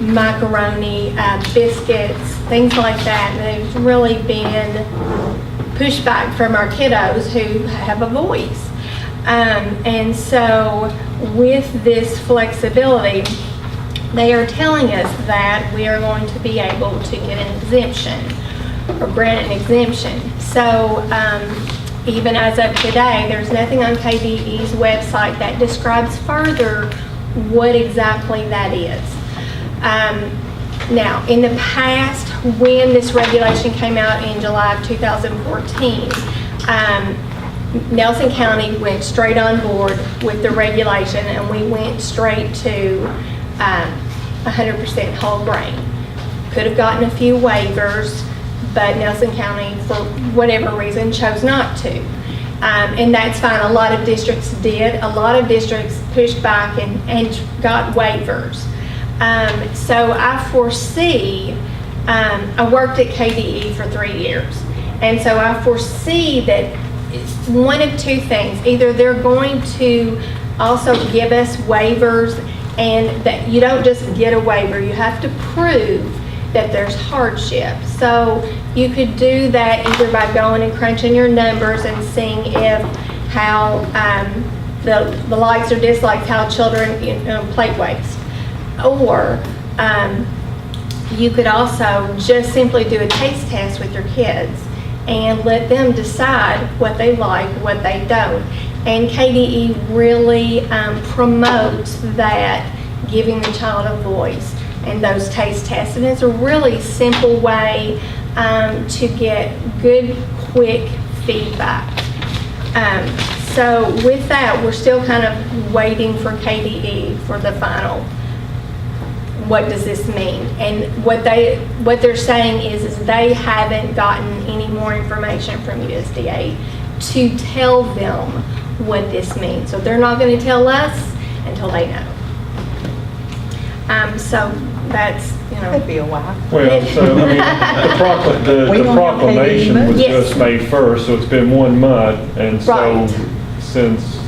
macaroni, biscuits, things like that. There's really been pushback from our kiddos who have a voice. And so with this flexibility, they are telling us that we are going to be able to get an exemption or grant an exemption. So even as of today, there's nothing on KDE's website that describes further what exactly that is. Now, in the past, when this regulation came out in July of 2014, Nelson County went straight on board with the regulation, and we went straight to 100% whole grain. Could have gotten a few waivers, but Nelson County, for whatever reason, chose not to. And that's fine. A lot of districts did. A lot of districts pushed back and got waivers. So I foresee, I worked at KDE for 3 years, and so I foresee that it's one of two things. Either they're going to also give us waivers, and that you don't just get a waiver, you have to prove that there's hardship. So you could do that either by going and crunching your numbers and seeing if how the likes or dislikes, how children plate waste. Or you could also just simply do a taste test with your kids and let them decide what they like, what they don't. And KDE really promotes that, giving the child a voice and those taste tests. And it's a really simple way to get good, quick feedback. So with that, we're still kind of waiting for KDE for the final. What does this mean? And what they're saying is they haven't gotten any more information from USDA to tell them what this means. So they're not going to tell us until they know. So that's, Could be a while. Well, so, I mean, the proclamation was Yes. just May 1st, so it's been 1 month. And so, Right. since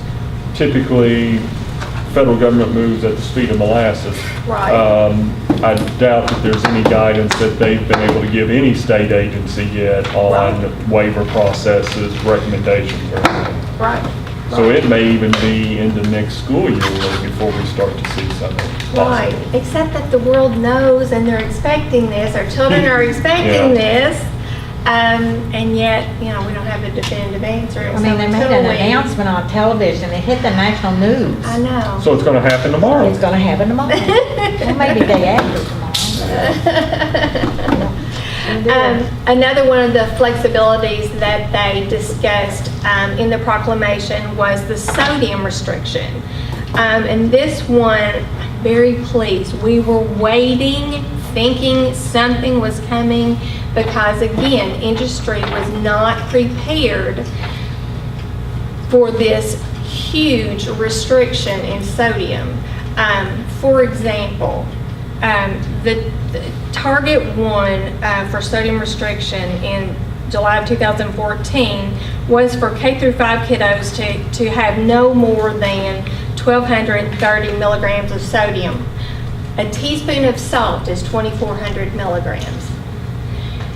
typically federal government moves at the speed of molasses, Right. I doubt that there's any guidance that they've been able to give any state agency yet on waiver processes, recommendations, or anything. Right. So it may even be into next school year really before we start to see something. Right, except that the world knows and they're expecting this, our children are expecting Yeah. this, And yet, we don't have a definitive answer. I mean, they made an announcement on television, it hit the national news. I know. So it's gonna happen tomorrow. It's gonna happen tomorrow. Well, maybe day after tomorrow. Another one of the flexibilities that they discussed in the proclamation was the sodium restriction. And this one, I'm very pleased. We were waiting, thinking something was coming, because again, industry was not prepared for this huge restriction in sodium. For example, the target one for sodium restriction in July of 2014 was for K through 5 kiddos to have no more than 1,230 milligrams of sodium. A teaspoon of salt is 2,400 milligrams.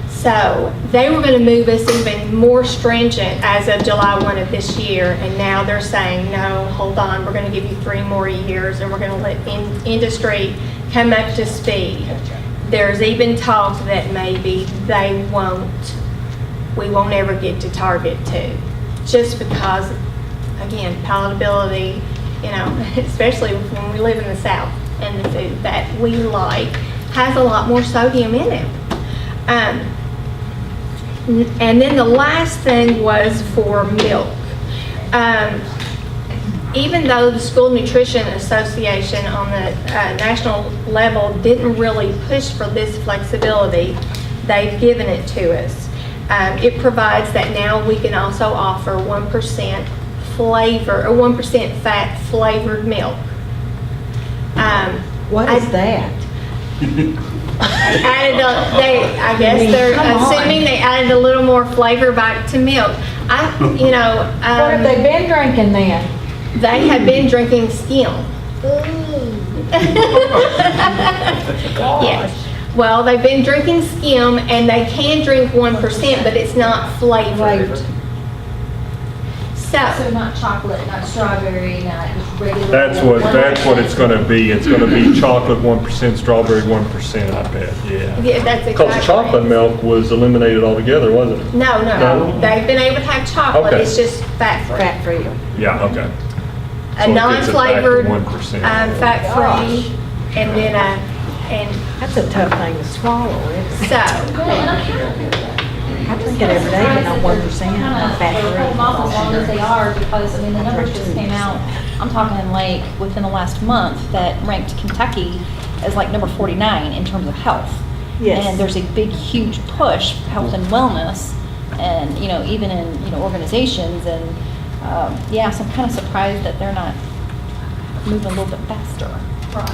So they were going to move us even more stringent as of July 1 of this year, and now they're saying, no, hold on, we're going to give you 3 more years, and we're going to let industry come up to speed. There's even talk that maybe we won't ever get to target 2, just because, again, palatability, especially when we live in the South, and the food that we like has a lot more sodium in it. And then the last thing was for milk. Even though the School Nutrition Association on the national level didn't really push for this flexibility, they've given it to us. It provides that now we can also offer 1% flavor or 1% fat flavored milk. What is that? I guess they're assuming they added a little more flavor back to milk. What have they been drinking then? They have been drinking skim. Yes. Well, they've been drinking skim, and they can drink 1%, but it's not flavored. So not chocolate, not strawberry, not just regular. That's what it's gonna be. It's gonna be chocolate 1%, strawberry 1%, I bet, yeah. Yeah, that's exactly. Because chocolate milk was eliminated altogether, wasn't it? No. They've been able to have chocolate. Okay. It's just fat-free. Fat-free. Yeah, okay. A So it gets it back to non-flavored, 1%. fat-free, and then That's a tough thing to swallow, isn't it? so. I drink it every day, but not 1% Off fat-free. as long as they are, because, the numbers just came out, I'm talking like within the last month, that ranked Kentucky as like number 49 in terms of health. Yes. And there's a big, huge push for health and wellness, and, even in, organizations, and, so I'm kind of surprised that they're not moving a little bit faster.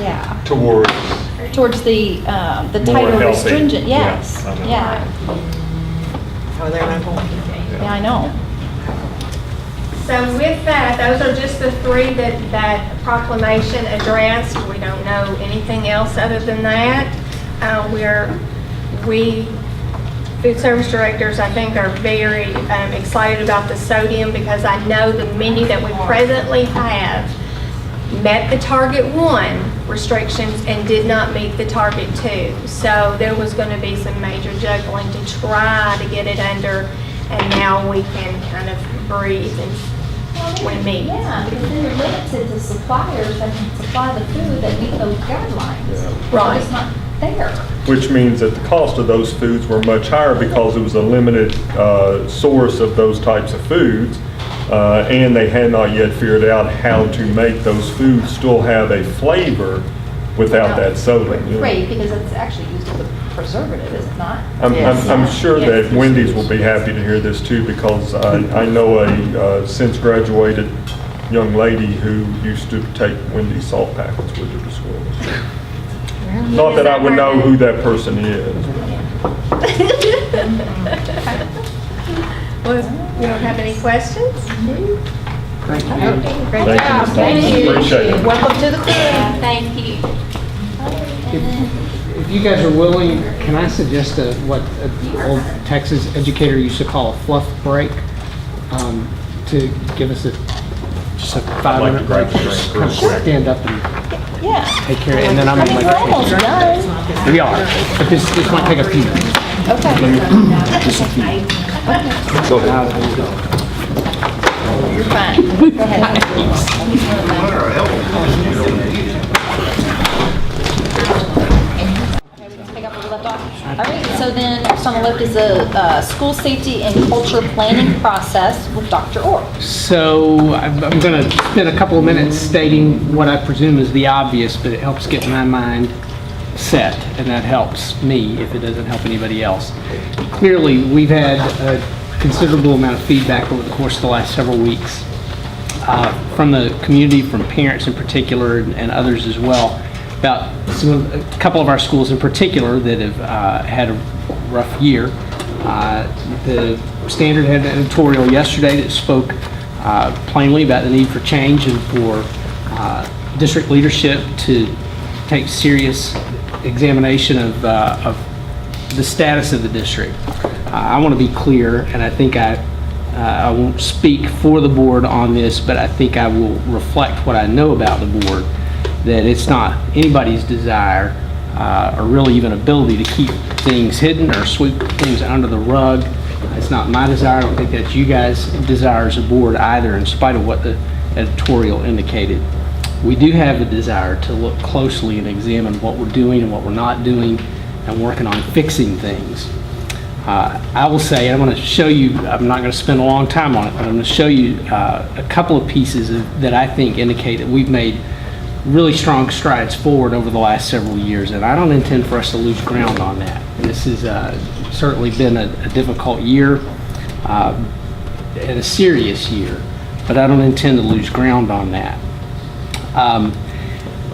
Yeah. Towards the More tighter healthy. restringent, yes, Yeah, I know. yeah. Oh, they're not going to. Yeah, I know. So with that, those are just the 3 that proclamation addressed. We don't know anything else other than that. We food service directors, I think, are very excited about the sodium, because I know the menu that we presently have met the target 1 restrictions and did not meet the target 2. So there was going to be some major juggling to try to get it under, and now we can kind of breathe and meet. Yeah, because then you're limited to suppliers that can supply the food that meet those guidelines. Right. It's not there. Which means that the cost of those foods were much higher because it was a limited source of those types of foods. And they had not yet figured out how to make those foods still have a flavor without that sodium. Right, because it's actually used as a preservative, is it not? I'm sure that Wendy's will be happy to hear this too, because I know a since graduated young lady who used to take Wendy's salt packets with her to school. Not that I would know who that person is. Well, you don't have any questions? Great job. Thank you. Appreciate it. Welcome to the club. Thank you. If you guys are willing, can I suggest what the old Texas educator used to call a fluff break? To give us just a 5-minute break, just kind of stand up and Yeah. take care of it, and then I'm I mean, gonna we're almost done. We are, but this might take a few minutes. Okay. Go ahead. You're fine. Go ahead. Okay, we can pick up where we left off. All right, so then next on the list is the school safety and culture planning process with Dr. Orr. So I'm going to spend a couple of minutes stating what I presume is the obvious, but it helps get my mind set, and that helps me if it doesn't help anybody else. Clearly, we've had a considerable amount of feedback over the course of the last several weeks from the community, from parents in particular, and others as well, about a couple of our schools in particular that have had a rough year. The Standard had an editorial yesterday that spoke plainly about the need for change and for district leadership to take serious examination of the status of the district. I want to be clear, and I think I won't speak for the board on this, but I think I will reflect what I know about the board, that it's not anybody's desire or really even ability to keep things hidden or sweep things under the rug. It's not my desire. I don't think that's you guys' desire as a board either, in spite of what the editorial indicated. We do have a desire to look closely and examine what we're doing and what we're not doing and working on fixing things. I will say, I'm going to show you, I'm not going to spend a long time on it, but I'm going to show you a couple of pieces that I think indicate that we've made really strong strides forward over the last several years, and I don't intend for us to lose ground on that. And this has certainly been a difficult year and a serious year, but I don't intend to lose ground on that.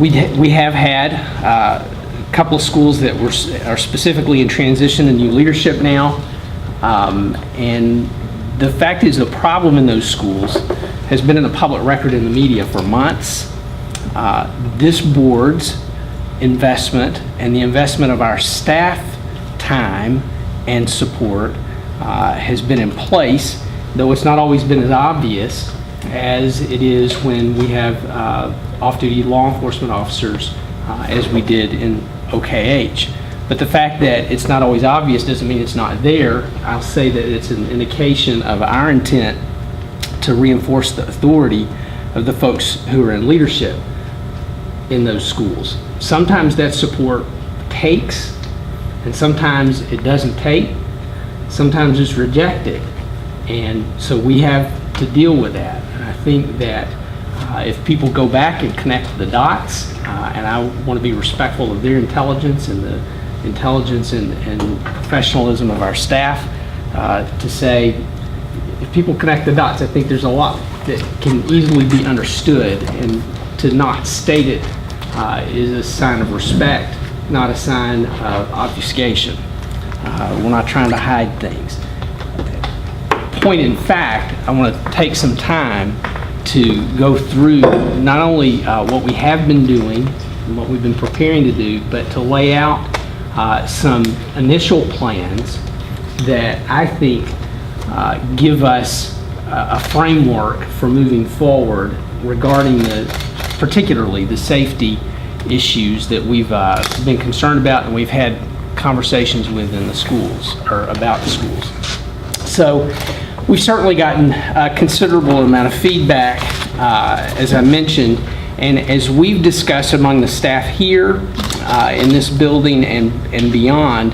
We have had a couple of schools that are specifically in transition to new leadership now, and the fact is the problem in those schools has been in the public record in the media for months. This board's investment and the investment of our staff time and support has been in place, though it's not always been as obvious as it is when we have off-duty law enforcement officers as we did in OKH. But the fact that it's not always obvious doesn't mean it's not there. I'll say that it's an indication of our intent to reinforce the authority of the folks who are in leadership in those schools. Sometimes that support takes, and sometimes it doesn't take. Sometimes it's rejected. And so we have to deal with that. And I think that if people go back and connect the dots, and I want to be respectful of their intelligence and the intelligence and professionalism of our staff, to say, if people connect the dots, I think there's a lot that can easily be understood, and to not state it is a sign of respect, not a sign of obfuscation. We're not trying to hide things. Point in fact, I want to take some time to go through not only what we have been doing and what we've been preparing to do, but to lay out some initial plans that I think give us a framework for moving forward regarding particularly the safety issues that we've been concerned about and we've had conversations with in the schools, or about the schools. So we've certainly gotten a considerable amount of feedback, as I mentioned, and as we've discussed among the staff here in this building and beyond,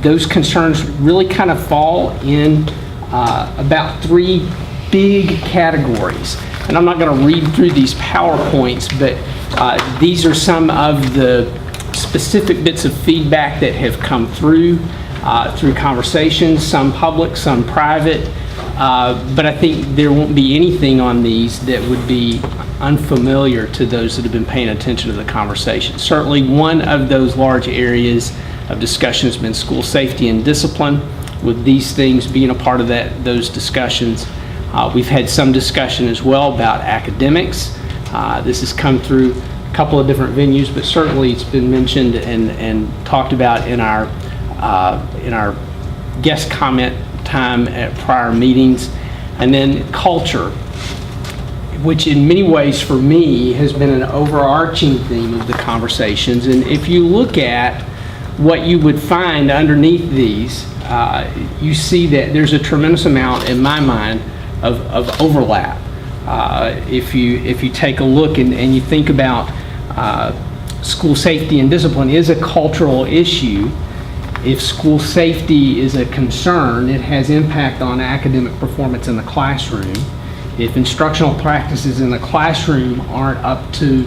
those concerns really kind of fall in about three big categories. And I'm not going to read through these PowerPoints, but these are some of the specific bits of feedback that have come through conversations, some public, some private. But I think there won't be anything on these that would be unfamiliar to those that have been paying attention to the conversation. Certainly one of those large areas of discussion has been school safety and discipline, with these things being a part of those discussions. We've had some discussion as well about academics. This has come through a couple of different venues, but certainly it's been mentioned and talked about in our guest comment time at prior meetings. And then culture, which in many ways for me has been an overarching theme of the conversations. And if you look at what you would find underneath these, you see that there's a tremendous amount, in my mind, of overlap. If you take a look and you think about school safety and discipline is a cultural issue. If school safety is a concern, it has impact on academic performance in the classroom. If instructional practices in the classroom aren't up to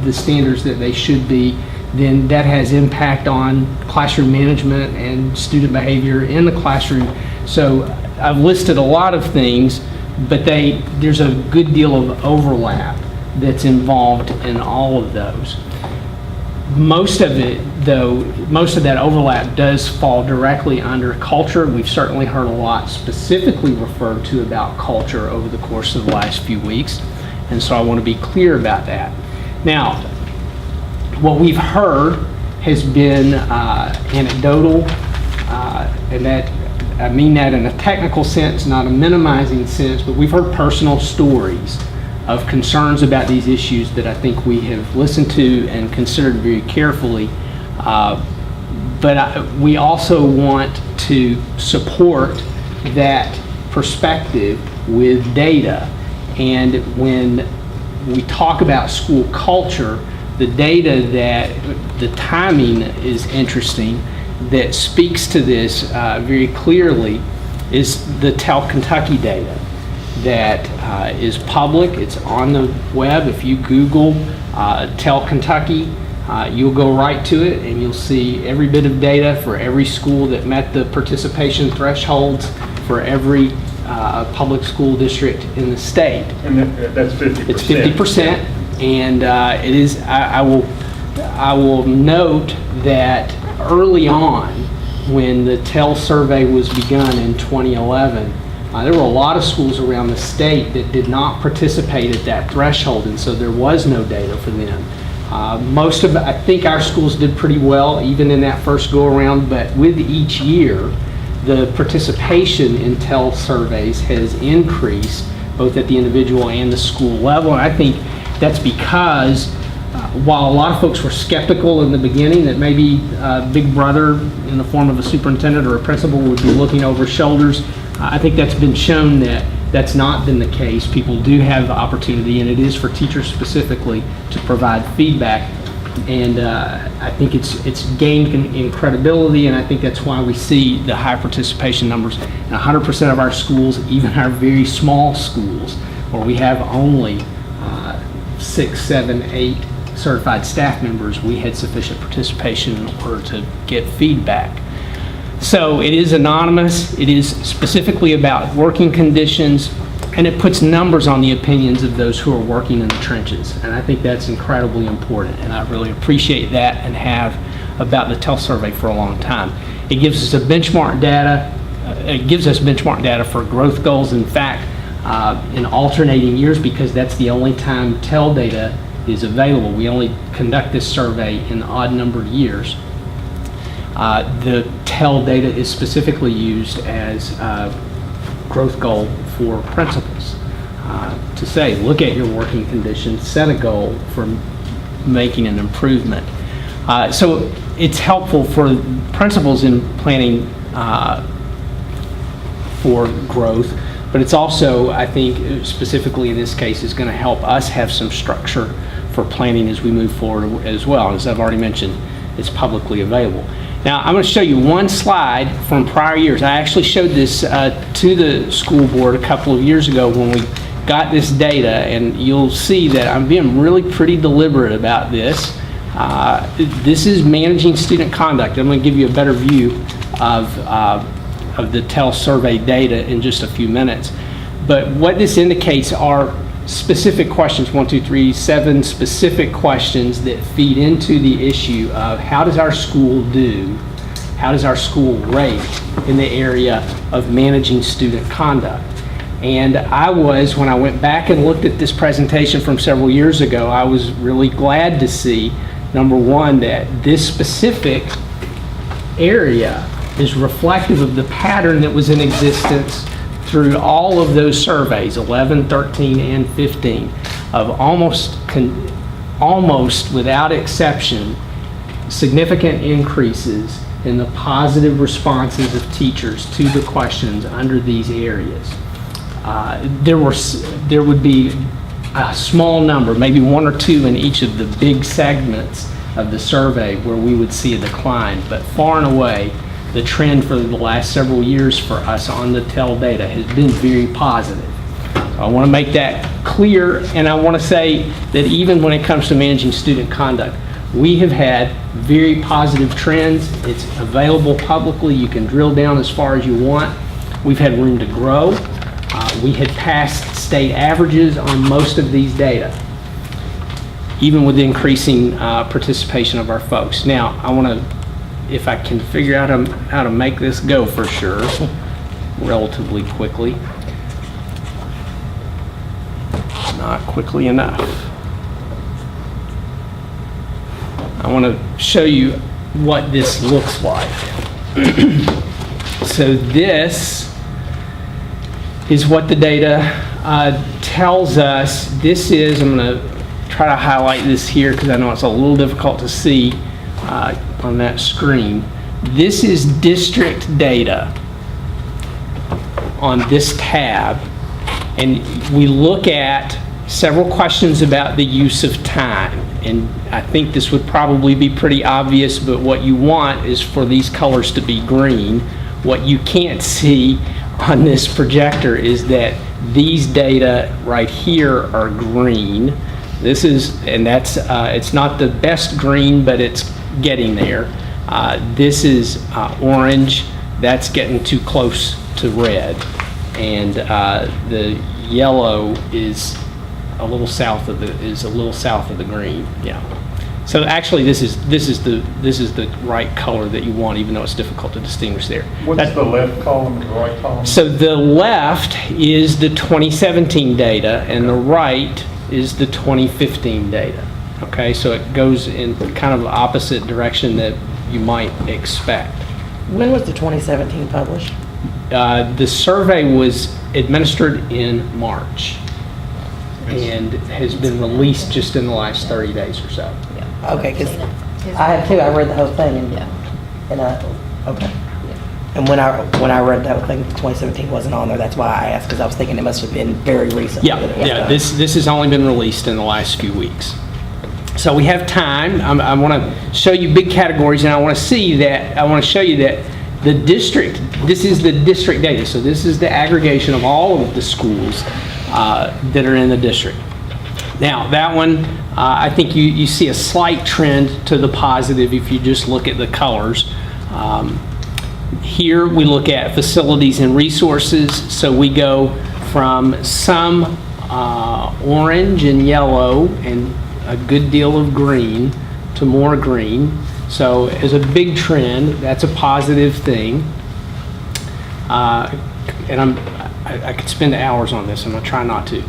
the standards that they should be, then that has impact on classroom management and student behavior in the classroom. So I've listed a lot of things, but there's a good deal of overlap that's involved in all of those. Most of it, though, most of that overlap does fall directly under culture. We've certainly heard a lot specifically referred to about culture over the course of the last few weeks, and so I want to be clear about that. Now, what we've heard has been anecdotal, and that I mean that in a technical sense, not a minimizing sense, but we've heard personal stories of concerns about these issues that I think we have listened to and considered very carefully. But we also want to support that perspective with data. And when we talk about school culture, the data the timing is interesting, that speaks to this very clearly is the Tell Kentucky data that is public. It's on the web. If you Google Tell Kentucky, you'll go right to it and you'll see every bit of data for every school that met the participation thresholds for every public school district in the state. And that's 50%. It's 50%, and it is. I will note that early on, when the Tell survey was begun in 2011, there were a lot of schools around the state that did not participate at that threshold, and so there was no data for them. I think our schools did pretty well, even in that first go-around, but with each year, the participation in Tell surveys has increased, both at the individual and the school level, and I think that's because while a lot of folks were skeptical in the beginning that maybe Big Brother in the form of a superintendent or a principal would be looking over shoulders, I think that's been shown that that's not been the case. People do have the opportunity, and it is for teachers specifically, to provide feedback. And I think it's gained in credibility, and I think that's why we see the high participation numbers. In 100% of our schools, even our very small schools, where we have only 6, 7, 8 certified staff members, we had sufficient participation in order to get feedback. So it is anonymous, it is specifically about working conditions, and it puts numbers on the opinions of those who are working in the trenches. And I think that's incredibly important, and I really appreciate that and have about the Tell survey for a long time. It gives us benchmark data for growth goals. In fact, in alternating years, because that's the only time Tell data is available. We only conduct this survey in odd numbered years. The Tell data is specifically used as a growth goal for principals to say, look at your working conditions, set a goal for making an improvement. So it's helpful for principals in planning for growth, but it's also, I think, specifically in this case, is going to help us have some structure for planning as we move forward as well. As I've already mentioned, it's publicly available. Now, I'm going to show you one slide from prior years. I actually showed this to the school board a couple of years ago when we got this data, and you'll see that I'm being really pretty deliberate about this. This is managing student conduct. I'm going to give you a better view of the Tell survey data in just a few minutes. But what this indicates are specific questions, 1, 2, 3, 7 specific questions that feed into the issue of how does our school do, how does our school rate in the area of managing student conduct. And when I went back and looked at this presentation from several years ago, I was really glad to see, number one, that this specific area is reflective of the pattern that was in existence through all of those surveys, 11, 13, and 15, of almost without exception, significant increases in the positive responses of teachers to the questions under these areas. There would be a small number, maybe one or two in each of the big segments of the survey where we would see a decline, but far and away, the trend for the last several years for us on the TEL data has been very positive. I want to make that clear, and I want to say that even when it comes to managing student conduct, we have had very positive trends. It's available publicly. You can drill down as far as you want. We've had room to grow. We had passed state averages on most of these data, even with the increasing participation of our folks. Now, I want to, if I can figure out how to make this go for sure, relatively quickly. Not quickly enough. I want to show you what this looks like. So this is what the data tells us. This is, I'm going to try to highlight this here because I know it's a little difficult to see on that screen. This is district data on this tab, and we look at several questions about the use of time. And I think this would probably be pretty obvious, but what you want is for these colors to be green. What you can't see on this projector is that these data right here are green. This is, and that's, it's not the best green, but it's getting there. This is orange. That's getting too close to red. And the yellow is a little south of the green. Yeah. So actually, this is the right color that you want, even though it's difficult to distinguish there. What's the left column and the right column? So the left is the 2017 data, and the right is the 2015 data. Okay, so it goes in kind of the opposite direction that you might expect. When was the 2017 published? The survey was administered in March and has been released just in the last 30 days or so. Okay, because I have too. I read the whole thing, and okay. And when I read the whole thing, 2017 wasn't on there. That's why I asked, because I was thinking it must have been very recent. Yeah. This has only been released in the last few weeks. So we have time. I want to show you big categories, and I want to show you that the district. This is the district data. So this is the aggregation of all of the schools that are in the district. Now, that one, I think you see a slight trend to the positive if you just look at the colors. Here we look at facilities and resources. So we go from some orange and yellow and a good deal of green to more green. So as a big trend, that's a positive thing. And I could spend hours on this. I'm going to try not to.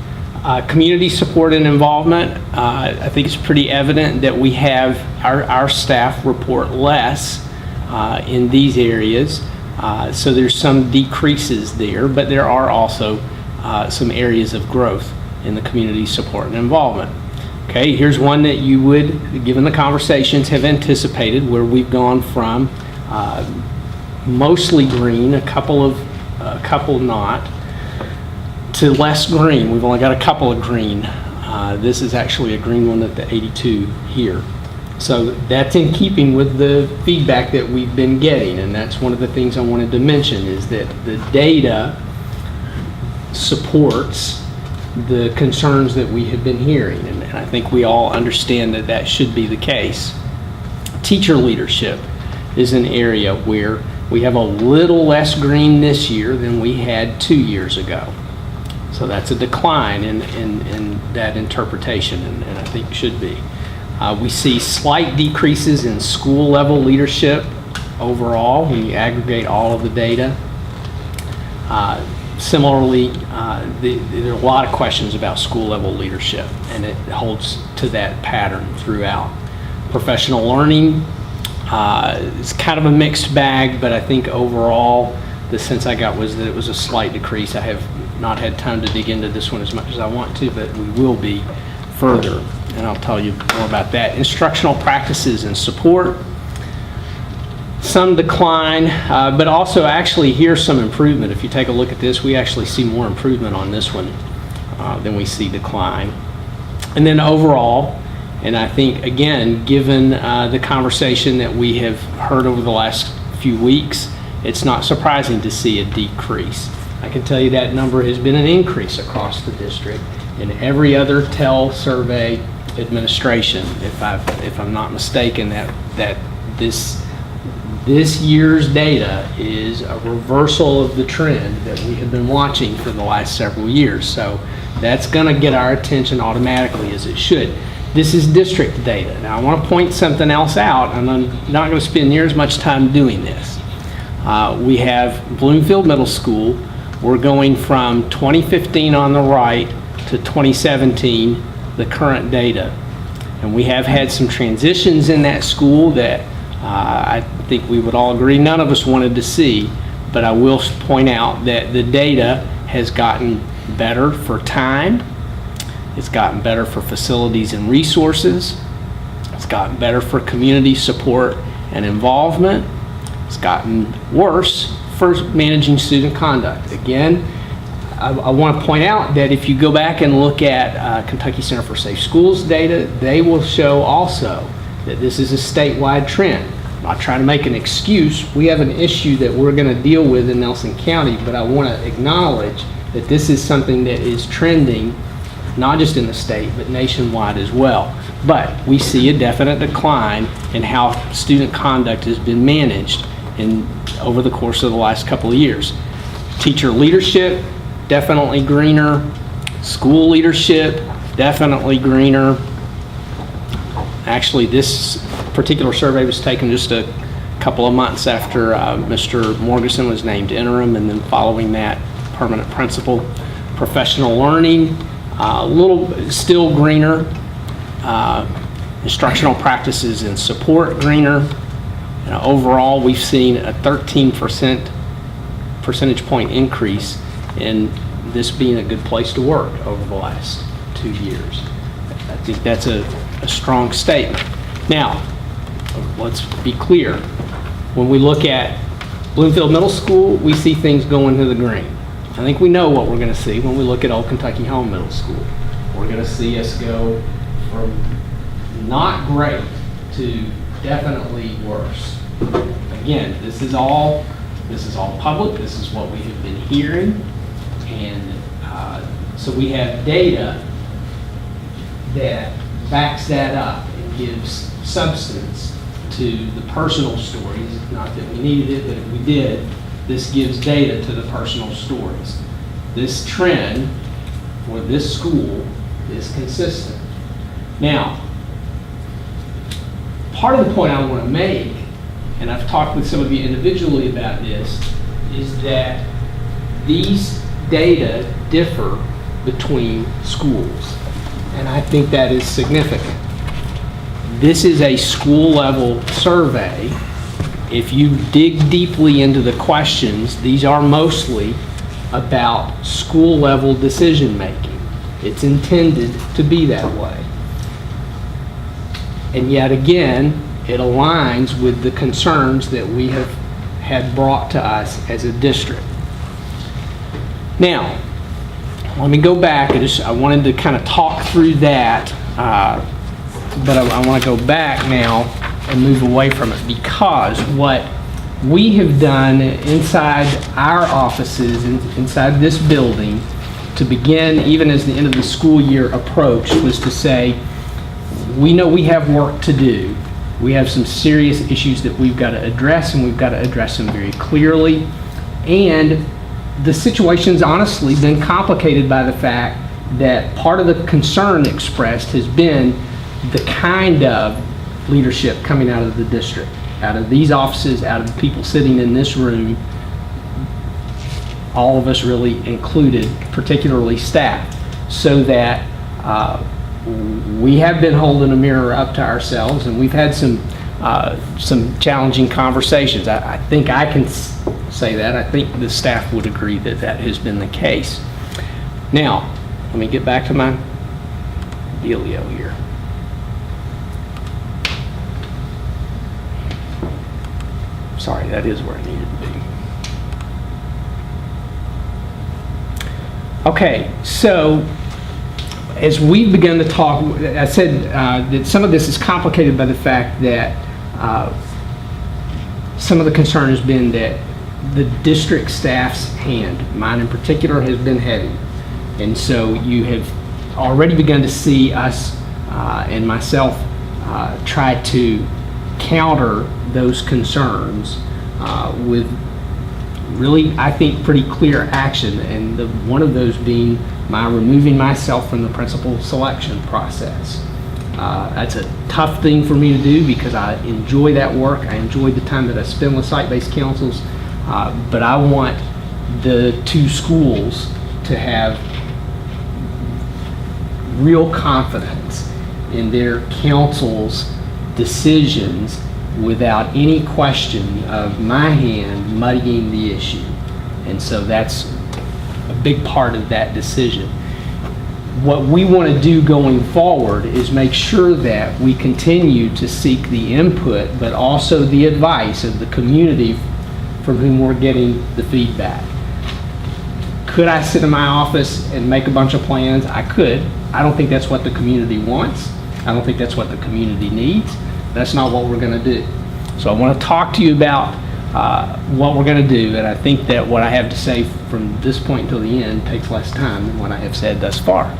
Community support and involvement, I think it's pretty evident that we have our staff report less in these areas. So there's some decreases there, but there are also some areas of growth in the community support and involvement. Okay, here's one that you would, given the conversations, have anticipated, where we've gone from mostly green, a couple not, to less green. We've only got a couple of green. This is actually a green one at the 82 here. So that's in keeping with the feedback that we've been getting, and that's one of the things I wanted to mention, is that the data supports the concerns that we have been hearing, and I think we all understand that that should be the case. Teacher leadership is an area where we have a little less green this year than we had 2 years ago. So that's a decline in that interpretation, and I think should be. We see slight decreases in school level leadership overall when you aggregate all of the data. Similarly, there are a lot of questions about school level leadership, and it holds to that pattern throughout. Professional learning is kind of a mixed bag, but I think overall the sense I got was that it was a slight decrease. I have not had time to dig into this one as much as I want to, but we will be further, and I'll tell you more about that. Instructional practices and support. some decline, but also actually here's some improvement. If you take a look at this, we actually see more improvement on this one than we see decline. And then overall, and I think, again, given the conversation that we have heard over the last few weeks, it's not surprising to see a decrease. I can tell you that number has been an increase across the district in every other TEL survey administration, if I'm not mistaken, that this year's data is a reversal of the trend that we have been watching for the last several years. So that's going to get our attention automatically, as it should. This is district data. Now I want to point something else out, and I'm not going to spend near as much time doing this. We have Bloomfield Middle School. We're going from 2015 on the right to 2017, the current data. And we have had some transitions in that school that I think we would all agree none of us wanted to see, but I will point out that the data has gotten better for time, it's gotten better for facilities and resources, it's gotten better for community support and involvement, it's gotten worse for managing student conduct. Again, I want to point out that if you go back and look at Kentucky Center for Safe Schools data, they will show also that this is a statewide trend. I'm not trying to make an excuse. We have an issue that we're going to deal with in Nelson County, but I want to acknowledge that this is something that is trending not just in the state, but nationwide as well. But we see a definite decline in how student conduct has been managed over the course of the last couple of years. Teacher leadership, definitely greener. School leadership, definitely greener. Actually, this particular survey was taken just a couple of months after Mr. Morgeson was named interim, and then following that, permanent principal. Professional learning, a little still greener. Instructional practices and support, greener. Overall, we've seen a 13% percentage point increase in this being a good place to work over the last 2 years. I think that's a strong statement. Now, let's be clear. When we look at Bloomfield Middle School, we see things going to the green. I think we know what we're going to see when we look at Old Kentucky Home Middle School. We're going to see us go from not great to definitely worse. Again, this is all public. This is what we have been hearing. And so we have data that backs that up and gives substance to the personal stories. Not that we needed it, but if we did, this gives data to the personal stories. This trend for this school is consistent. Now, part of the point I want to make, and I've talked with some of you individually about this, is that these data differ between schools. And I think that is significant. This is a school level survey. If you dig deeply into the questions, these are mostly about school level decision making. It's intended to be that way. And yet again, it aligns with the concerns that we have had brought to us as a district. Now, let me go back. I wanted to kind of talk through that, but I want to go back now and move away from it, because what we have done inside our offices, inside this building, to begin, even as the end of the school year approached, was to say, we know we have work to do. We have some serious issues that we've got to address, and we've got to address them very clearly. And the situation's honestly been complicated by the fact that part of the concern expressed has been the kind of leadership coming out of the district, out of these offices, out of the people sitting in this room, all of us really included, particularly staff, so that we have been holding a mirror up to ourselves, and we've had some challenging conversations. I think I can say that. I think the staff would agree that that has been the case. Now, let me get back to my dealio here. Sorry, that is where I needed to be. Okay, so as we've begun to talk, I said that some of this is complicated by the fact that some of the concern has been that the district staff's hand, mine in particular, has been heavy. And so you have already begun to see us and myself try to counter those concerns with really, I think, pretty clear action, and one of those being my removing myself from the principal selection process. That's a tough thing for me to do because I enjoy that work. I enjoy the time that I spend with site-based councils, but I want the two schools to have real confidence in their council's decisions without any question of my hand muddying the issue. And so that's a big part of that decision. What we want to do going forward is make sure that we continue to seek the input, but also the advice of the community from whom we're getting the feedback. Could I sit in my office and make a bunch of plans? I could. I don't think that's what the community wants. I don't think that's what the community needs. That's not what we're going to do. So I want to talk to you about what we're going to do, and I think that what I have to say from this point until the end takes less time than what I have said thus far.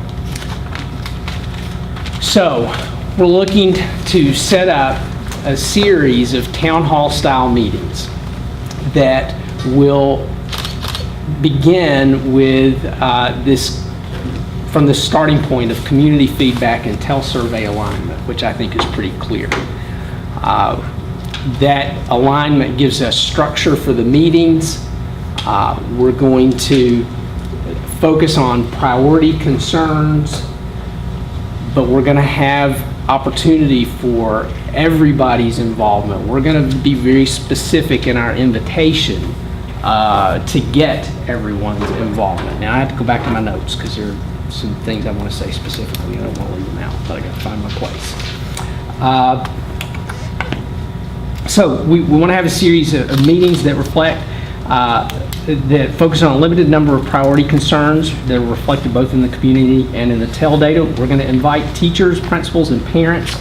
So we're looking to set up a series of town hall style meetings that will begin with this from the starting point of community feedback and TEL-survey alignment, which I think is pretty clear. That alignment gives us structure for the meetings. We're going to focus on priority concerns, but we're going to have opportunity for everybody's involvement. We're going to be very specific in our invitation to get everyone's involvement. Now I have to go back to my notes because there are some things I want to say specifically. I don't want to leave them out, but I got to find my place. So we want to have a series of meetings that reflect, that focus on a limited number of priority concerns that are reflected both in the community and in the TEL data. We're going to invite teachers, principals, and parents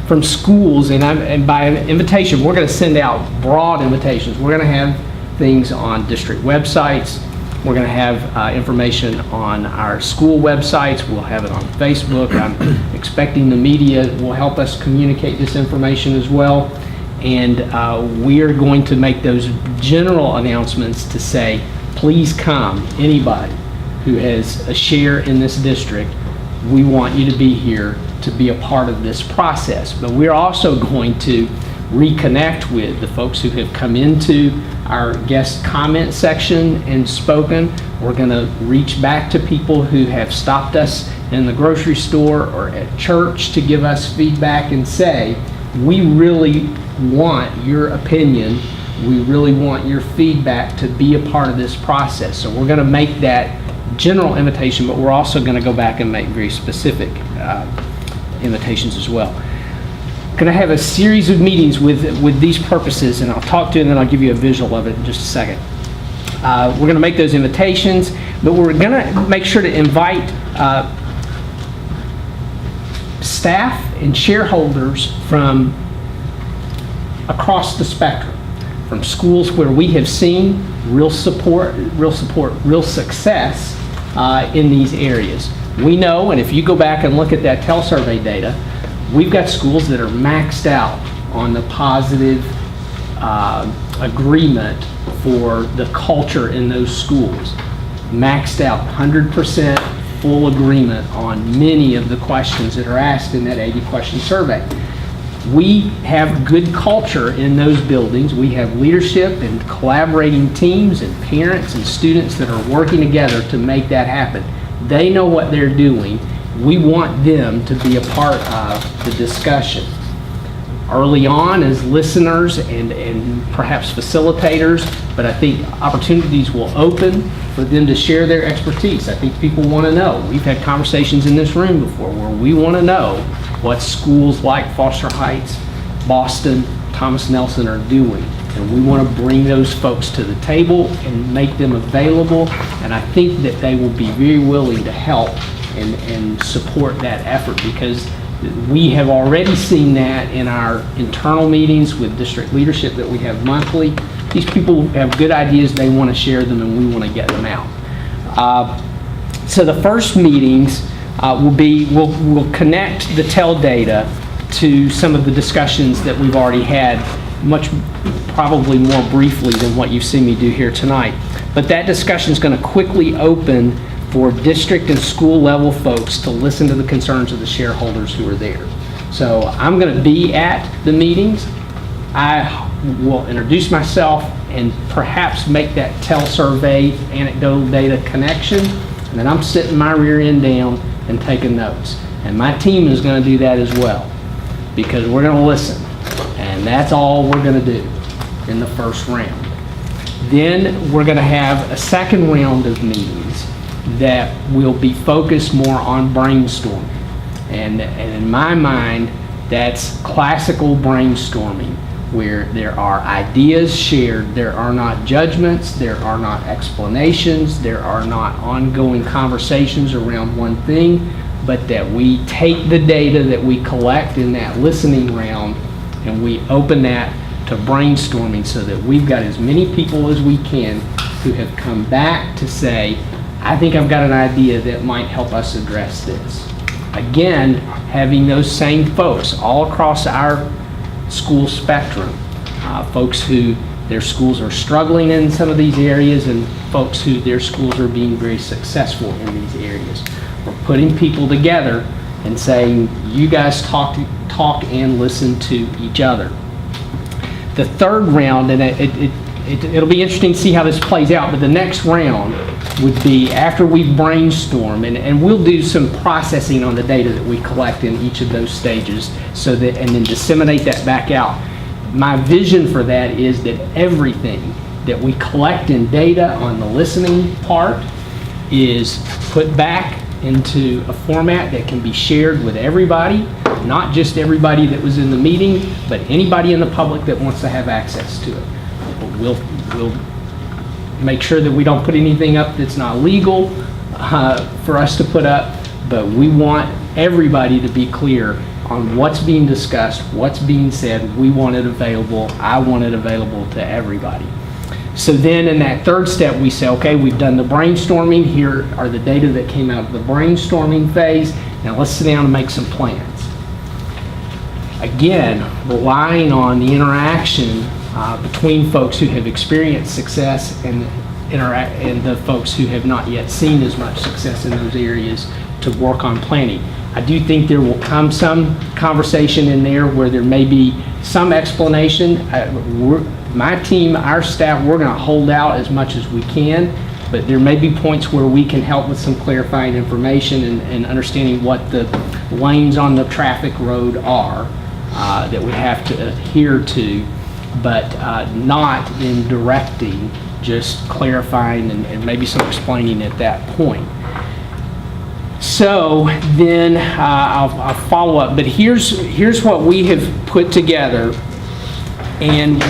from schools, and by invitation, we're going to send out broad invitations. We're going to have things on district websites. We're going to have information on our school websites. We'll have it on Facebook. I'm expecting the media will help us communicate this information as well. And we are going to make those general announcements to say, please come, anybody who has a share in this district, we want you to be here to be a part of this process. But we're also going to reconnect with the folks who have come into our guest comment section and spoken. We're going to reach back to people who have stopped us in the grocery store or at church to give us feedback and say, we really want your opinion. We really want your feedback to be a part of this process. So we're going to make that general invitation, but we're also going to go back and make very specific invitations as well. Going to have a series of meetings with these purposes, and I'll talk to you and then I'll give you a visual of it in just a second. We're going to make those invitations, but we're going to make sure to invite staff and shareholders from across the spectrum, from schools where we have seen real success in these areas. We know, and if you go back and look at that TEL-survey data, we've got schools that are maxed out on the positive agreement for the culture in those schools. Maxed out, 100% full agreement on many of the questions that are asked in that 80-question survey. We have good culture in those buildings. We have leadership and collaborating teams and parents and students that are working together to make that happen. They know what they're doing. We want them to be a part of the discussion. Early on as listeners and perhaps facilitators, but I think opportunities will open for them to share their expertise. I think people want to know. We've had conversations in this room before where we want to know what schools like Foster Heights, Boston, Thomas Nelson are doing. And we want to bring those folks to the table and make them available. And I think that they will be very willing to help and support that effort, because we have already seen that in our internal meetings with district leadership that we have monthly. These people have good ideas, they want to share them, and we want to get them out. So the first meetings we'll connect the TEL data to some of the discussions that we've already had, probably more briefly than what you've seen me do here tonight. But that discussion is going to quickly open for district and school level folks to listen to the concerns of the shareholders who are there. So I'm going to be at the meetings. I will introduce myself and perhaps make that TEL survey anecdotal data connection, and then I'm sitting my rear end down and taking notes. And my team is going to do that as well, because we're going to listen. And that's all we're going to do in the first round. Then we're going to have a second round of meetings that will be focused more on brainstorming. And in my mind, that's classical brainstorming, where there are ideas shared. There are not judgments, there are not explanations, there are not ongoing conversations around one thing, but that we take the data that we collect in that listening round and we open that to brainstorming, so that we've got as many people as we can who have come back to say, I think I've got an idea that might help us address this. Again, having those same folks all across our school spectrum, folks who their schools are struggling in some of these areas and folks who their schools are being very successful in these areas. We're putting people together and saying, you guys talk and listen to each other. The third round, and it'll be interesting to see how this plays out, but the next round would be after we brainstorm, and we'll do some processing on the data that we collect in each of those stages, so that, and then disseminate that back out. My vision for that is that everything that we collect in data on the listening part is put back into a format that can be shared with everybody, not just everybody that was in the meeting, but anybody in the public that wants to have access to it. We'll make sure that we don't put anything up that's not legal for us to put up, but we want everybody to be clear on what's being discussed, what's being said. We want it available. I want it available to everybody. So then in that third step, we say, okay, we've done the brainstorming. Here are the data that came out of the brainstorming phase. Now let's sit down and make some plans. Again, relying on the interaction between folks who have experienced success and the folks who have not yet seen as much success in those areas to work on planning. I do think there will come some conversation in there where there may be some explanation. My team, our staff, we're going to hold out as much as we can, but there may be points where we can help with some clarifying information and understanding what the lanes on the traffic road are that we have to adhere to, but not in directing, just clarifying and maybe some explaining at that point. So then I'll follow up, but here's what we have put together, and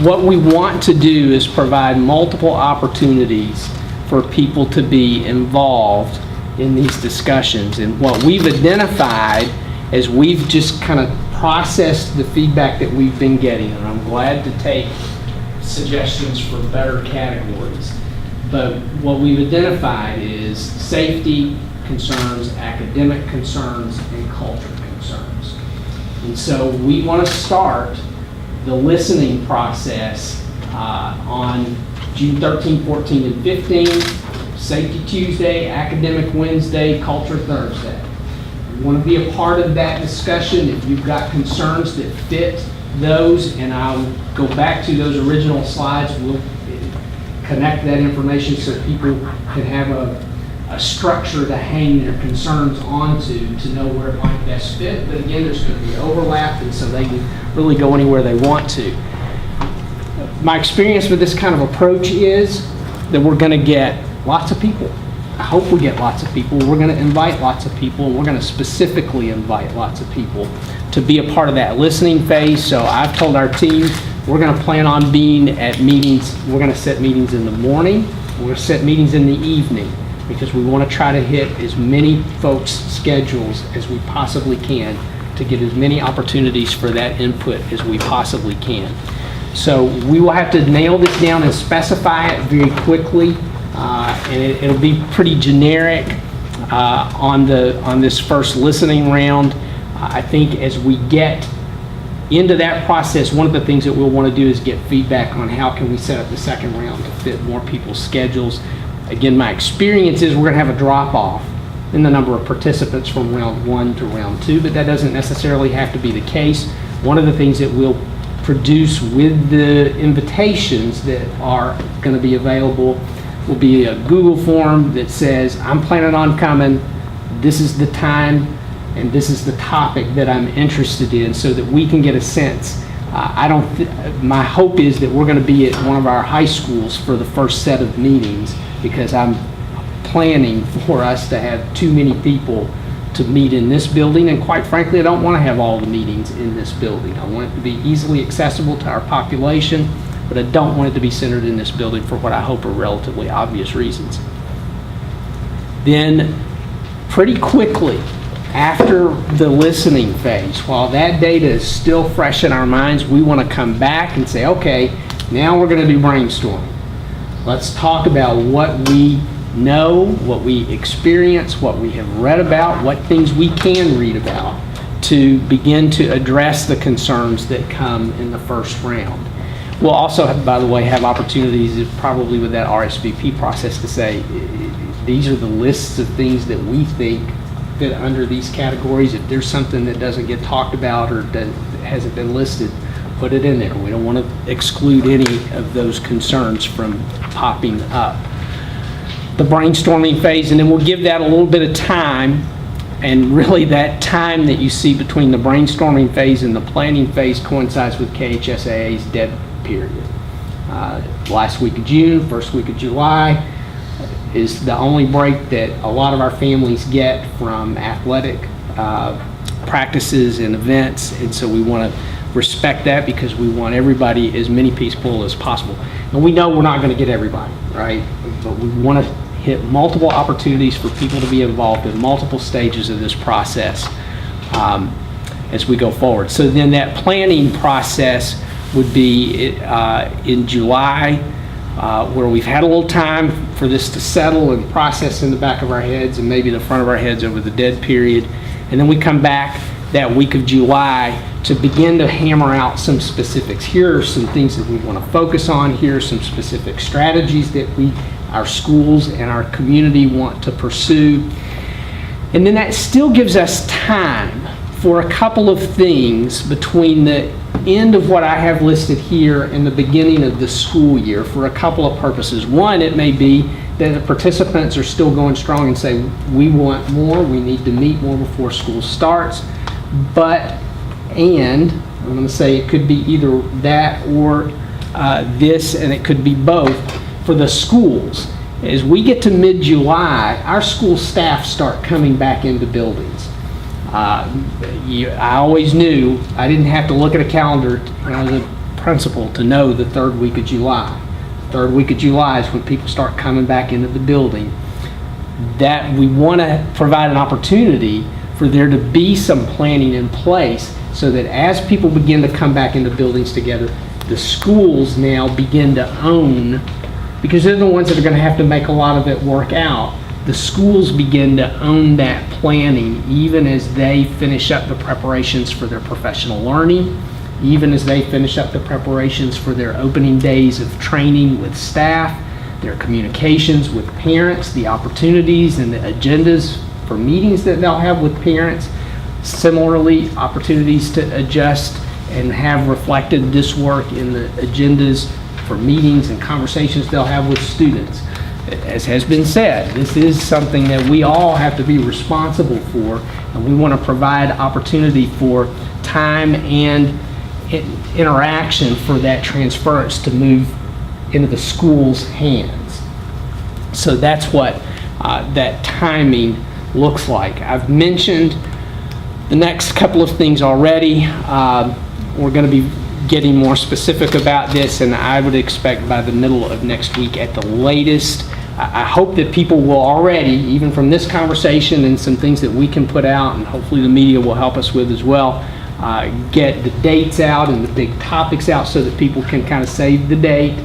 what we want to do is provide multiple opportunities for people to be involved in these discussions. And what we've identified as we've just kind of processed the feedback that we've been getting, and I'm glad to take suggestions for better categories, but what we've identified is safety concerns, academic concerns, and culture concerns. And so we want to start the listening process on June 13, 14, and 15, Safety Tuesday, Academic Wednesday, Culture Thursday. We want to be a part of that discussion. If you've got concerns that fit those, and I'll go back to those original slides, we'll connect that information so people can have a structure to hang their concerns onto to know where it might best fit. But again, there's going to be overlap, and so they can really go anywhere they want to. My experience with this kind of approach is that we're going to get lots of people. I hope we get lots of people. We're going to invite lots of people. We're going to specifically invite lots of people to be a part of that listening phase. So I've told our team We're going to plan on being at meetings, we're going to set meetings in the morning, we're going to set meetings in the evening, because we want to try to hit as many folks' schedules as we possibly can to get as many opportunities for that input as we possibly can. So we will have to nail this down and specify it very quickly, and it'll be pretty generic on this first listening round. I think as we get into that process, one of the things that we'll want to do is get feedback on how can we set up the second round to fit more people's schedules. Again, my experience is we're going to have a drop-off in the number of participants from round 1 to round 2, but that doesn't necessarily have to be the case. One of the things that we'll produce with the invitations that are going to be available will be a Google form that says, I'm planning on coming, this is the time, and this is the topic that I'm interested in, so that we can get a sense. My hope is that we're going to be at one of our high schools for the first set of meetings, because I'm planning for us to have too many people to meet in this building, and quite frankly, I don't want to have all the meetings in this building. I want it to be easily accessible to our population, but I don't want it to be centered in this building for what I hope are relatively obvious reasons. Then, pretty quickly, after the listening phase, while that data is still fresh in our minds, we want to come back and say, okay, now we're going to do brainstorming. Let's talk about what we know, what we experience, what we have read about, what things we can read about to begin to address the concerns that come in the first round. We'll also, by the way, have opportunities probably with that RSVP process to say, these are the lists of things that we think fit under these categories. If there's something that doesn't get talked about or that hasn't been listed, put it in there. We don't want to exclude any of those concerns from popping up. The brainstorming phase, and then we'll give that a little bit of time, and really that time that you see between the brainstorming phase and the planning phase coincides with KHSAA's dead period. Last week of June, first week of July is the only break that a lot of our families get from athletic practices and events, and so we want to respect that because we want everybody, as many people as possible. And we know we're not going to get everybody, right? But we want to hit multiple opportunities for people to be involved in multiple stages of this process as we go forward. So then that planning process would be in July, where we've had a little time for this to settle and process in the back of our heads and maybe the front of our heads over the dead period. And then we come back that week of July to begin to hammer out some specifics. Here are some things that we want to focus on. Here are some specific strategies that our schools and our community want to pursue. And then that still gives us time for a couple of things between the end of what I have listed here and the beginning of the school year for a couple of purposes. One, it may be that the participants are still going strong and say, we want more, we need to meet more before school starts. And I'm going to say it could be either that or this, and it could be both. For the schools, as we get to mid-July, our school staff start coming back into buildings. I always knew I didn't have to look at a calendar when I was a principal to know the third week of July. Third week of July is when people start coming back into the building. That we want to provide an opportunity for there to be some planning in place so that as people begin to come back into buildings together, the schools now begin to own, because they're the ones that are going to have to make a lot of it work out. The schools begin to own that planning even as they finish up the preparations for their professional learning, even as they finish up the preparations for their opening days of training with staff, their communications with parents, the opportunities and the agendas for meetings that they'll have with parents. Similarly, opportunities to adjust and have reflected this work in the agendas for meetings and conversations they'll have with students. As has been said, this is something that we all have to be responsible for, and we want to provide opportunity for time and interaction for that transference to move into the school's hands. So that's what that timing looks like. I've mentioned the next couple of things already. We're going to be getting more specific about this, and I would expect by the middle of next week at the latest. I hope that people will already, even from this conversation and some things that we can put out, and hopefully the media will help us with as well, get the dates out and the big topics out so that people can kind of save the date,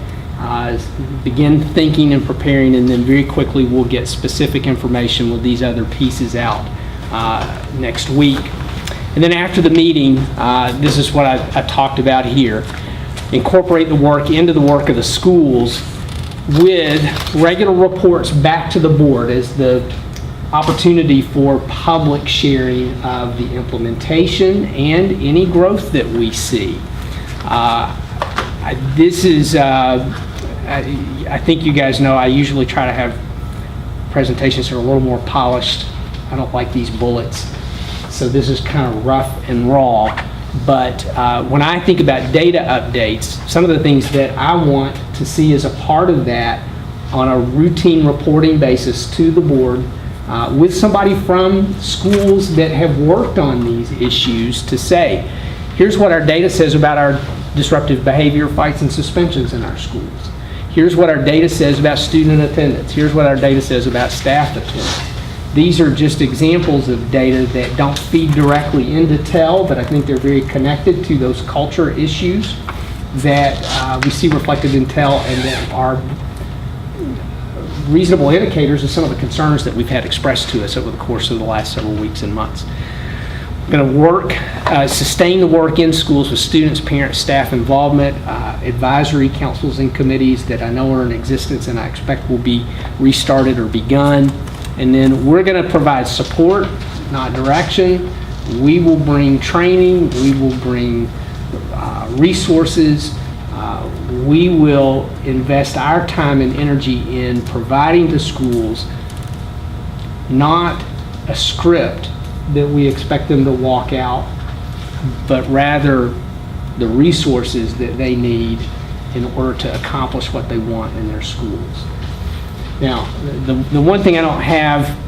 begin thinking and preparing, and then very quickly we'll get specific information with these other pieces out next week. And then after the meeting, this is what I talked about here. Incorporate the work into the work of the schools with regular reports back to the board as the opportunity for public sharing of the implementation and any growth that we see. This is, I think you guys know, I usually try to have presentations that are a little more polished. I don't like these bullets. So this is kind of rough and raw. But when I think about data updates, some of the things that I want to see as a part of that on a routine reporting basis to the board with somebody from schools that have worked on these issues to say, here's what our data says about our disruptive behavior, fights, and suspensions in our schools. Here's what our data says about student attendance. Here's what our data says about staff attendance. These are just examples of data that don't feed directly into TEL, but I think they're very connected to those culture issues that we see reflected in TEL and that are reasonable indicators of some of the concerns that we've had expressed to us over the course of the last several weeks and months. We're going to work, sustain the work in schools with students, parents, staff involvement, advisory councils and committees that I know are in existence and I expect will be restarted or begun. And then we're going to provide support, not direction. We will bring training. We will bring resources. We will invest our time and energy in providing to schools not a script that we expect them to walk out, but rather the resources that they need in order to accomplish what they want in their schools. Now, the one thing I don't have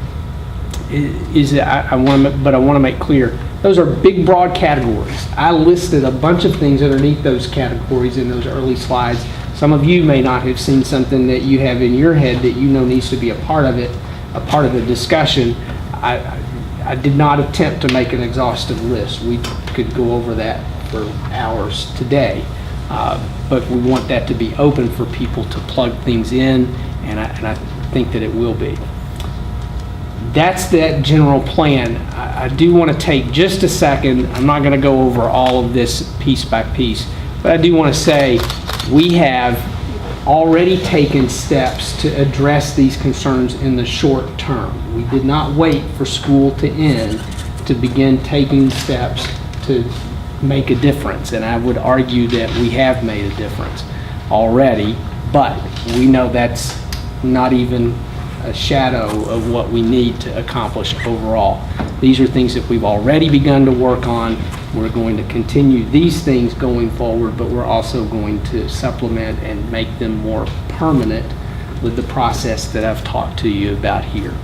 is that I want to make clear, those are big, broad categories. I listed a bunch of things underneath those categories in those early slides. Some of you may not have seen something that you have in your head that you know needs to be a part of it, a part of the discussion. I did not attempt to make an exhaustive list. We could go over that for hours today, but we want that to be open for people to plug things in. And I think that it will be. That's that general plan. I do want to take just a second. I'm not going to go over all of this piece by piece, but I do want to say we have already taken steps to address these concerns in the short term. We did not wait for school to end to begin taking steps to make a difference, and I would argue that we have made a difference already, but we know that's not even a shadow of what we need to accomplish overall. These are things that we've already begun to work on. We're going to continue these things going forward, but we're also going to supplement and make them more permanent with the process that I've talked to you about here.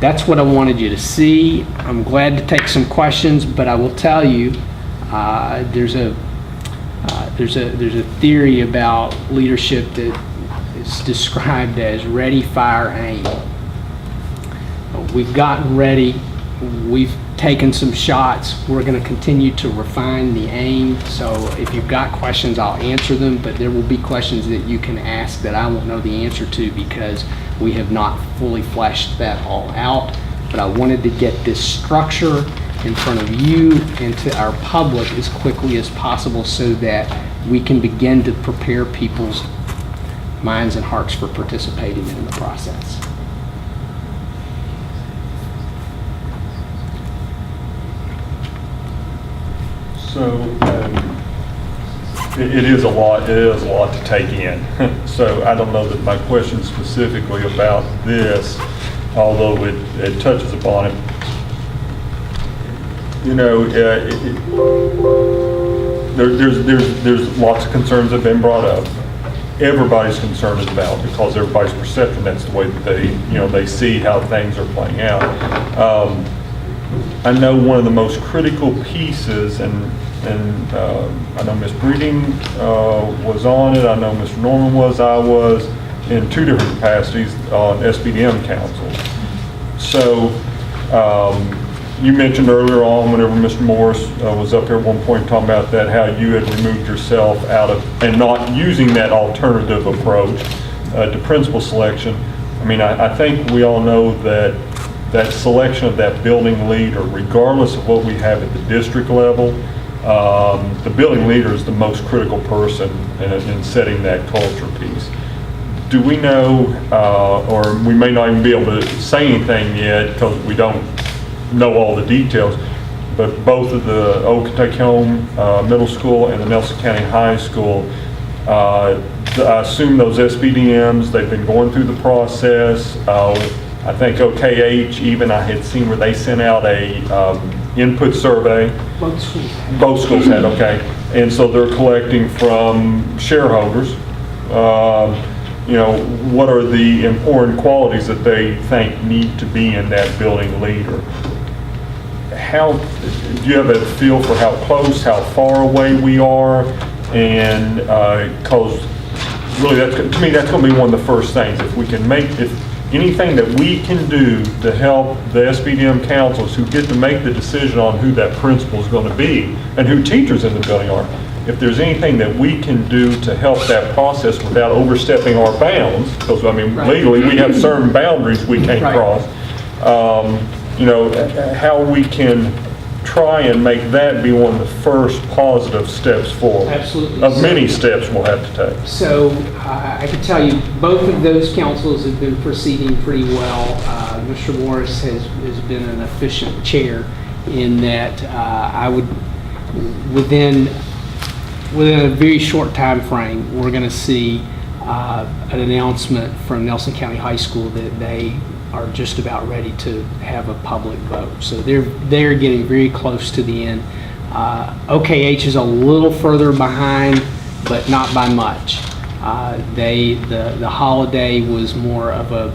That's what I wanted you to see. I'm glad to take some questions, but I will tell you, there's a theory about leadership that is described as ready, fire, aim. We've gotten ready. We've taken some shots. We're going to continue to refine the aim. So if you've got questions, I'll answer them, but there will be questions that you can ask that I won't know the answer to because we have not fully fleshed that all out. But I wanted to get this structure in front of you and to our public as quickly as possible so that we can begin to prepare people's minds and hearts for participating in the process. So it is a lot to take in. So I don't know that my question specifically about this, although it touches upon it, you know, there's lots of concerns that have been brought up. Everybody's concerned is about because everybody's perception, that's the way that they see how things are playing out. I know one of the most critical pieces, and and I know Ms. Breeding was on it, I know Mr. Norman was, I was, in 2 different capacities on SBDM council. So, you mentioned earlier on, whenever Mr. Morris was up here at one point talking about that, how you had removed yourself out of, and not using that alternative approach to principal selection. I mean, I think we all know that that selection of that building leader, regardless of what we have at the district level, the building leader is the most critical person in setting that culture piece. Do we know, or we may not even be able to say anything yet because we don't know all the details, but both of the Old Kentucky Home Middle School and the Nelson County High School, I assume those SBDMs, they've been going through the process. I think OKH, even I had seen where they sent out a input survey. Both schools. Both schools had, okay. And so they're collecting from shareholders, you know, what are the important qualities that they think need to be in that building leader? How, do you have a feel for how close, how far away we are? And because really, to me, that's going to be one of the first things. If we can make, if anything that we can do to help the SBDM councils who get to make the decision on who that principal is going to be and who teachers in the building are, if there's anything that we can do to help that process without overstepping our bounds, because I mean, legally, we have certain boundaries we can't cross, you know, how we can try and make that be one of the first positive steps forward. Absolutely. Of many steps we'll have to take. So I can tell you, both of those councils have been proceeding pretty well. Mr. Morris has been an efficient chair in that I would, within a very short time frame, we're going to see an announcement from Nelson County High School that they are just about ready to have a public vote. So they're getting very close to the end. OKH is a little further behind, but not by much. The holiday was more of a,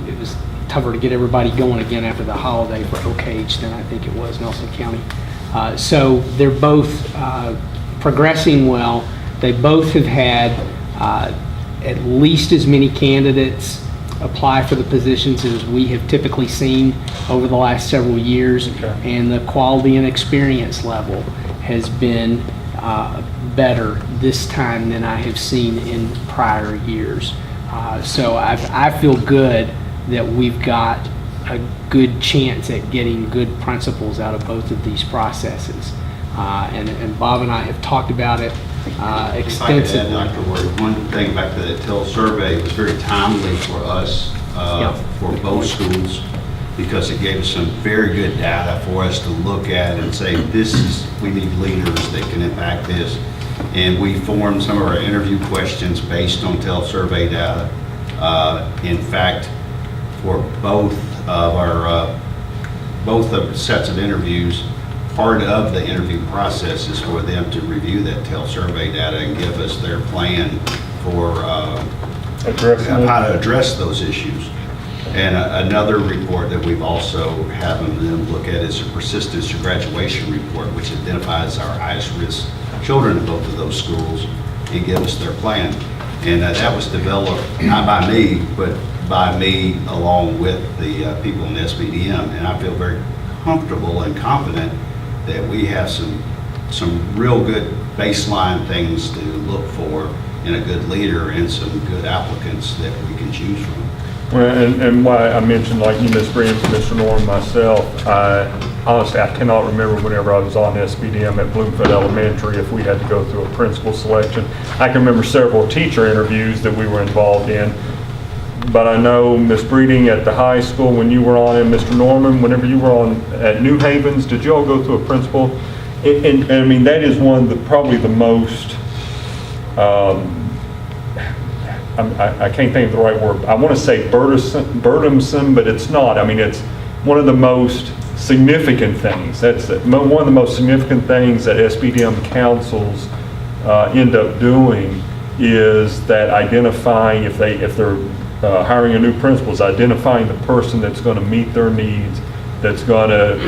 it was tougher to get everybody going again after the holiday for OKH than I think it was Nelson County. So they're both progressing well. They both have had at least as many candidates apply for the positions as we have typically seen over the last several years. Okay. And the quality and experience level has been better this time than I have seen in prior years. So I feel good that we've got a good chance at getting good principals out of both of these processes. And Bob and I have talked about it extensively. If I could add, Dr. Ward, one thing back to the TIL survey, it was very timely for us, for both schools, because it gave us some very good data for us to look at and say, we need leaders that can impact this. And we formed some of our interview questions based on TIL survey data. In fact, for both of sets of interviews, part of the interview process is for them to review that TIL survey data and give us their plan for how to address those issues. And another report that we've also having them look at is a persistence to graduation report, which identifies our highest risk children in both of those schools and give us their plan. And that was developed not by me, but by me along with the people in the SBDM. And I feel very comfortable and confident that we have some real good baseline things to look for in a good leader and some good applicants that we can choose from. Well, and why I mentioned, like you, Ms. Bream, Mr. Norman, myself, honestly, I cannot remember whenever I was on SBDM at Bloomfield Elementary if we had to go through a principal selection. I can remember several teacher interviews that we were involved in, but I know Ms. Breeding at the high school when you were on, and Mr. Norman, whenever you were on at New Havens, did you all go through a principal? And I mean, that is one of the, probably the most, I can't think of the right word. I want to say burdensome, but it's not. I mean, it's one of the most significant things. That's one of the most significant things that SBDM councils end up doing is that identifying, if they're hiring a new principal, is identifying the person that's going to meet their needs, that's going to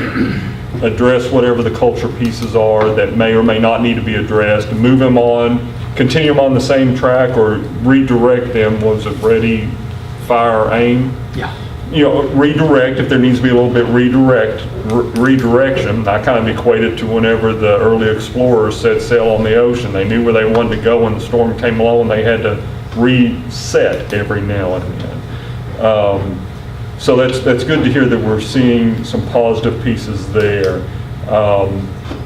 address whatever the culture pieces are that may or may not need to be addressed, move them on, continue them on the same track, or redirect them. Was it ready, fire, aim? Yeah. You know, redirect if there needs to be a little bit redirection. I kind of equate it to whenever the early explorers set sail on the ocean. They knew where they wanted to go when the storm came along, and they had to reset every now and then. So that's good to hear that we're seeing some positive pieces there.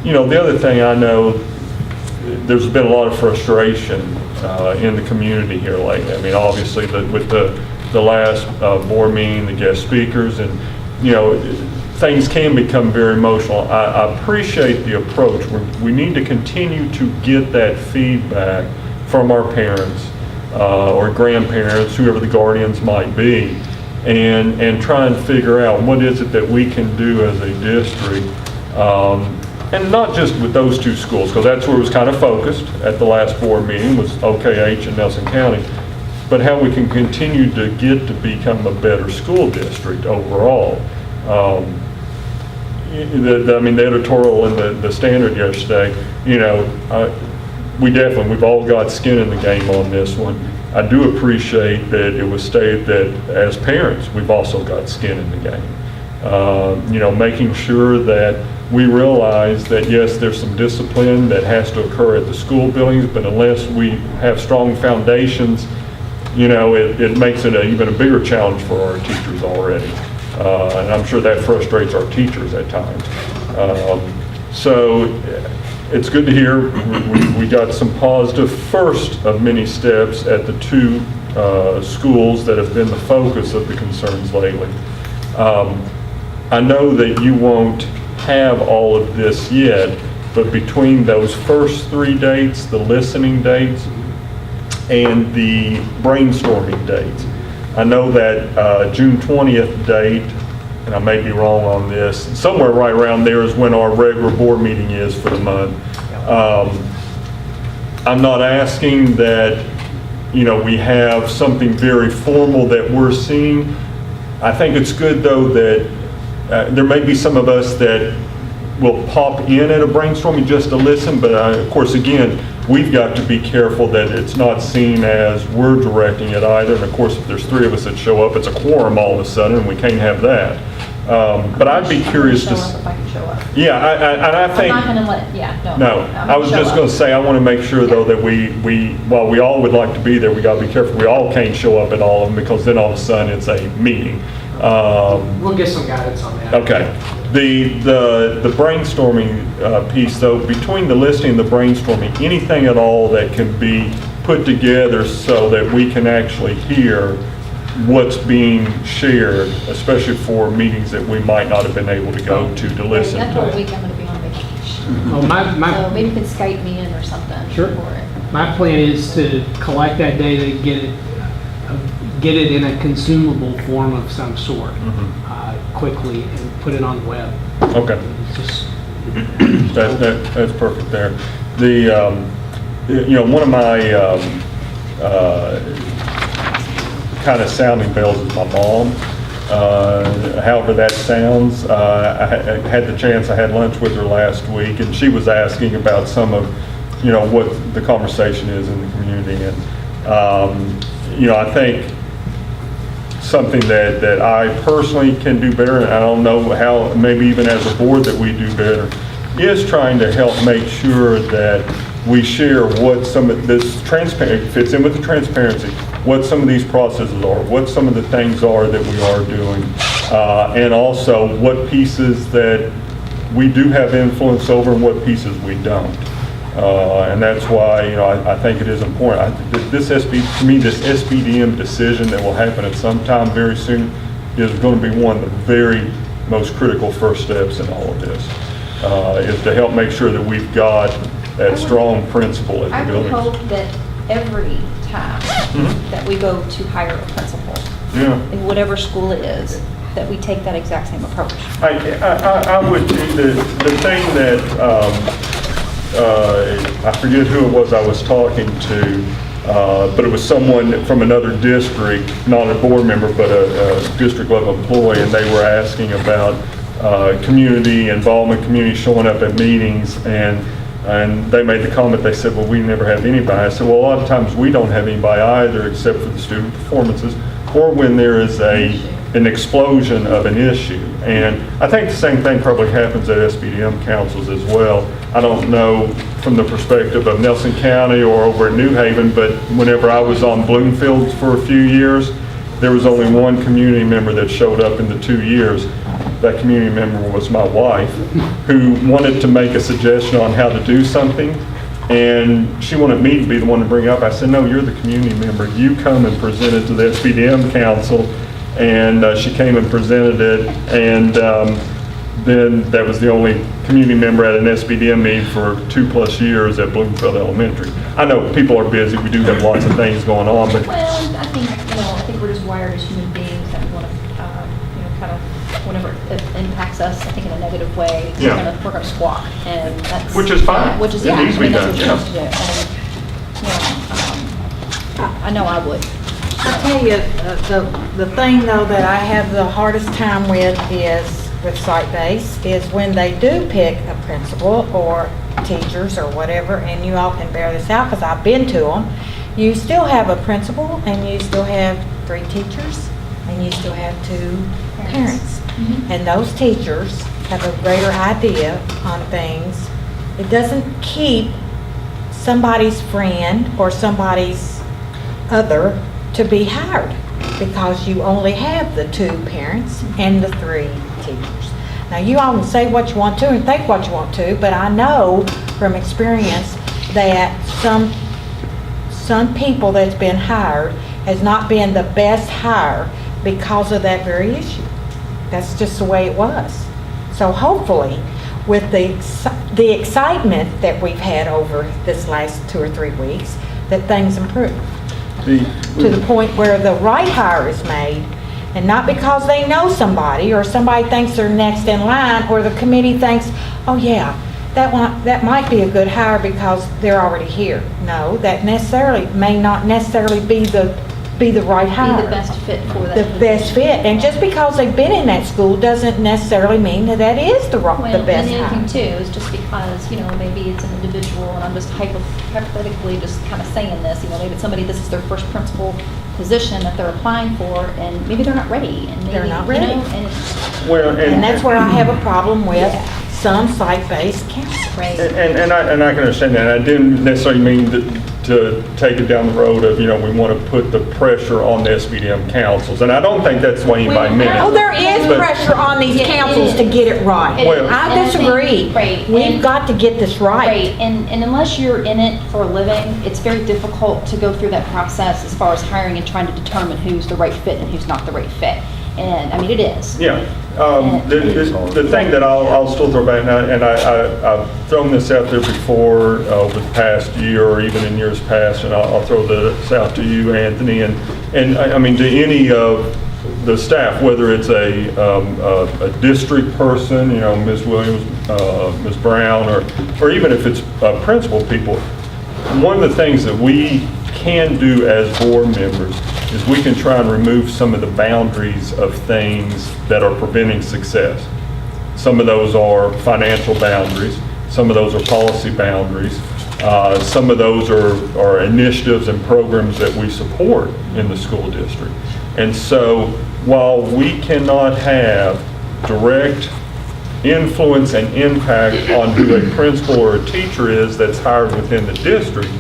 You know, the other thing I know, there's been a lot of frustration in the community here lately. I mean, obviously, with the last board meeting, the guest speakers, and, you know, things can become very emotional. I appreciate the approach. We need to continue to get that feedback from our parents or grandparents, whoever the guardians might be, and try and figure out what is it that we can do as a district. And not just with those two schools, because that's where it was kind of focused at the last board meeting, was OKH and Nelson County, but how we can continue to get to become a better school district overall. I mean, the editorial in the Standard yesterday, you know, we've all got skin in the game on this one. I do appreciate that it was stated that as parents, we've also got skin in the game. You know, making sure that we realize that, yes, there's some discipline that has to occur at the school buildings, but unless we have strong foundations, you know, it makes it even a bigger challenge for our teachers already. And I'm sure that frustrates our teachers at times. So it's good to hear we got some positive first of many steps at the two schools that have been the focus of the concerns lately. I know that you won't have all of this yet, but between those first 3 dates, the listening dates, and the brainstorming dates, I know that June 20th date, and I may be wrong on this, somewhere right around there is when our regular board meeting is for the month. I'm not asking that, you know, we have something very formal that we're seeing. I think it's good, though, that there may be some of us that will pop in at a brainstorming just to listen, but of course, again, we've got to be careful that it's not seen as we're directing it either. And of course, if there's 3 of us that show up, it's a quorum all of a sudden, and we can't have that. But I'd be curious to... If I can show up. Yeah, I think... I'm not going to let, yeah, no. No, I'm I was show just up. going to say, I want to make sure, though, that we, while we all would like to be there, we got to be careful. We all can't show up at all of them, because then all of a sudden it's a meeting. We'll get some guidance on that. Okay. The brainstorming piece, though, between the listening and the brainstorming, anything at all that can be put together so that we can actually hear what's being shared, especially for meetings that we might not have been able to go to listen That whole to. week I'm going to be on vacation. Well, So maybe you could Skype me in or something Sure. for it. My plan is to collect that data, get it in a consumable form of some sort quickly and put it on the web. Okay. Just That's perfect there. You know, one of my kind of sounding bells is my mom. However that sounds, I had the chance, I had lunch with her last week, and she was asking about some of, you know, what the conversation is in the community. And, you know, I think something that I personally can do better, and I don't know how, maybe even as a board that we do better, is trying to help make sure that we share what some of this transparency fits in with the transparency, what some of these processes are, what some of the things are that we are doing, and also what pieces that we do have influence over and what pieces we don't. And that's why, you know, I think it is important. This SBDM decision that will happen at some time very soon is going to be one of the very most critical first steps in all of this, is to help make sure that we've got that strong principle at I the would buildings. hope that every time that we go to hire a principal, Yeah. in whatever school it is, that we take that exact same approach. I would, the thing that, I forget who it was I was talking to, but it was someone from another district, not a board member, but a district level employee, and they were asking about community involvement, community showing up at meetings, and they made the comment, they said, well, we never have anybody. I said, well, a lot of times we don't have anybody either, except for the student performances, or when there is an explosion of an issue. And I think the same thing probably happens at SBDM councils as well. I don't know from the perspective of Nelson County or over at New Haven, but whenever I was on Bloomfield for a few years, there was only one community member that showed up in the 2 years. That community member was my wife, who wanted to make a suggestion on how to do something, and she wanted me to be the one to bring it up. I said, no, you're the community member. You come and present it to the SBDM council. And she came and presented it, and then that was the only community member at an SBDM meeting for 2+ years at Bloomfield Elementary. I know people are busy, we do have lots of things going on, but Well, I think we're just wired as human beings that we want to, kind of, whenever it impacts us, I think in a negative way, Yeah. we're gonna squawk, and that's. Which is fine. Which is, It yeah, needs to I mean, be that's done, what you're supposed to do. And, I know I would. I tell you, the thing though that I have the hardest time with is, with site-based, is when they do pick a principal or teachers or whatever, and you all can bear this out because I've been to them, you still have a principal and you still have 3 teachers and you still have 2 parents. And those teachers have a greater idea on things. It doesn't keep somebody's friend or somebody's other to be hired because you only have the 2 parents and the 3 teachers. Now, you all can say what you want to and think what you want to, but I know from experience that some people that's been hired has not been the best hire because of that very issue. That's just the way it was. So hopefully, with the excitement that we've had over this last 2 or 3 weeks, that things improve. To the point where the right hire is made, and not because they know somebody or somebody thinks they're next in line or the committee thinks, oh yeah, that might be a good hire because they're already here. No, that may not necessarily be the right hire. Be the best fit for that. The best fit, and just because they've been in that school doesn't necessarily mean that is the best And the other hire. thing too is just because, maybe it's an individual, and I'm just hypothetically just kind of saying this, maybe it's somebody, this is their first principal position that they're applying for, and maybe they're not ready, and maybe, They're not ready. And it's, And that's where I have a problem with some site-based counseling. right. And I can understand that. I didn't necessarily mean to take it down the road of, we want to put the pressure on the SBDM councils. And I don't think that's the way anybody meant it. Oh, there is But- pressure on these Yeah, it councils to is. get it right. It Well- is. I And think- disagree. Right. We've and- got to get this right. Right, and unless you're in it for a living, it's very difficult to go through that process as far as hiring and trying to determine who's the right fit and who's not the right fit. And, I mean, it is. Yeah. The thing that I'll still throw back, and I've thrown this out there before over the past year or even in years past, and I'll throw this out to you, Anthony, and I mean to any of the staff, whether it's a district person, Ms. Williams, Ms. Brown, or even if it's principal people, one of the things that we can do as board members is we can try and remove some of the boundaries of things that are preventing success. Some of those are financial boundaries, some of those are policy boundaries, some of those are initiatives and programs that we support in the school district. And so while we cannot have direct influence and impact on who a principal or a teacher is that's hired within the district,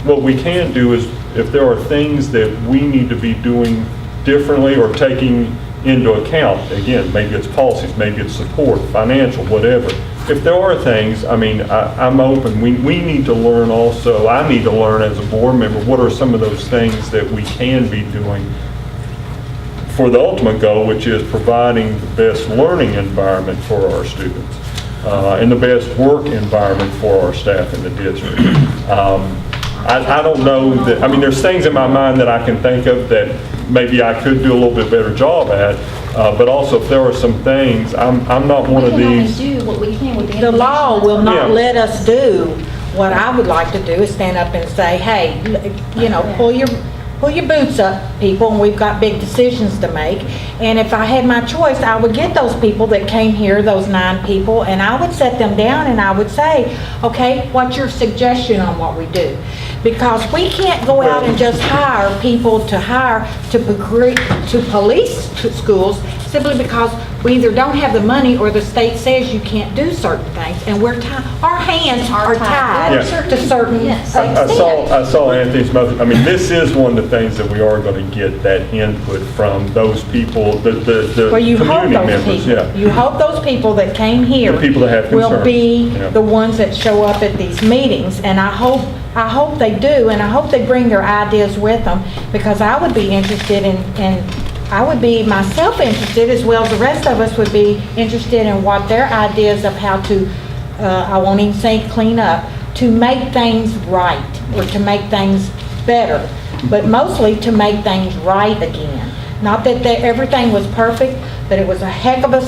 what we can do is, if there are things that we need to be doing differently or taking into account, again, maybe it's policies, maybe it's support, financial, whatever. If there are things, I'm open. We need to learn also, I need to learn as a board member, what are some of those things that we can be doing for the ultimate goal, which is providing the best learning environment for our students and the best work environment for our staff in the district. I don't know that, there's things in my mind that I can think of that maybe I could do a little bit better job at, but also if there are some things, I'm not one of these. We can only do what we can with the The information law that's will not Yeah. let us do what I would like to do is stand up and say, hey, pull your boots up, people, and we've got big decisions to make. And if I had my choice, I would get those people that came here, those 9 people, and I would set them down and I would say, okay, what's your suggestion on what we do? Because we can't go out and just hire people to police schools simply because we either don't have the money or the state says you can't do certain things, and our hands are tied Yeah. to certain things. I saw Anthony's motion. I mean, this is one of the things that we are going to get that input from those people, the Well, you hope community those members, people, yeah. you hope those people that came here The people that have will concerns, be yeah. the ones that show up at these meetings, and I hope they do, and I hope they bring their ideas with them, because I would be interested I would be myself interested, as well as the rest of us would be interested in what their ideas of how to, I won't even say clean up, to make things right, or to make things better, but mostly to make things right again. Not that everything was perfect, but it was a heck of a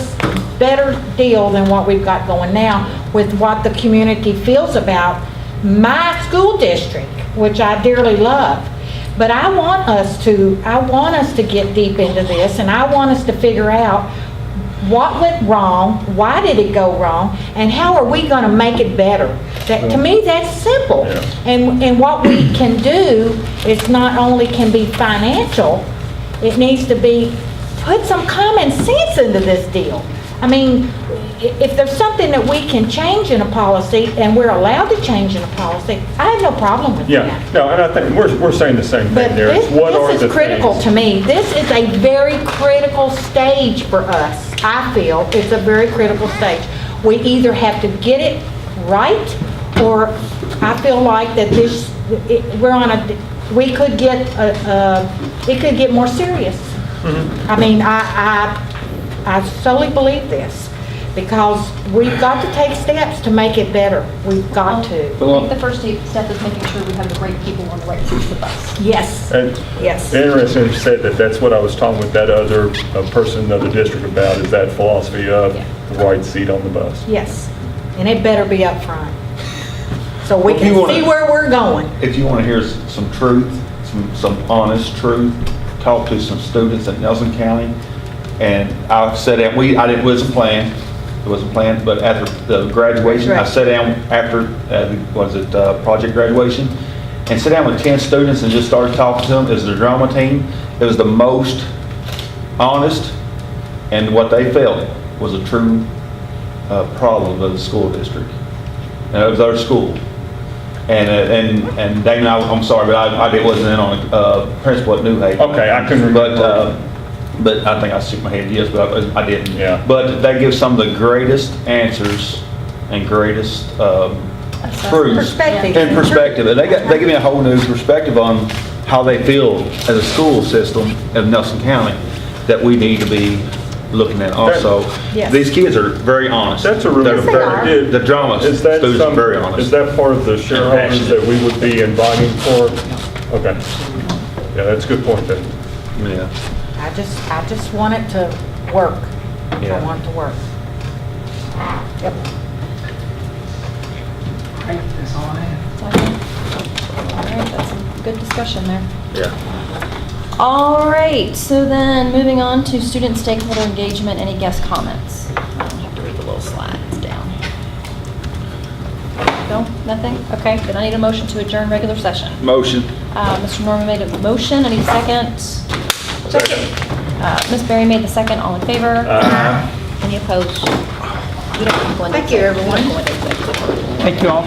better deal than what we've got going now with what the community feels about my school district, which I dearly love. But I want us to get deep into this, and I want us to figure out what went wrong, why did it go wrong, and how are we going to make it better? To me, that's simple. Yeah. And what we can do is not only can be financial, it needs to be, put some common sense into this deal. I mean, if there's something that we can change in a policy, and we're allowed to change in a policy, I have no problem with that. Yeah, no, and I think we're saying the same But thing there. It's what are this the is critical things? to me. This is a very critical stage for us. I feel it's a very critical stage. We either have to get it right, or I feel like that we could get, it could get more serious. Mm-hmm. I mean, I solely believe this, because we've got to take steps to make it better. We've got to. I think the first step is making sure we have the right people on the right seats of the bus. Yes. And Yes. interesting you said that. That's what I was talking with that other person in the district about, is that philosophy of the right seat on the bus. Yes. And it better be up front, so we If you can wanna- see where we're going. If you want to hear some truth, some honest truth, talk to some students at Nelson County. And I sat down, it wasn't planned, but after the graduation, I sat down after, project graduation, and sat down with 10 students and just started talking to them as the drama team. It was the most honest, and what they felt was a true problem of the school district. And it was our school. And Damon, I'm sorry, but I wasn't in on principal at New Haven. Okay, I couldn't remember. But I think I shook my head yes, but I didn't. Yeah. But they give some of the greatest answers and greatest truths Perspective. and perspective. And they give me a whole new perspective on how they feel as a school system of Nelson County that we need to be looking at also. Yes. These kids are very honest. That's a really They're very- The drama Is that students are very honest. Is that part of the shareholders that we would be inviting for? Okay. Yeah, that's a good point then. Yeah. I just want it to work. Yeah. I want it to work. Yep. Right, that's all I have. All right, that's some good discussion there. Yeah. All right, so then moving on to student stakeholder engagement, any guest comments? I don't have to read the little slides down. No, nothing? Okay, then I need a motion to adjourn regular session. Motion. Mr. Norman made a motion, I need a second. Second. Ms. Berry made the second, all in favor? Any opposed? We don't have to go into Thank you, everyone. we don't go into executive. Thank you all.